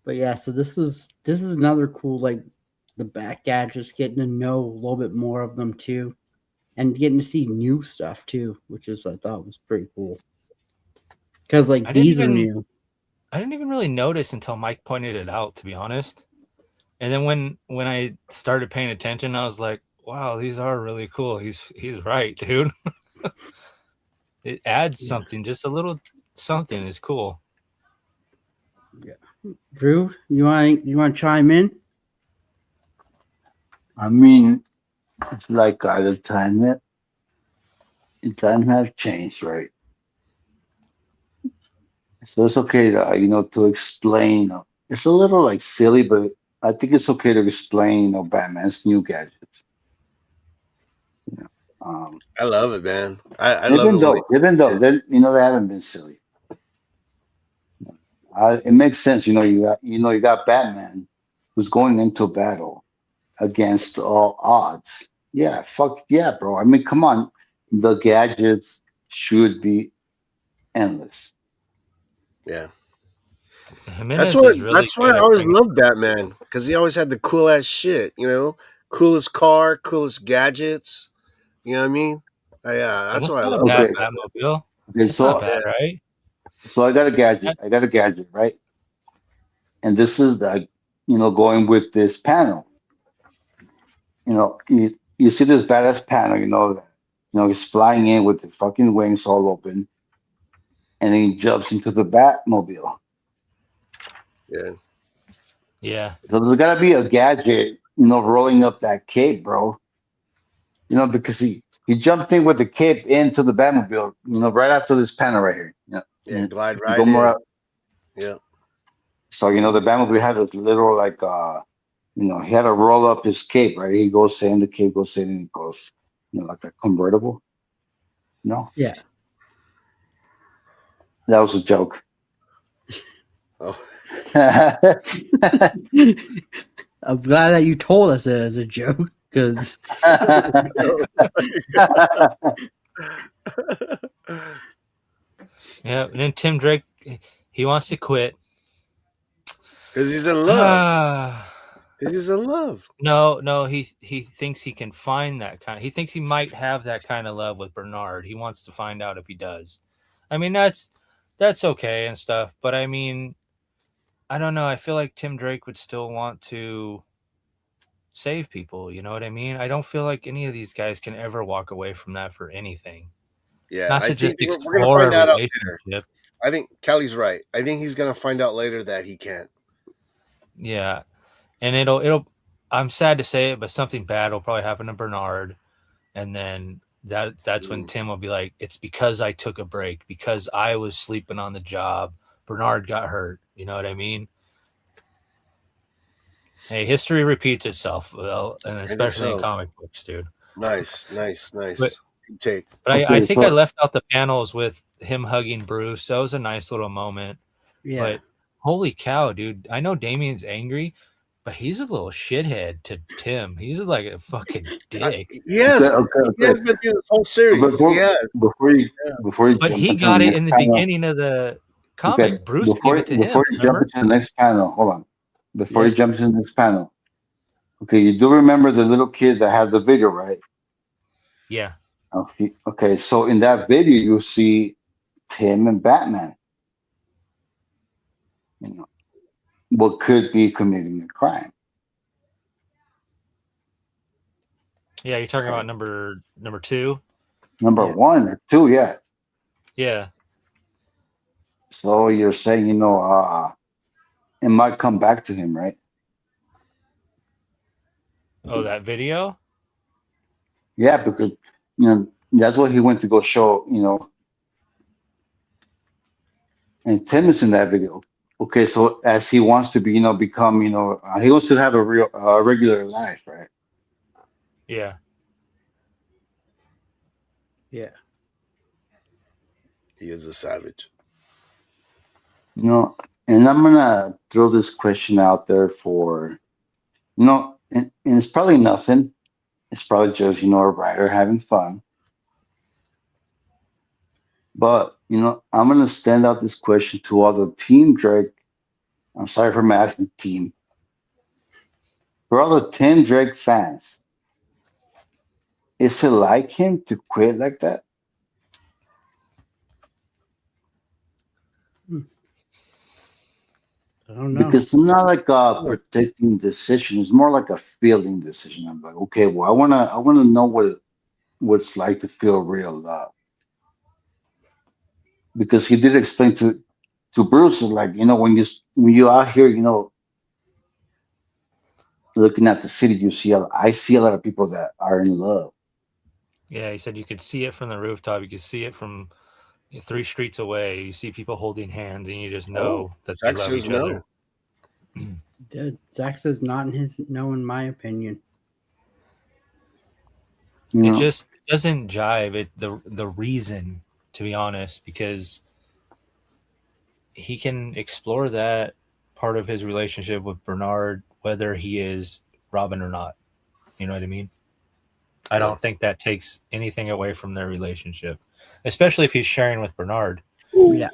But yeah, so this is another cool, like the Bat gadgets, getting to know a little bit more of them too, and getting to see new stuff too, which is I thought was pretty cool. Because like these are new. I didn't even really notice until Mike pointed it out, to be honest. And then when I started paying attention, I was like, "Wow, these are really cool." He's right, dude. It adds something, just a little something is cool. Yeah, Drew, you want to chime in? I mean, it's like the time have changed, right? So it's okay to to explain. It's a little like silly, but I think it's okay to explain Batman's new gadgets. I love it, man. I love it when Even though they they haven't been silly. It makes sense. You got Batman who's going into battle against all odds. Yeah, fuck yeah, bro. I mean, come on. The gadgets should be endless. yeah. Jimenez That's why I good at always bringing. loved Batman because he always had the cool ass shit. Coolest car, coolest gadgets. You know what I mean? Yeah, that's That's why I not a love bad Okay. Batman. Batmobile. Okay, It's not so bad, right? So I got a gadget. I got a gadget, right? And this is the, going with this panel. You see this badass panel. He's flying in with the fucking wings all open, and then he jumps into the Batmobile. Yeah. Yeah. So there's got to be a gadget, rolling up that cape, bro. Because he jumped in with the cape into the Batmobile, right after this panel right here. Yeah, glide Go right more in. up. Yeah. So the Batmobile had a little like he had to roll up his cape, right? He goes in, the cape goes in, and he goes, like a convertible. No, Yeah. that was a joke. Oh. I'm glad that you told us it as a joke because Yeah. And then Tim Drake, he wants to quit. Because he's in love. Because he's in love. No, he thinks he can find that kind. He thinks he might have that kind of love with Bernard. He wants to find out if he does. I mean, that's okay and stuff, but I mean, I don't know. I feel like Tim Drake would still want to save people. You know what I mean? I don't feel like any of these guys can ever walk away from that for anything. Yeah, Not I to just think we're explore going to find a that out later. relationship. I think Kelly's right. I think he's going to find out later that he can't. Yeah, and it'll. I'm sad to say it, but something bad will probably happen to Bernard, and then that's when Tim will be like, "It's because I took a break, because I was sleeping on the job. Bernard got hurt." You know what I mean? Hey, history repeats itself, well, and especially in comic books, dude. Nice. But, Good take. But I think I left out the panels with him hugging Bruce. That was a nice little moment. yeah. But holy cow, dude! I know Damien's angry, but he's a little shithead to Tim. He's like a fucking dick. He has. Okay. He has been through this whole series. Before you But jump he into got the it next in the panel, beginning of the comic. Bruce before gave it to you him. jump into the next panel, hold on. Before Yeah. you jump into the next panel, okay, you do remember the little kid that had the video, right? Yeah. Okay, so in that video you see Tim and Batman. What could be committing a crime. Yeah, you're talking about number 2? Number 1 or 2, yeah. Yeah. So you're saying, it might come back to him, right? Oh, that video? Yeah, because that's what he went to go show, and Tim is in that video. Okay, so as he wants to be, become, he wants to have a real regular life, right? Yeah. Yeah. He is a savage. And I'm gonna throw this question out there for, and it's probably nothing. It's probably just, a writer having fun. But, I'm going to stand out this question to all the Team Drake. I'm sorry for asking team. For all the Tim Drake fans, is it like him to quit like that? I don't know. Because it's not like a protecting decision. It's more like a feeling decision. I'm like, okay, well, I wanna know what it's like to feel real love. Because he did explain to Bruce, like, when you out here, looking at the city, I see a lot of people that are in love. Yeah, he said you could see it from the rooftop. You could see it from 3 streets away. You see people holding hands, and you just know that they love each other. Zach says not in his in my opinion. It just doesn't jive. The reason, to be honest, because he can explore that part of his relationship with Bernard, whether he is Robin or not. You know what I mean? I don't think that takes anything away from their relationship, especially if he's sharing with Bernard. Ooh. Yeah.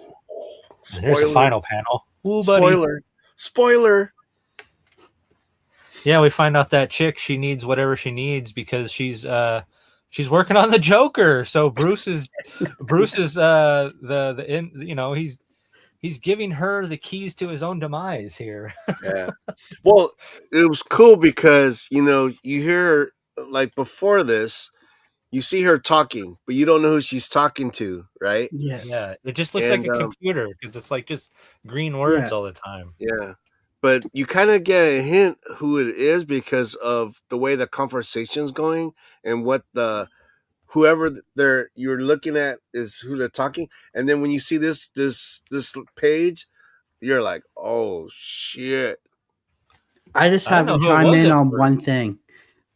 Here's the final panel. Ooh, buddy. Spoiler. Yeah, we find out that chick, she needs whatever she needs because she's working on the Joker. So Bruce is He's giving her the keys to his own demise here. Yeah. Well, it was cool because you hear like before this, you see her talking, but you don't know who she's talking to, right? Yeah. Yeah, it just looks like And a computer because it's like just green words Yeah. all the time. yeah, but you kind of get a hint who it is because of the way the conversation's going and what the whoever you're looking at is who they're talking. And then when you see this page, you're like, oh shit. I just I didn't have know to who it chime was in at on first. one thing.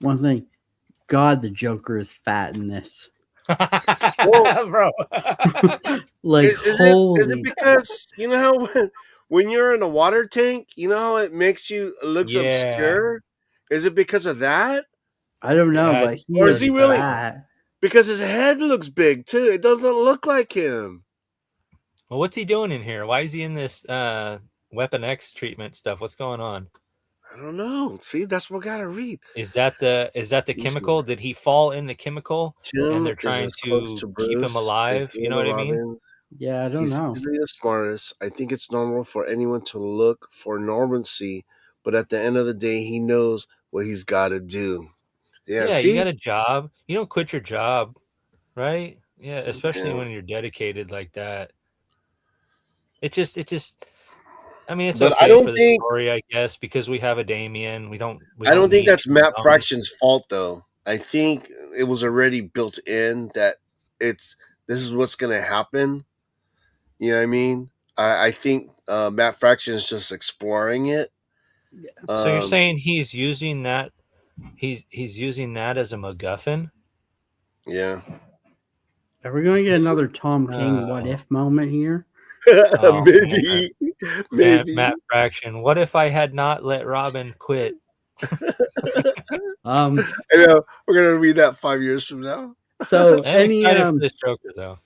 One thing. God, the Joker is fat in this. Well, Bro. Like, is it holy. because you know how when you're in a water tank, you know how it makes you looks Yeah. obscure? Is it because of that? I don't know, Yeah, but just he Or is is he dirty really tacos. fat. because his head looks big too? It doesn't look like him. Well, what's he doing in here? Why is he in this Weapon X treatment stuff? What's going on? I don't know. See, that's what I gotta read. Is that the Let me see. chemical? Did he fall in the chemical and Tim they're is trying as close to to keep him Bruce as alive? any You of know the what I mean? Robins. Yeah, I don't He's know. easily the smartest. I think it's normal for anyone to look for normalcy, but at the end of the day, he knows what he's got to do. Yeah, Yeah, you see? got a job. You don't quit your job, right? Yeah, especially Yeah. when you're dedicated like that. It just I mean, it's But I okay don't for the think story, I guess, because we have a Damien. We I don't don't think need that's two Matt dummies. Fraction's fault though. I think it was already built in that it's this is what's gonna happen. You know what I mean? I think Matt Fraction is just exploring it. So you're Um, saying he's using that as a MacGuffin? yeah. Are we going to get another Tom King what Oh, if moment here? oh man. Maybe, maybe. Matt Fraction. What if I had not let Robin quit? Um, I know we're gonna read that 5 years from now. so I'm excited for this Joker though.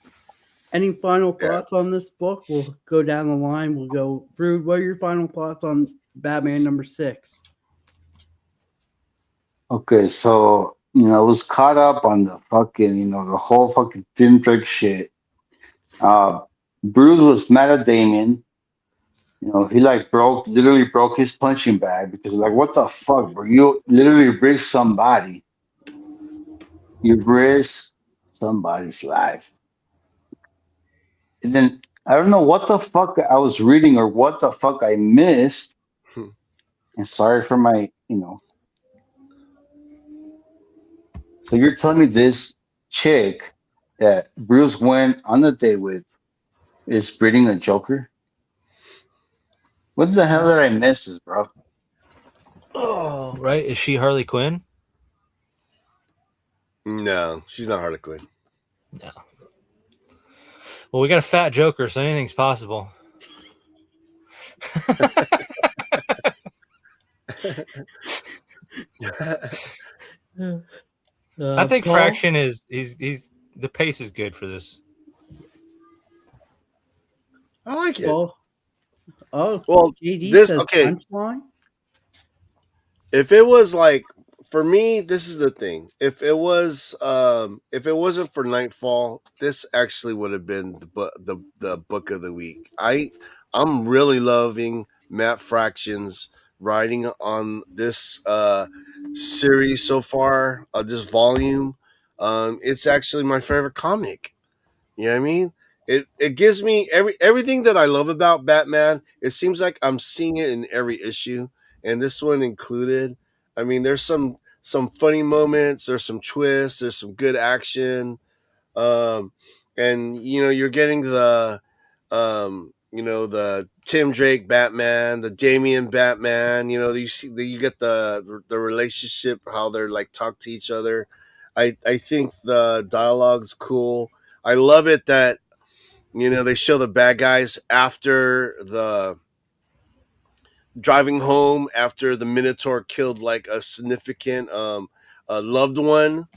any final Yeah. thoughts on this book? We'll go down the line. We'll go, Rude, what are your final thoughts on Batman #6? Okay, so I was caught up on the fucking, the whole fucking Tim Drake shit. Uh, Bruce was mad at Damien. He like literally broke his punching bag because like, what the fuck, bro? You literally risked somebody. You risk somebody's life. And then I don't know what the fuck I was reading or what the fuck I missed. And sorry for my. So you're telling me this chick that Bruce went on a date with is breeding a Joker? What the hell did I miss, this, bro? Oh, right. Is she Harley Quinn? No, she's not Harley Quinn. No. Well, we got a fat Joker, so anything's possible. I think Paul? Fraction is he's the pace is good for this. I like it. Paul? Oh, Well, JD this says okay. punchline? If it was like for me, this is the thing. If it wasn't for Nightfall, this actually would have been the book of the week. I'm really loving Matt Fraction's writing on this series so far, this volume. It's actually my favorite comic. You know what I mean? It gives me everything that I love about Batman. It seems like I'm seeing it in every issue, and this one included. I mean, there's some funny moments, there's some twists, there's some good action, um, and you're getting the Tim Drake Batman, the Damian Batman. You get the relationship, how they're like talk to each other. I think the dialogue's cool. I love it that they show the bad guys after the driving home after the Minotaur killed like a significant loved one.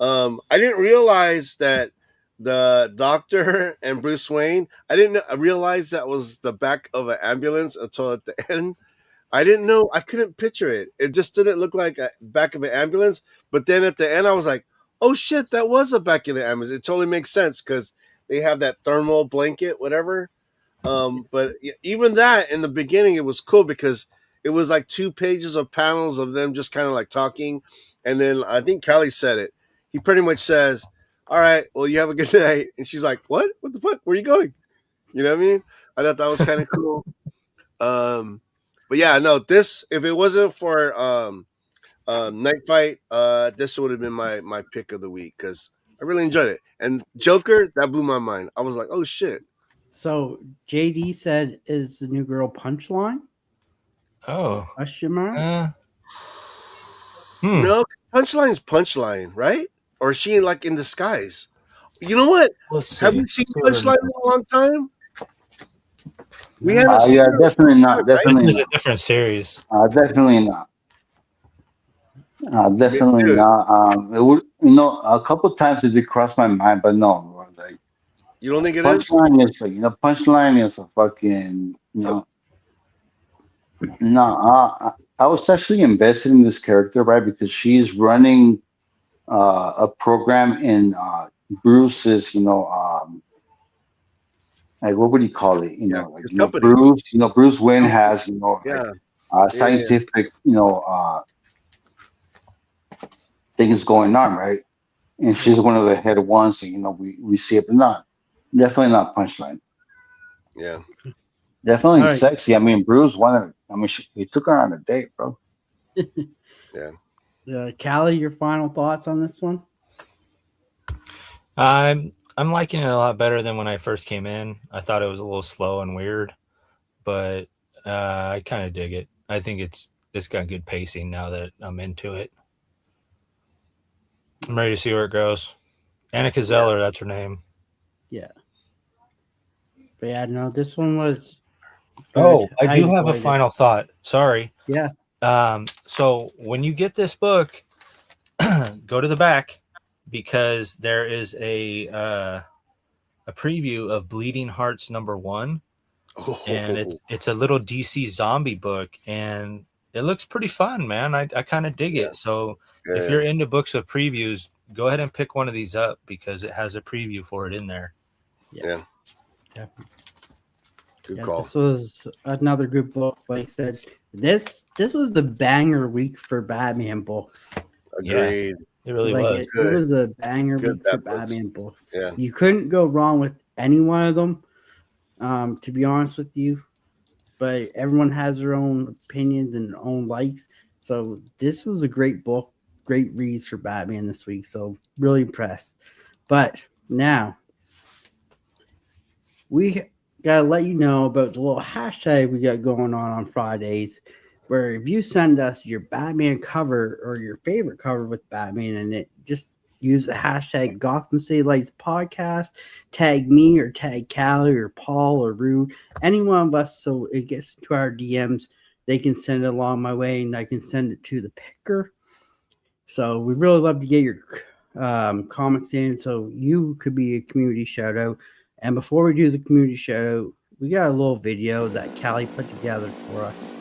I didn't realize that the doctor and Bruce Wayne. I didn't realize that was the back of an ambulance until at the end. I didn't know. I couldn't picture it. It just didn't look like a back of an ambulance. But then at the end, I was like, "Oh shit, that was a back of the ambulance." It totally makes sense because they have that thermal blanket, whatever. But even that in the beginning, it was cool because it was like 2 pages of panels of them just kind of like talking, and then I think Callie said it. He pretty much says, "All right, well, you have a good night," and she's like, "What? What the fuck? Where are you going?" You know what I mean? I thought that was kind of cool. But yeah, no, this if it wasn't for Night Fight, this would have been my pick of the week because I really enjoyed it. And Joker, that blew my mind. I was like, oh shit. So JD said, "Is the new girl Punchline?" Oh. Question mark. No, Punchline's Punchline, right? Or is she like in disguise? You know what? Let's see. Have you seen Let's see what Punchline in a long time? We No. haven't seen Yeah, her in a definitely long not. time, right? Definitely It's a not. different series. Definitely not. Definitely Dude, not. It would, a couple times it did cross my mind, but no, like you don't think it is? Punchline is like, Punchline is a fucking, no. I was actually invested in this character, right? Because she's running a program in Bruce's, like what would you call it? Yeah, his company. Bruce Wayne Company. has, like Yeah, yeah. scientific, things going on, right? And she's one of the head ones, and we see it, but not definitely not Punchline. Yeah. Definitely All right. sexy. I mean, Bruce wanted. I mean, he took her on a date, bro. Yeah. Callie, your final thoughts on this one? I'm liking it a lot better than when I first came in. I thought it was a little slow and weird, but I kind of dig it. I think it's got good pacing now that I'm into it. I'm ready to see where it goes. Annika Zeller, that's her name. Yeah. But yeah, no, this one was good. Oh, I do have a enjoyed it. final thought. Sorry. Yeah. So when you get this book, go to the back because there is a preview of Bleeding Hearts #1, and it's a little DC zombie book, and it looks pretty fun, man. I kind of dig it. So if you're into books with previews, go ahead and pick one of these up because it has a preview for it in there. Yeah. Good call. This was another good book. Like I said, this was the banger week for Batman books. Agreed. It really Like was. it was a banger Good week for Bat books. Batman books. Yeah. You couldn't go wrong with any one of them. To be honest with you, but everyone has their own opinions and their own likes. So this was a great book, great reads for Batman this week. So really impressed. But now we gotta let you know about the little hashtag we got going on Fridays, where if you send us your Batman cover or your favorite cover with Batman in it, just use the hashtag Gotham City Lights Podcast, tag me or tag Callie or Paul or Rude, any one of us, so it gets to our DMs. They can send it along my way, and I can send it to the picker. So we really love to get your comments in, so you could be a community shout out. And before we do the community shout out, we got a little video that Callie put together for us.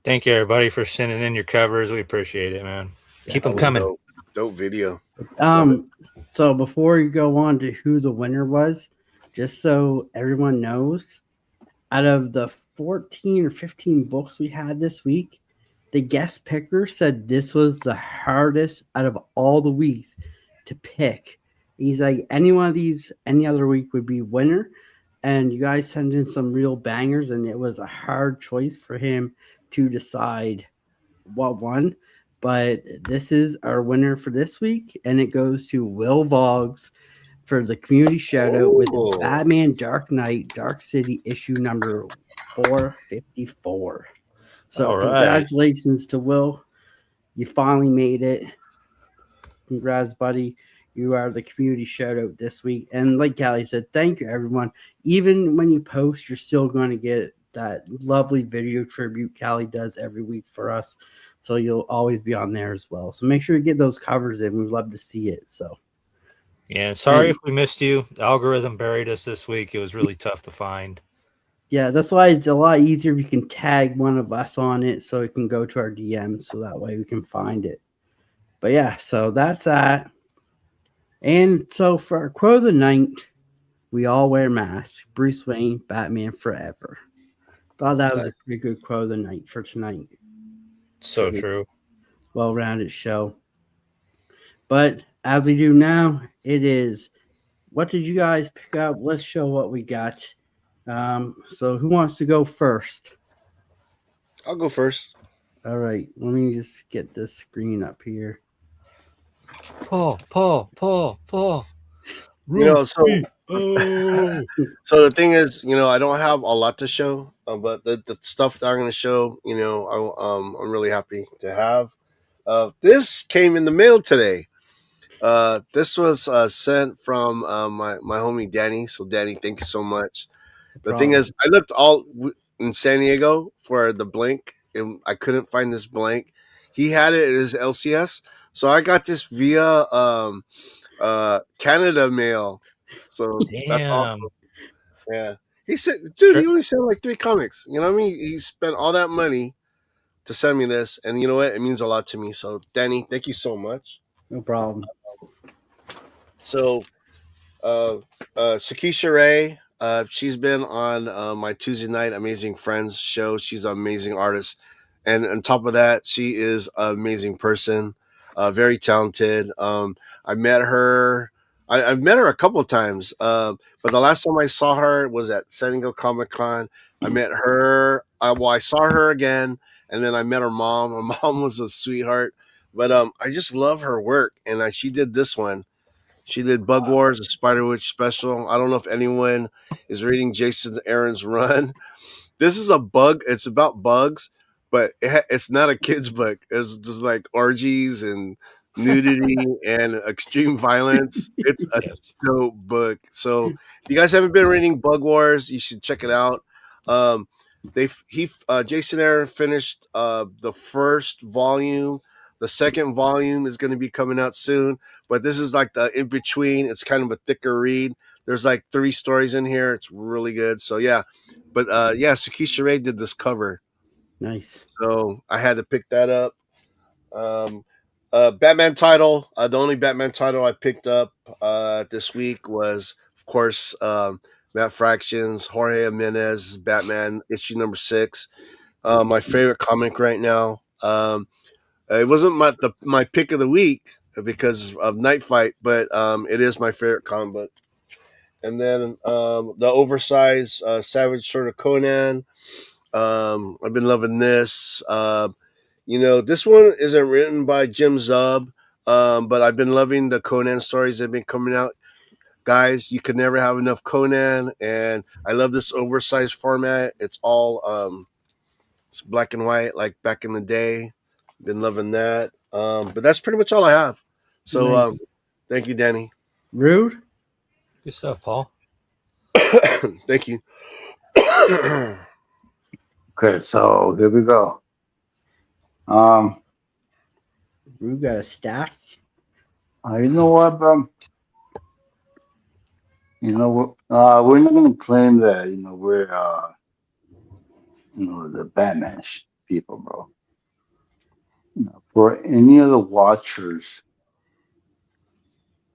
Thank you, everybody, for sending in your covers. We appreciate it, man. Keep them coming. Dope video. So before you go on to who the winner was, just so everyone knows, out of the 14 or 15 books we had this week, the guest picker said this was the hardest out of all the weeks to pick. He's like, any one of these, any other week would be winner. And you guys sent in some real bangers, and it was a hard choice for him to decide what won. But this is our winner for this week, and it goes to Will Voggs for the community shout out with Oh, Batman Dark Knight Dark City issue number 454. So All right. congratulations to Will. You finally made it. Congrats, buddy. You are the community shout out this week. And like Callie said, thank you everyone. Even when you post, you're still going to get that lovely video tribute Callie does every week for us. So you'll always be on there as well. So make sure you get those covers in. We'd love to see it. So Yeah, sorry and if we missed you. The algorithm buried us this week. It was really tough to find. yeah, that's why it's a lot easier if you can tag one of us on it so it can go to our DM so that way we can find it. But yeah, so that's that. And so for our quote of the night, we all wear masks. Bruce Wayne, Batman Forever. Thought that was a pretty good quote of the night for tonight. So true. Well-rounded show. But as we do now, it is what did you guys pick up? Let's show what we got. So who wants to go first? I'll go first. All right, let me just get this screen up here. Paul. You know, so Oh. so the thing is, I don't have a lot to show, but the stuff that I'm going to show, I'm really happy to have. This came in the mail today. This was sent from my homie Danny. So Danny, thank you so much. The thing is, I looked all in San Diego for the blank, and I couldn't find this blank. He had it at his LCS, so I got this via Canada mail. So that's awesome. Damn. Yeah, he said, dude, he only sent like 3 comics. You know what I mean? He spent all that money to send me this, and you know what? It means a lot to me. So Danny, thank you so much. No problem. So, Sakisha Ray, she's been on my Tuesday night Amazing Friends show. She's an amazing artist, and on top of that, she is an amazing person, very talented. I met her. I've met her a couple of times, but the last time I saw her was at San Diego Comic Con. I met her. I saw her again, and then I met her mom. Her mom was a sweetheart, but I just love her work, and she did this one. She did Bug Wars, a Spider Witch special. I don't know if anyone is reading Jason Aaron's run. This is a bug. It's about bugs, but it's not a kid's book. It's just like orgies and nudity and extreme violence. It's a dope book. So if you guys haven't been reading Bug Wars, you should check it out. Jason Aaron finished the first volume. The second volume is going to be coming out soon, but this is like the in between. It's kind of a thicker read. There's like 3 stories in here. It's really good. So yeah, but Sakisha Ray did this cover. Nice. So I had to pick that up. Batman title. The only Batman title I picked up this week was, of course, Matt Fraction's Jorge Jimenez Batman issue number 6. My favorite comic right now. It wasn't my pick of the week because of Night Fight, but it is my favorite comic book. And then the oversized Savage Sword of Conan. I've been loving this. This one isn't written by Jim Zub, but I've been loving the Conan stories that have been coming out. Guys, you could never have enough Conan, and I love this oversized format. It's all it's black and white like back in the day. Been loving that. But that's pretty much all I have. So Nice. Thank you, Danny. Rude. Good stuff, Paul. Thank you. Okay, so here we go. Rude got a stack. You know what, bro? We're not gonna claim that we're the Batman people, bro. For any of the watchers,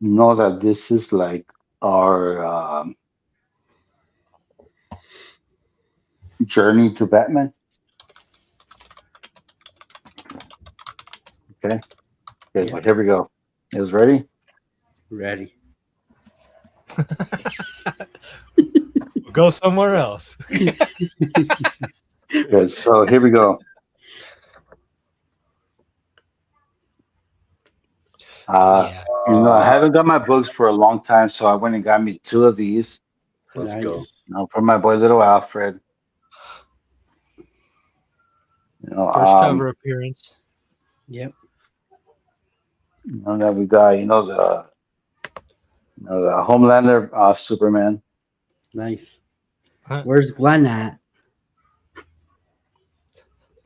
know that this is like our journey to Batman. Okay. Okay, so here we go. You guys ready? Ready. We'll go somewhere else. Okay, so here we go. Yeah. I haven't got my books for a long time, so I went and got me 2 of these. Let's go. Nice. For my boy little Alfred. First cover appearance. Yep. That we got, the Homelander Superman. Nice. Huh. Where's Glenn at?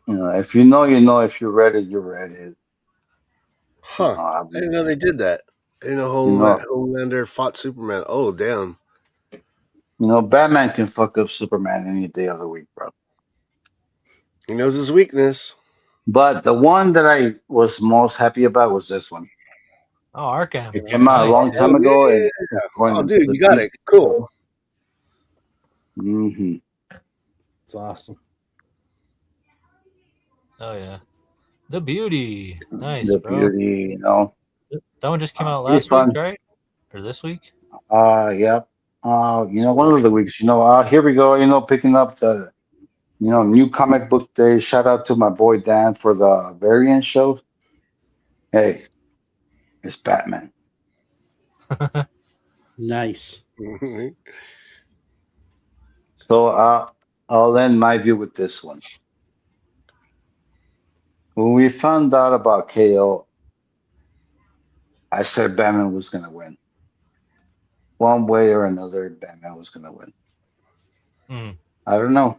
If you know, if you read it, you read it. Huh. I didn't know they did that. I didn't know Homelander fought Superman. Oh, damn. Batman can fuck up Superman any day of the week, bro. He knows his weakness. But the one that I was most happy about was this one. Oh, Arkham. It came out a long time ago. Yeah. And it's going Oh, to dude, the you got it. Cool. Mm-hmm. It's awesome. Oh yeah. The Beauty. Nice, The bro. Beauty, That one just came out pretty last week, fun. right? Or this week? Yep. One of the weeks. Here we go. Picking up the new comic book day. Shout out to my boy Dan for the variant show. Hey, it's Batman. Nice. So I'll end my view with this one. When we found out about KO, I said Batman was going to win. One way or another, Batman was going to win. I don't know.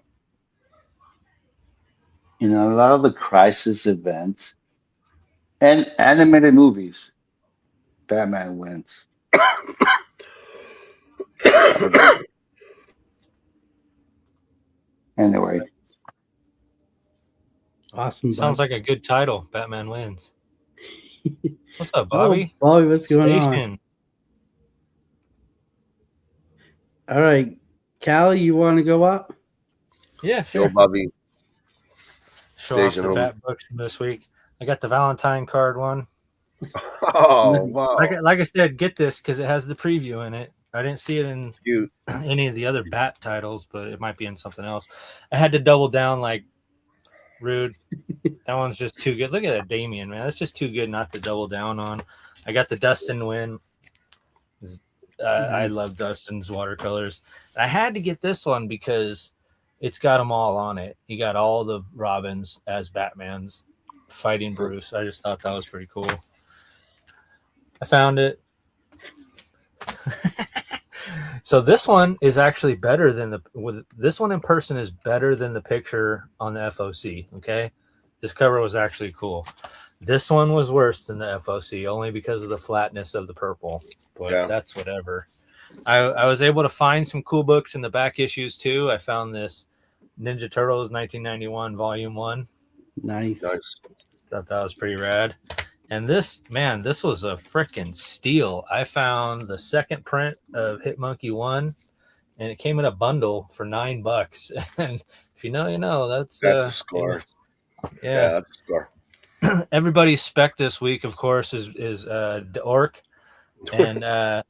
A lot of the crisis events and animated movies, Batman wins. I don't know. Anyway. Awesome. Sounds like a good title. Batman wins. What's up, Oh, Bobby? Bobby, what's going on? Station. All right. Callie, you want to go up? Yeah, Yo, sure. Bobby. Show off Station the home. Bat books from this week. I got the Valentine card one. Oh, wow. Like I said, get this because it has the preview in it. I didn't see it in Cute. any of the other Bat titles, but it might be in something else. I had to double down like Rude. That one's just too good. Look at that Damien, man. That's just too good not to double down on. I got the Dustin win. I love Dustin's watercolors. I had to get this one because it's got them all on it. You got all the Robins as Batman's fighting Bruce. I just thought that was pretty cool. I found it. So this one is actually better than this one in person is better than the picture on the FOC. Okay, this cover was actually cool. This one was worse than the FOC only because of the flatness of the purple, but that's whatever. I was able to find some cool books in the back issues too. I found this Ninja Turtles 1991 Volume 1. Nice. Thought that was pretty rad. And this was a freaking steal. I found the second print of Hit Monkey 1, and it came in a bundle for $9. And if you know, you know. That's a score. Yeah, that's a score. Everybody's spec this week, of course, is Orc. And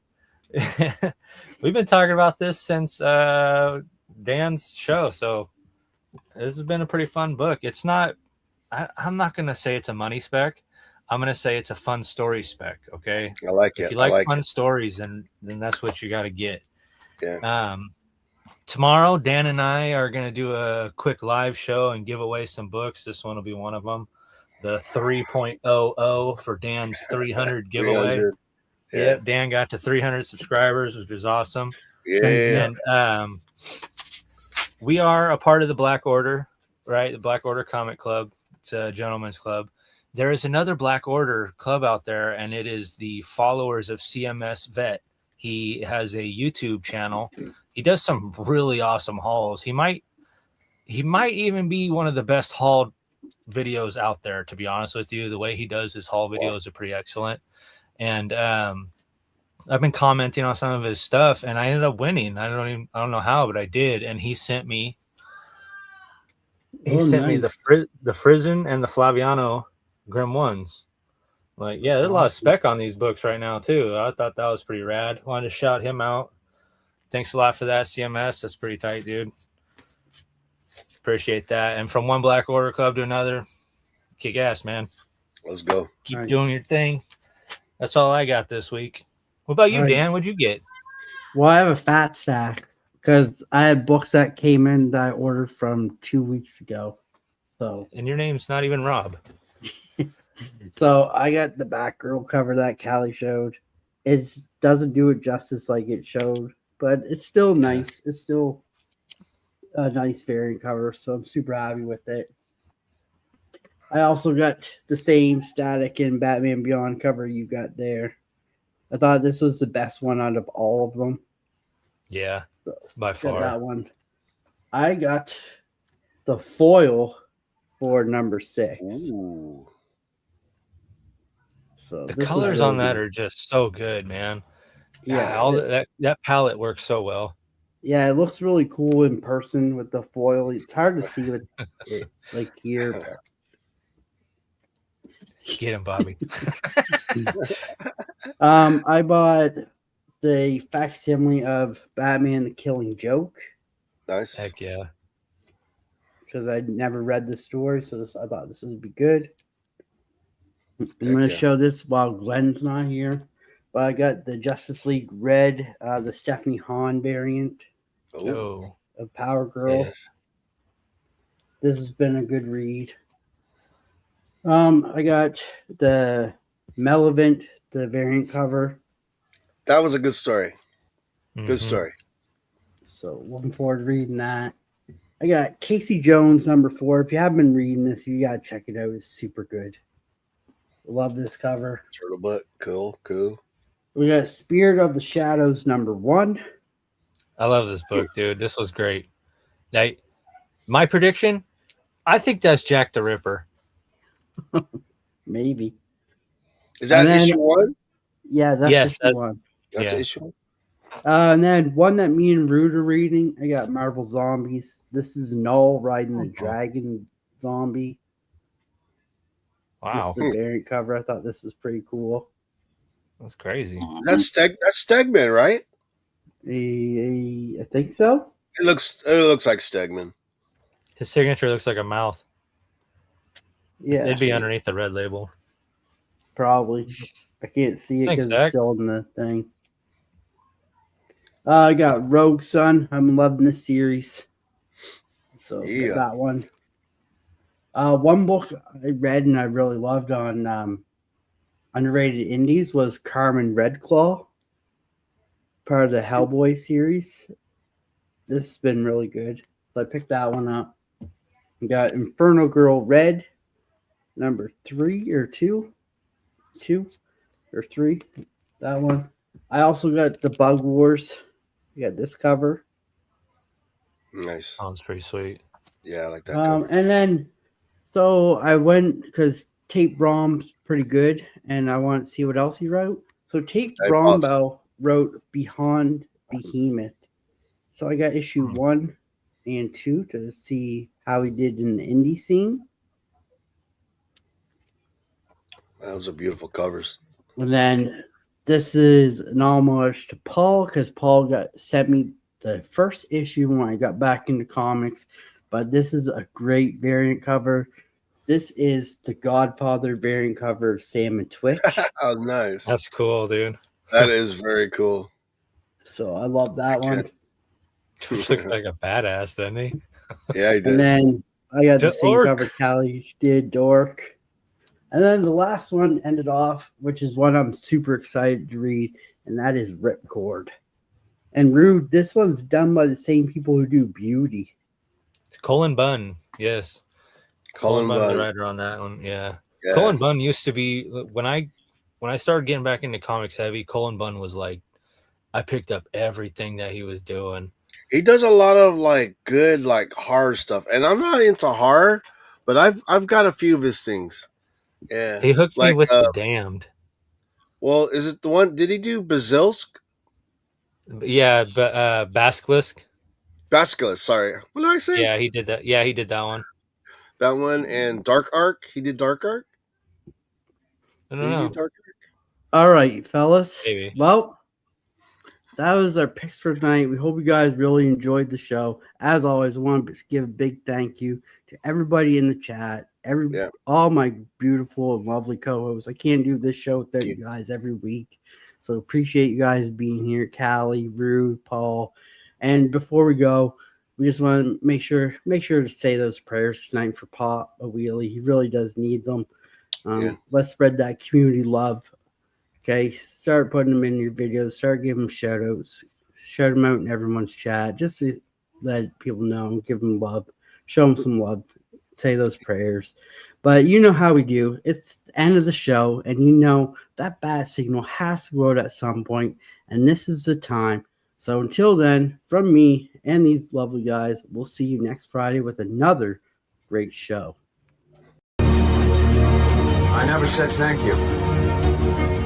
we've been talking about this since Dan's show. So this has been a pretty fun book. It's not, I'm not going to say it's a money spec. I'm going to say it's a fun story spec. Okay. I like it. If you like fun stories, then that's what you got to get. Yeah. Tomorrow, Dan and I are going to do a quick live show and give away some books. This one will be one of them. The 3.00 for Dan's 300 giveaway. 300. Yeah. Dan got to 300 subscribers, which is awesome. Yeah. And we are a part of the Black Order, right? The Black Order Comic Club. It's a gentleman's club. There is another Black Order club out there, and it is the followers of CMS Vet. He has a YouTube channel. He does some really awesome hauls. He might even be one of the best haul videos out there, to be honest with you. The way he does his haul videos are pretty excellent. And I've been commenting on some of his stuff, and I ended up winning. I don't know how, but I did. And he sent me me the Frizen and the Flaviano Grim ones. Like, yeah, there's a lot of spec on these books right now too. I thought that was pretty rad. Wanted to shout him out. Thanks a lot for that, CMS. That's pretty tight, dude. Appreciate that. And from one Black Order club to another, kick ass, man. Let's go. Keep doing your thing. That's all I got this week. What about you, All right. Dan? What'd you get? Well, I have a fat stack because I had books that came in that I ordered from 2 weeks ago. So, And your name's not even Rob. so I got the Batgirl cover that Callie showed. It doesn't do it justice like it showed, but it's still nice. It's still a nice variant cover, so I'm super happy with it. I also got the same Static and Batman Beyond cover you got there. I thought this was the best one out of all of them. Yeah, So, by got far. that one. I got the foil for number 6. Ooh. So The this was colors really on that good. are just so good, man. Yeah, all that palette works so well. yeah, it looks really cool in person with the foil. It's hard to see with it like here, but Get him, Bobby. I bought the facsimile of Batman: The Killing Joke Nice. Heck yeah. because I'd never read the story, so I thought this would be good. I'm going to yeah. show this while Glenn's not here. But I got the Justice League Red, the Stephanie Hahn variant Oh, of Power Girl. Yes. This has been a good read. I got the Melevant, the variant cover. That was a good story. Good Mhm. story. So looking forward to reading that. I got Casey Jones number 4. If you haven't been reading this, you gotta check it out. It's super good. Love this cover. Turtle butt. Cool. Cool. We got Spirit of the Shadows number 1. I love this book, dude. This was great. Now, my prediction, I think that's Jack the Ripper. Maybe. Is that And then- issue 1? Yeah, that's Yes, issue 1. That's Yeah. issue 1. And then one that me and Rude are reading, I got Marvel Zombies. This is Null riding the dragon zombie. Wow, This is a variant cover. I thought this was pretty cool. that's crazy. That's Stegman, right? I think so. It looks like Stegman. His signature looks like a mouth. Yeah, It'd be underneath the red label. probably. I can't see it Thanks, because Dak. it's still in the thing. I got Rogue Sun. I'm loving this series. So Yeah. got that one. One book I read and I really loved on underrated indies was Carmen Redclaw, part of the Hellboy series. This has been really good. So I picked that one up. We got Inferno Girl Red, number 3 or 2. 2 or 3. That one. I also got the Bug Wars. You got this cover. Nice. Sounds pretty sweet. Yeah, I like that cover. And then, so I went because Tate Brom's pretty good, and I want to see what else he wrote. So Tate Hey, Brombaugh wrote Beyond Behemoth. So I got issue 1 and 2 to see how he did in the indie scene. Those are beautiful covers. And then this is an homage to Paul because Paul sent me the first issue when I got back into comics. But this is a great variant cover. This is the Godfather variant cover of Sam and Twitch. Oh, nice. That's cool, dude. That is very cool. So I love that one. Twitch looks like a badass, doesn't he? Yeah, he does. And then I got the The same Orc. cover Callie did, Dork. And then the last one ended off, which is one I'm super excited to read, and that is Ripcord. And Rude, this one's done by the same people who do Beauty. Colin Bunn, yes. Colin Bunn's the Bunn. writer on that one. Yeah. Yeah. Colin Bunn used to be when I started getting back into comics heavy. Colin Bunn was like, I picked up everything that he was doing. He does a lot of like good like horror stuff, and I'm not into horror, but I've got a few of his things. Yeah, He hooked me like with The Damned. well, is it the one? Did he do Bazilsk? Yeah, but Basilisk. Basculus, sorry. What did I say? Yeah, he did that. Yeah, he did that one. That one and Dark Ark. He did Dark Ark. I Did don't he know. do Dark Ark? All right, fellas. Maybe. Well, that was our picks for tonight. We hope you guys really enjoyed the show. As always, I want to give a big thank you to everybody in the chat, all my beautiful and lovely co-hosts. I can't do this show without you guys every week, so appreciate you guys being here, Callie, Rude, Paul. And before we go, we just want to make sure to say those prayers tonight for Pop a Wheelie. He really does need them. Let's spread that community love. Okay, start putting them in your videos. Start giving them shout outs. Shout them out in everyone's chat. Just to let people know and give them love. Show them some love. Say those prayers. But you know how we do. It's the end of the show, and you know that bat signal has to go out at some point, and this is the time. So until then, from me and these lovely guys, we'll see you next Friday with another great show. I never said thank you.